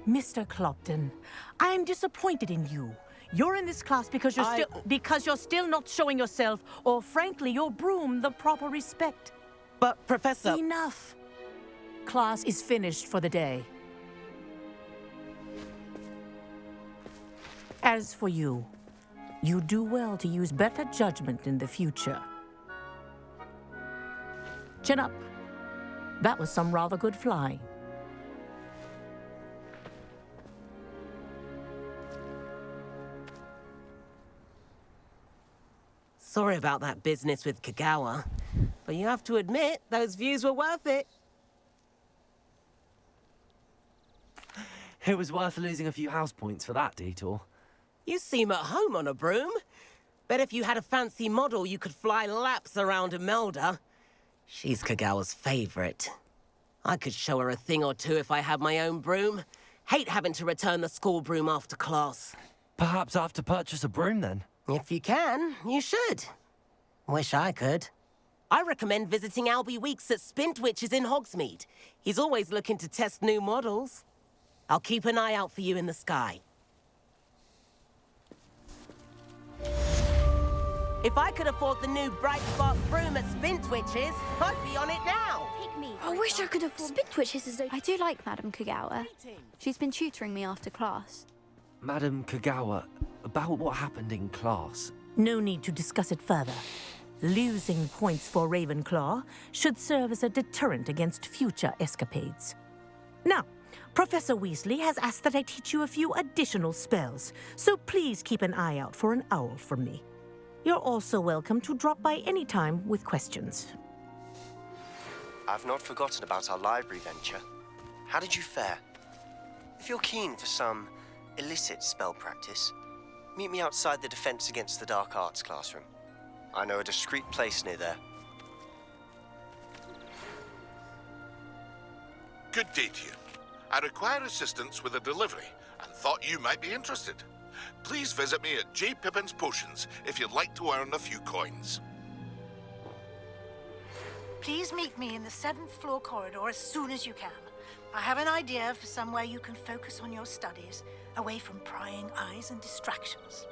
U: Mr. Clopton, I am disappointed in you. You're in this class because you're still not showing yourself, or frankly, your broom, the proper respect.
C: But, Professor...
U: Enough. Class is finished for the day. As for you, you do well to use better judgment in the future. Chin up. That was some rather good flying.
C: Sorry about that business with Kagawa, but you have to admit, those views were worth it.
T: It was worth losing a few house points for that detour.
C: You seem at home on a broom. Bet if you had a fancy model, you could fly laps around Imelda. She's Kagawa's favorite. I could show her a thing or two if I had my own broom. Hate having to return the school broom after class.
T: Perhaps I have to purchase a broom then?
C: If you can, you should. Wish I could. I recommend visiting Albie Weeks at Spintwitches in Hogsmeade. He's always looking to test new models. I'll keep an eye out for you in the sky. If I could afford the new Bright Spark broom at Spintwitches, I'd be on it now.
B: I wish I could afford Spintwitches. I do like Madame Kagawa. She's been tutoring me after class.
T: Madam Kagawa, about what happened in class.
U: No need to discuss it further. Losing points for Ravenclaw should serve as a deterrent against future escapades. Now, Professor Weasley has asked that I teach you a few additional spells, so please keep an eye out for an owl from me. You're also welcome to drop by any time with questions.
V: I've not forgotten about our library venture. How did you fare? If you're keen for some illicit spell practice, meet me outside the Defense Against the Dark Arts classroom. I know a discreet place near there.
R: Good day to you. I require assistance with a delivery and thought you might be interested. Please visit me at J. Pippin's Potions if you'd like to earn a few coins.
N: Please meet me in the 7th floor corridor as soon as you can. I have an idea for somewhere you can focus on your studies, away from prying eyes and distractions.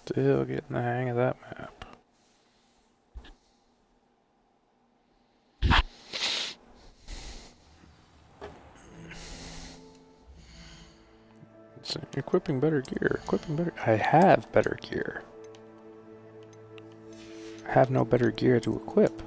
A: Still getting the hang of that map. So equipping better gear. I have better gear. I have no better gear to equip.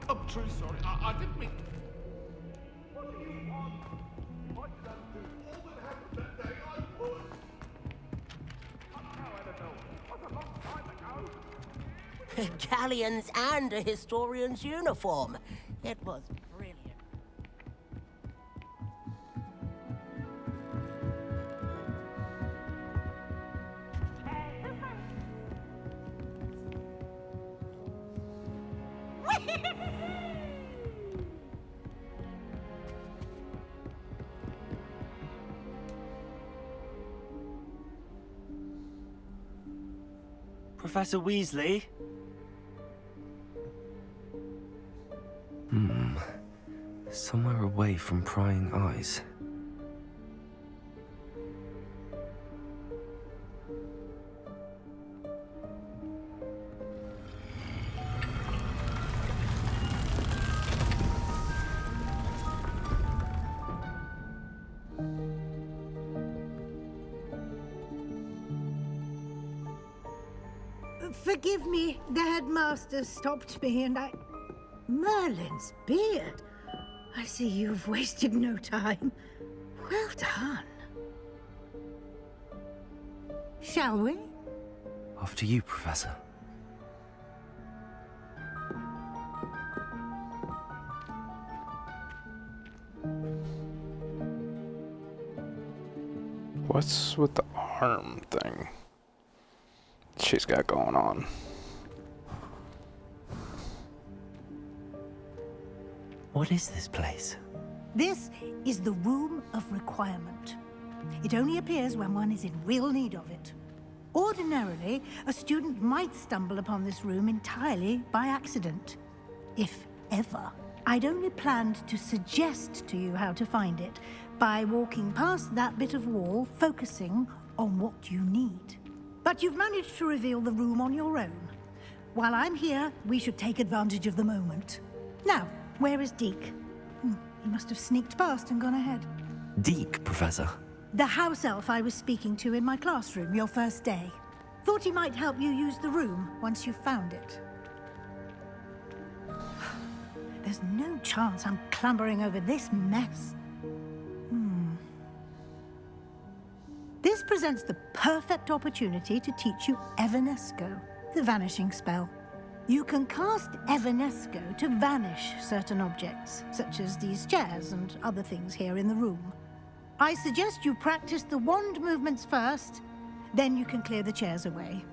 R: I'm truly sorry. I didn't mean... What do you want? What did I do? All that happened that day, I would. How I don't know. What a long time ago.
C: Galleons and a historian's uniform. It was brilliant.
T: Professor Weasley? Somewhere away from prying eyes.
N: Forgive me, the headmaster stopped me and I... Merlin's beard. I see you've wasted no time. Well done. Shall we?
T: After you, Professor.
A: What's with the arm thing she's got going on?
T: What is this place?
N: This is the Room of Requirement. It only appears when one is in real need of it. Ordinarily, a student might stumble upon this room entirely by accident, if ever. I'd only planned to suggest to you how to find it by walking past that bit of wall, focusing on what you need. But you've managed to reveal the room on your own. While I'm here, we should take advantage of the moment. Now, where is Deke? He must have sneaked past and gone ahead.
T: Deke, Professor.
N: The house elf I was speaking to in my classroom your first day. Thought he might help you use the room once you've found it. There's no chance I'm clambering over this mess. This presents the perfect opportunity to teach you Evanesco, the vanishing spell. You can cast Evanesco to vanish certain objects, such as these chairs and other things here in the room. I suggest you practice the wand movements first, then you can clear the chairs away.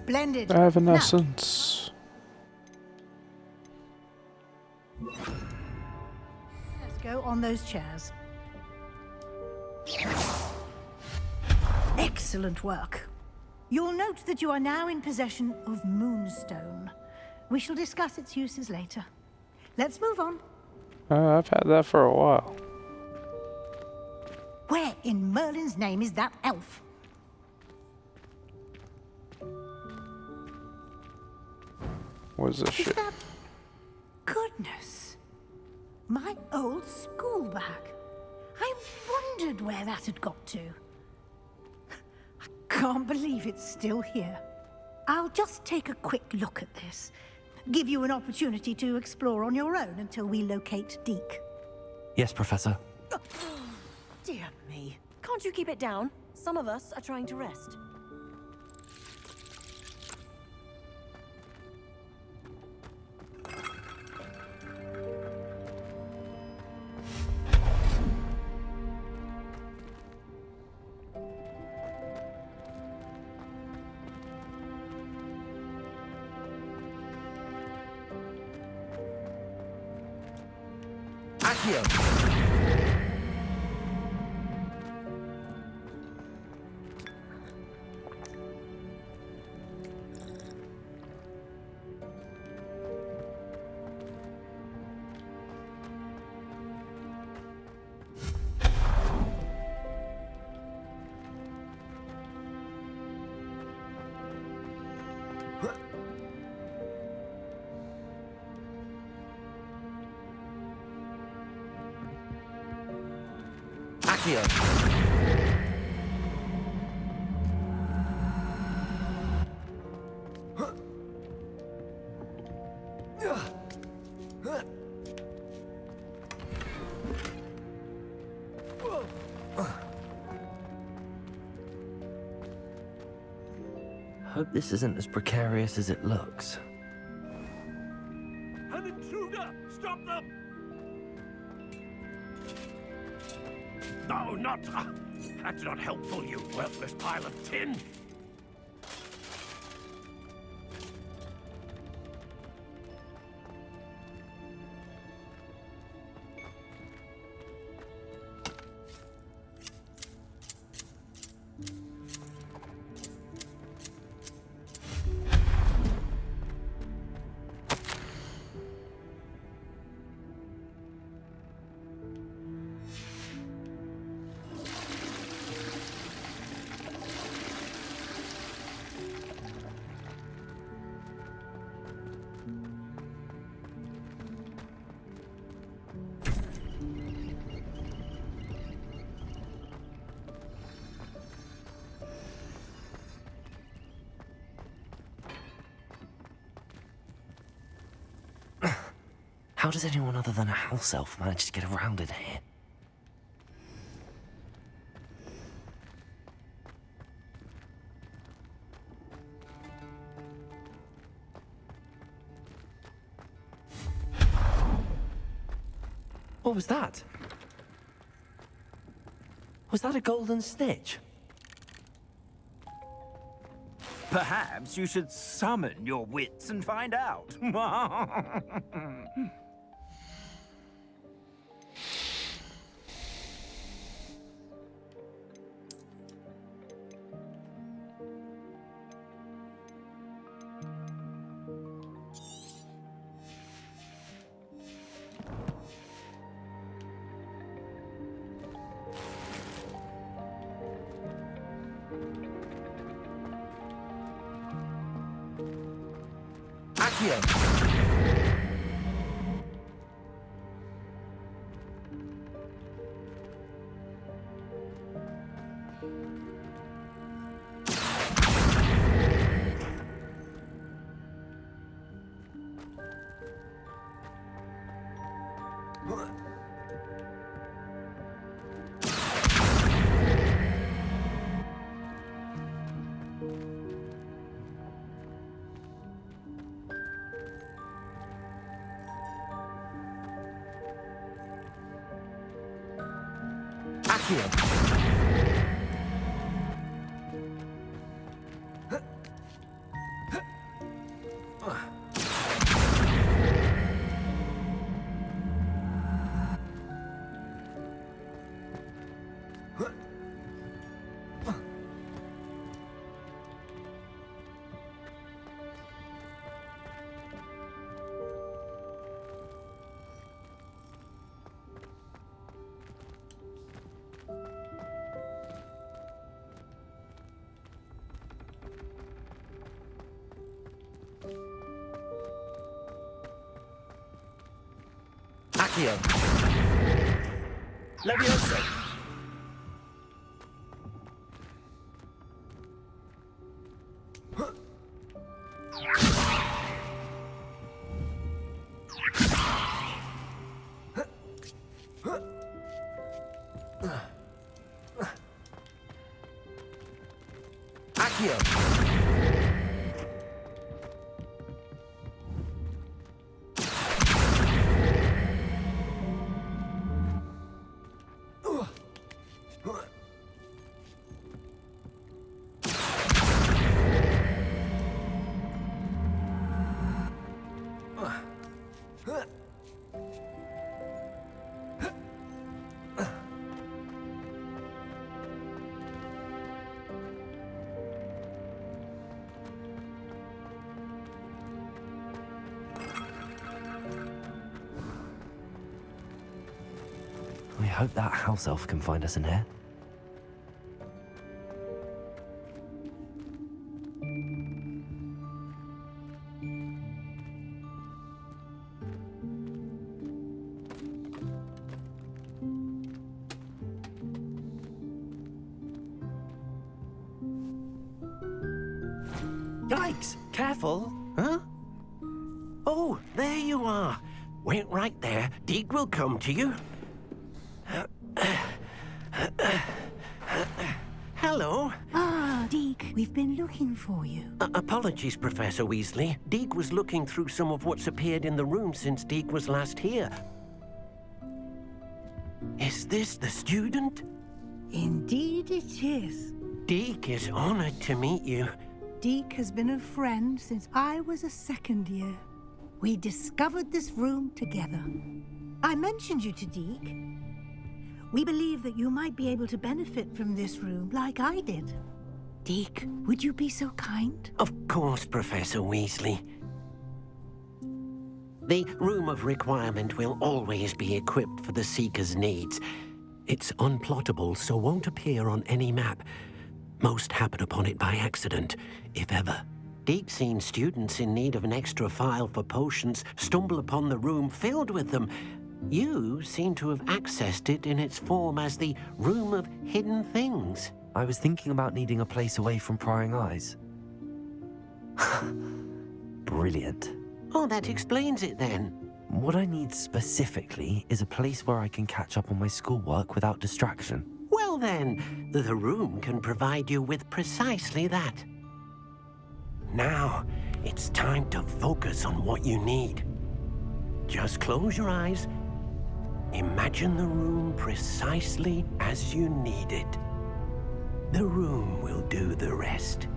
N: Splendid.
A: Evanescence.
N: Let's go on those chairs. Excellent work. You'll note that you are now in possession of Moonstone. We shall discuss its uses later. Let's move on.
A: I've had that for a while.
N: Where in Merlin's name is that elf?
A: What is this shit?
N: Goodness. My old school bag. I wondered where that had got to. I can't believe it's still here. I'll just take a quick look at this. Give you an opportunity to explore on your own until we locate Deke.
T: Yes, Professor.
G: Dear me. Can't you keep it down? Some of us are trying to rest.
T: Hope this isn't as precarious as it looks.
R: An intruder! Stop them! No, not... that's not helpful, you worthless pile of tin!
T: How does anyone other than a house elf manage to get around in here? What was that? Was that a golden stitch?
P: Perhaps you should summon your wits and find out.
V: Accio. Leave-I-Oh-Sah. Accio.
T: I hope that house elf can find us in here.
M: Yikes! Careful! Huh? Oh, there you are. Wait right there. Deke will come to you. Hello.
N: Ah, Deke, we've been looking for you.
M: Apologies, Professor Weasley. Deke was looking through some of what's appeared in the room since Deke was last here. Is this the student?
N: Indeed it is.
M: Deke is honored to meet you.
N: Deke has been a friend since I was a second year. We discovered this room together. I mentioned you to Deke. We believe that you might be able to benefit from this room like I did. Deke, would you be so kind?
M: Of course, Professor Weasley. The Room of Requirement will always be equipped for the Seeker's needs. It's unplottable, so won't appear on any map. Most happen upon it by accident, if ever. Deke's seen students in need of an extra file for potions stumble upon the room filled with them. You seem to have accessed it in its form as the Room of Hidden Things.
T: I was thinking about needing a place away from prying eyes. Brilliant.
M: Oh, that explains it then.
T: What I need specifically is a place where I can catch up on my schoolwork without distraction.
M: Well then, the room can provide you with precisely that. Now, it's time to focus on what you need. Just close your eyes. Imagine the room precisely as you need it. The room will do the rest.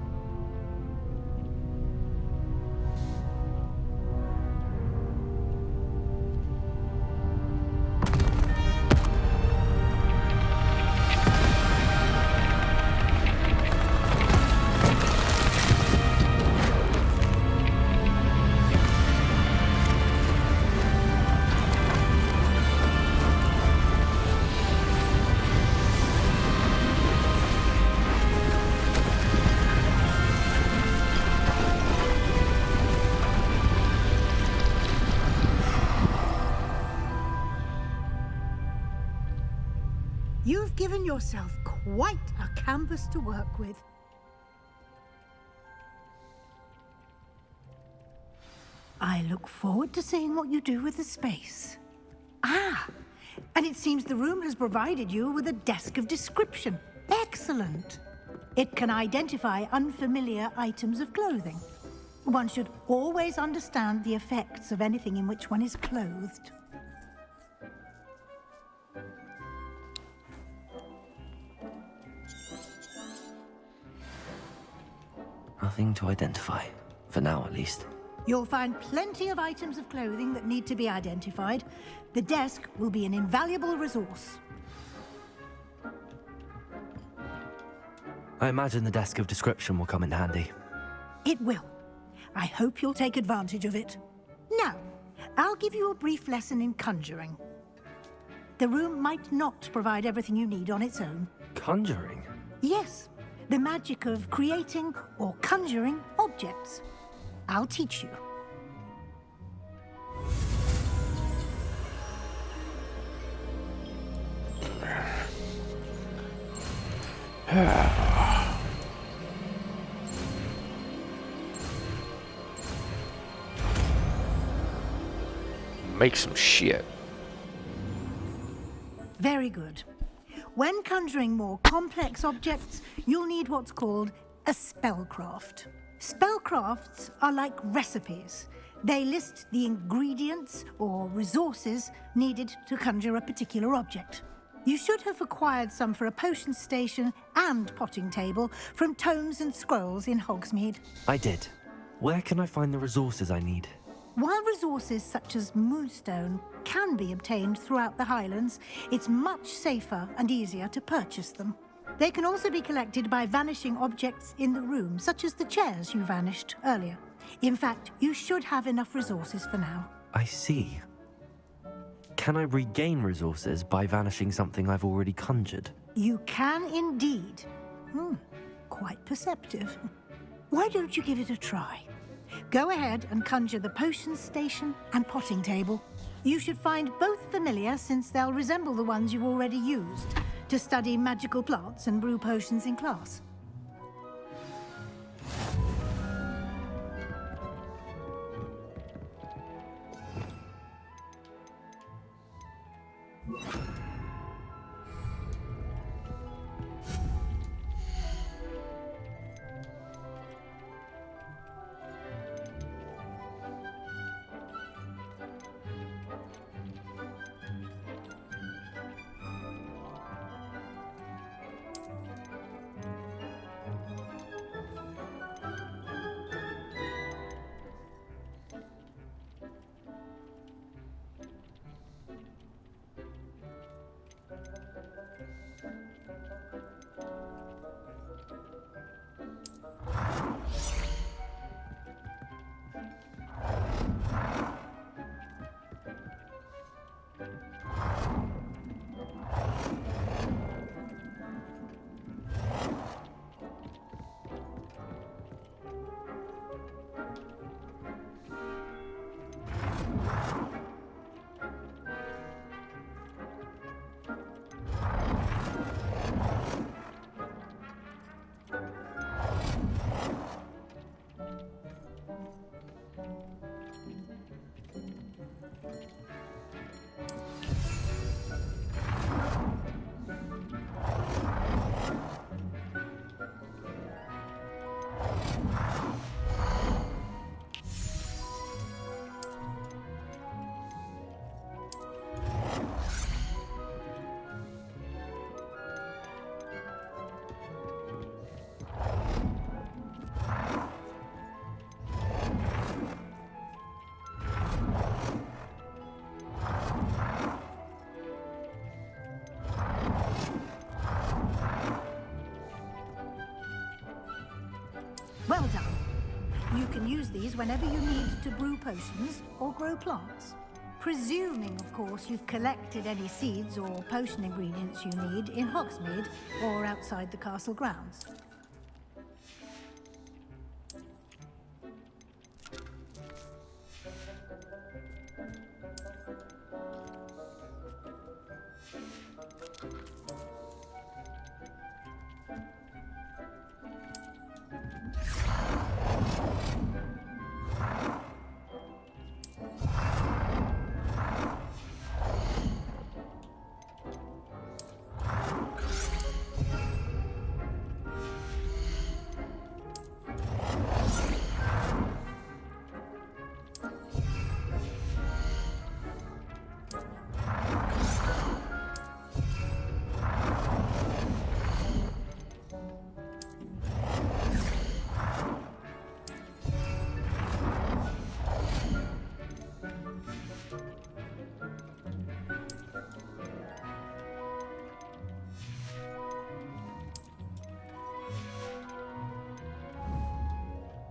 N: You've given yourself quite a canvas to work with. I look forward to seeing what you do with the space. Ah, and it seems the room has provided you with a desk of description. Excellent. It can identify unfamiliar items of clothing. One should always understand the effects of anything in which one is clothed.
T: Nothing to identify. For now, at least.
N: You'll find plenty of items of clothing that need to be identified. The desk will be an invaluable resource.
T: I imagine the desk of description will come in handy.
N: It will. I hope you'll take advantage of it. Now, I'll give you a brief lesson in conjuring. The room might not provide everything you need on its own.
T: Conjuring?
N: Yes, the magic of creating or conjuring objects. I'll teach you.
A: Make some shit.
N: Very good. When conjuring more complex objects, you'll need what's called a spellcraft. Spellcrafts are like recipes. They list the ingredients or resources needed to conjure a particular object. You should have acquired some for a potion station and potting table from tomes and scrolls in Hogsmeade.
T: I did. Where can I find the resources I need?
N: While resources such as moonstone can be obtained throughout the Highlands, it's much safer and easier to purchase them. They can also be collected by vanishing objects in the room, such as the chairs you vanished earlier. In fact, you should have enough resources for now.
T: I see. Can I regain resources by vanishing something I've already conjured?
N: You can indeed. Quite perceptive. Why don't you give it a try? Go ahead and conjure the potion station and potting table. You should find both familiar, since they'll resemble the ones you've already used to study magical plants and brew potions in class. Well done. You can use these whenever you need to brew potions or grow plants. Presuming, of course, you've collected any seeds or potion ingredients you need in Hogsmeade or outside the castle grounds.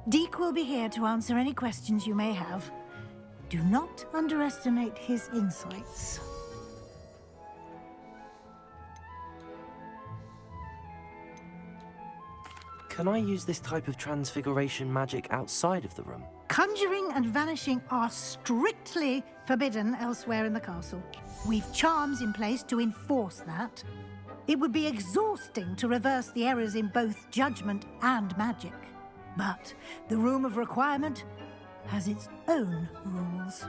N: Deke will be here to answer any questions you may have. Do not underestimate his insights.
T: Can I use this type of transfiguration magic outside of the room?
N: Conjuring and vanishing are strictly forbidden elsewhere in the castle. We've charms in place to enforce that. It would be exhausting to reverse the errors in both judgment and magic. But the Room of Requirement has its own rules.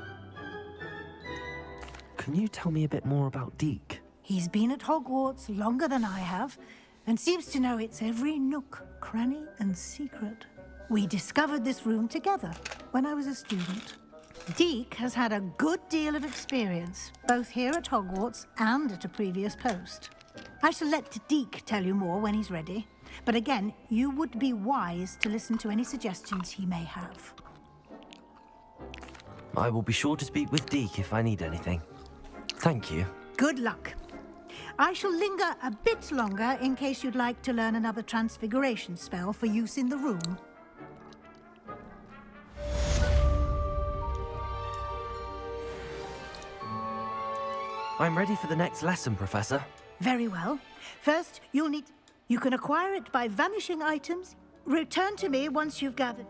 T: Can you tell me a bit more about Deke?
N: He's been at Hogwarts longer than I have, and seems to know its every nook, cranny, and secret. We discovered this room together when I was a student. Deke has had a good deal of experience, both here at Hogwarts and at a previous post. I shall let Deke tell you more when he's ready, but again, you would be wise to listen to any suggestions he may have.
T: I will be sure to speak with Deke if I need anything. Thank you.
N: Good luck. I shall linger a bit longer in case you'd like to learn another transfiguration spell for use in the room.
T: I'm ready for the next lesson, Professor.
N: Very well. First, you'll need... You can acquire it by vanishing items. Return to me once you've gathered...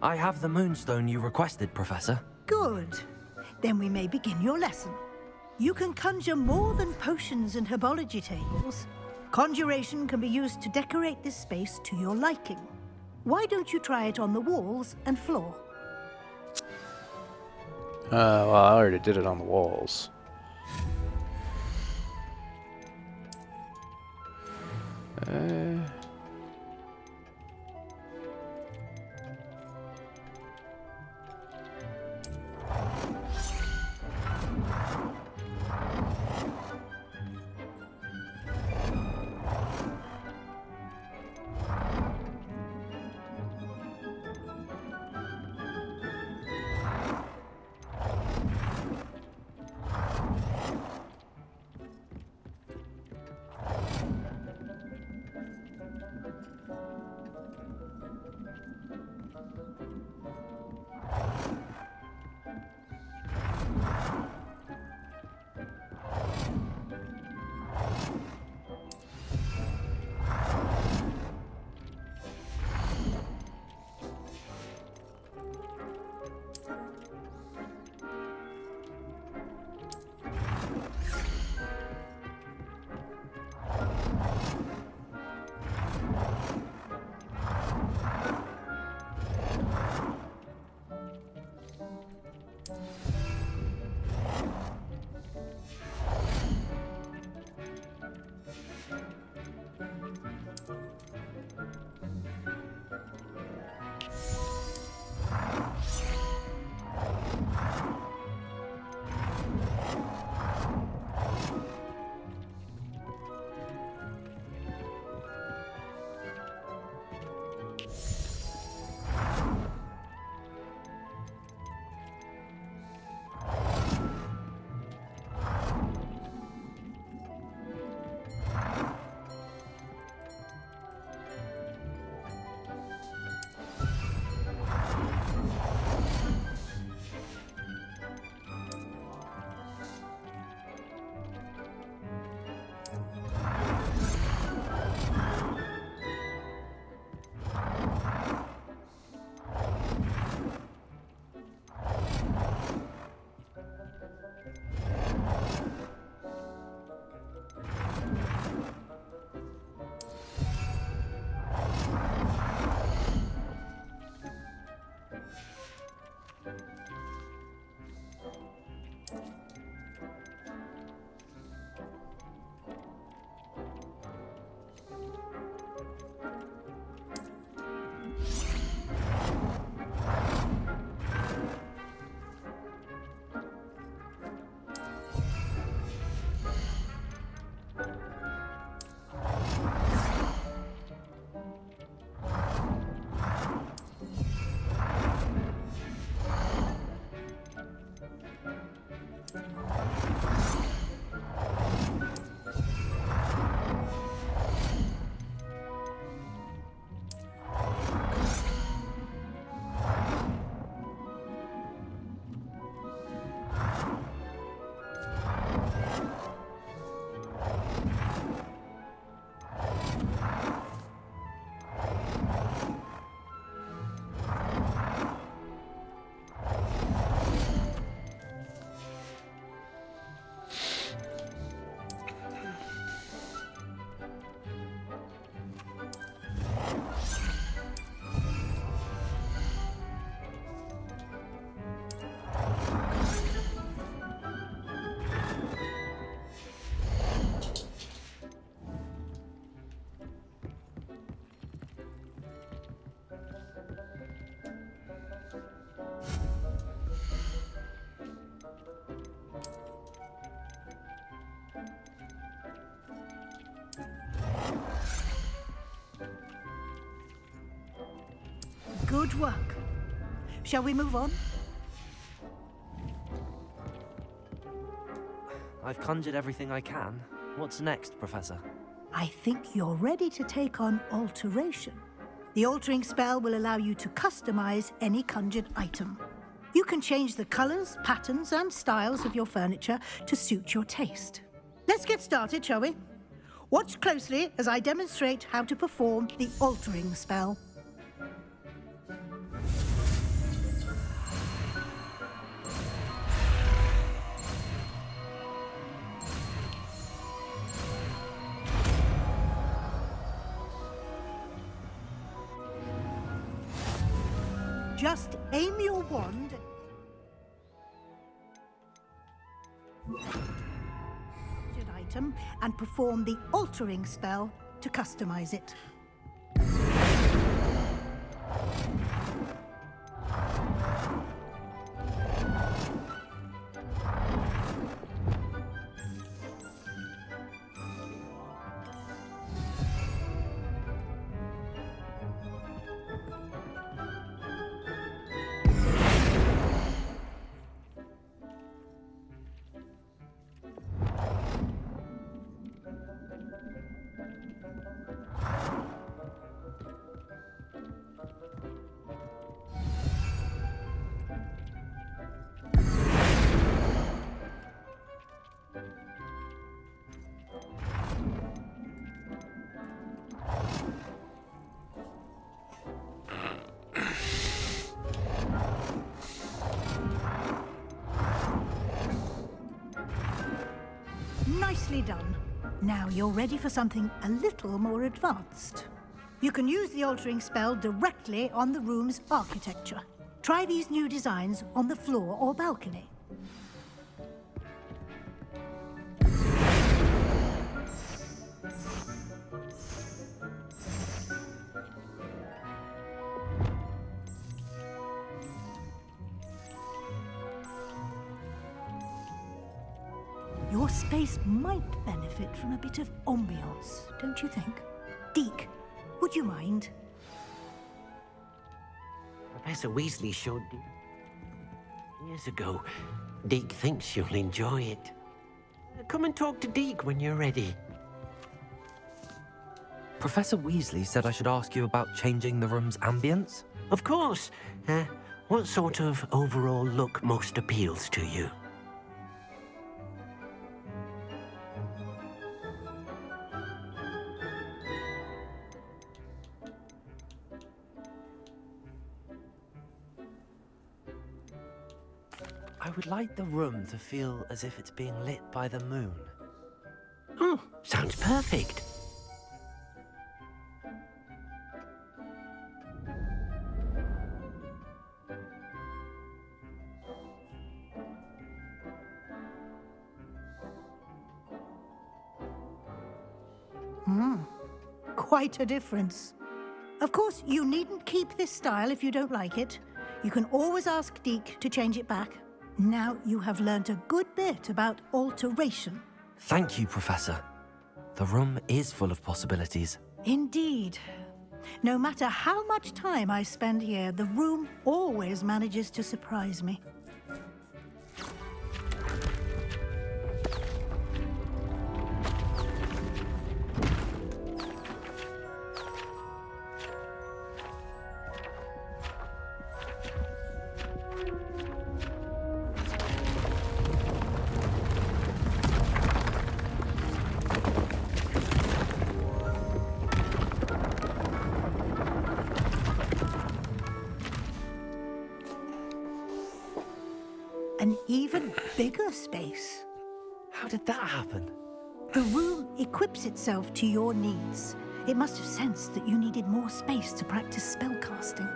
T: I have the moonstone you requested, Professor.
N: Good. Then we may begin your lesson. You can conjure more than potions and herbology tables. Conjuration can be used to decorate this space to your liking. Why don't you try it on the walls and floor?
A: Well, I already did it on the walls.
N: work. Shall we move on?
T: I've conjured everything I can. What's next, Professor?
N: I think you're ready to take on alteration. The altering spell will allow you to customize any conjured item. You can change the colors, patterns, and styles of your furniture to suit your taste. Let's get started, shall we? Watch closely as I demonstrate how to perform the altering spell. Just aim your wand at item and perform the altering spell to customize it. Nicely done. Now you're ready for something a little more advanced. You can use the altering spell directly on the room's architecture. Try these new designs on the floor or balcony. Your space might benefit from a bit of ambiance, don't you think? Deke, would you mind?
M: Professor Weasley showed Deke years ago. Deke thinks you'll enjoy it. Come and talk to Deke when you're ready.
T: Professor Weasley said I should ask you about changing the room's ambience?
M: Of course. What sort of overall look most appeals to you?
T: I would like the room to feel as if it's being lit by the moon.
M: Oh, sounds perfect.
N: Quite a difference. Of course, you needn't keep this style if you don't like it. You can always ask Deke to change it back. Now you have learnt a good bit about alteration.
T: Thank you, Professor. The room is full of possibilities.
N: Indeed. No matter how much time I spend here, the room always manages to surprise me. An even bigger space.
T: How did that happen?
N: The room equips itself to your needs. It must have sensed that you needed more space to practice spellcasting.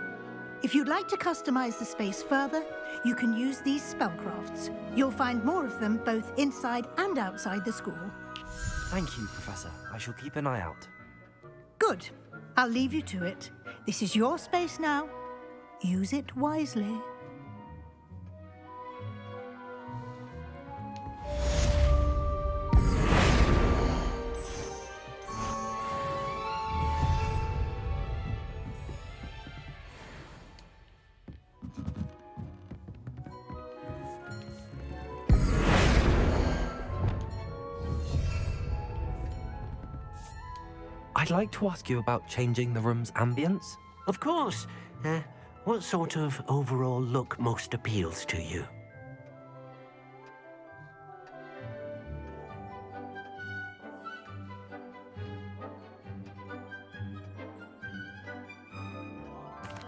N: If you'd like to customize the space further, you can use these spellcrafts. You'll find more of them both inside and outside the school.
T: Thank you, Professor. I shall keep an eye out.
N: Good. I'll leave you to it. This is your space now. Use it wisely.
T: I'd like to ask you about changing the room's ambience.
M: Of course. What sort of overall look most appeals to you?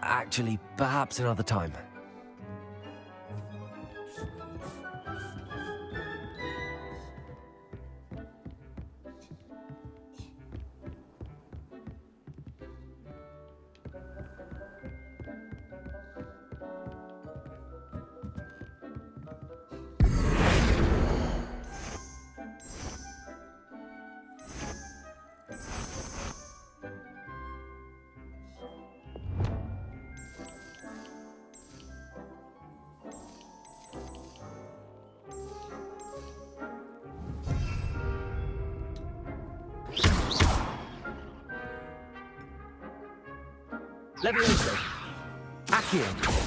T: Actually, perhaps another time.
M: Leave-I-Oh-Sah. Accio.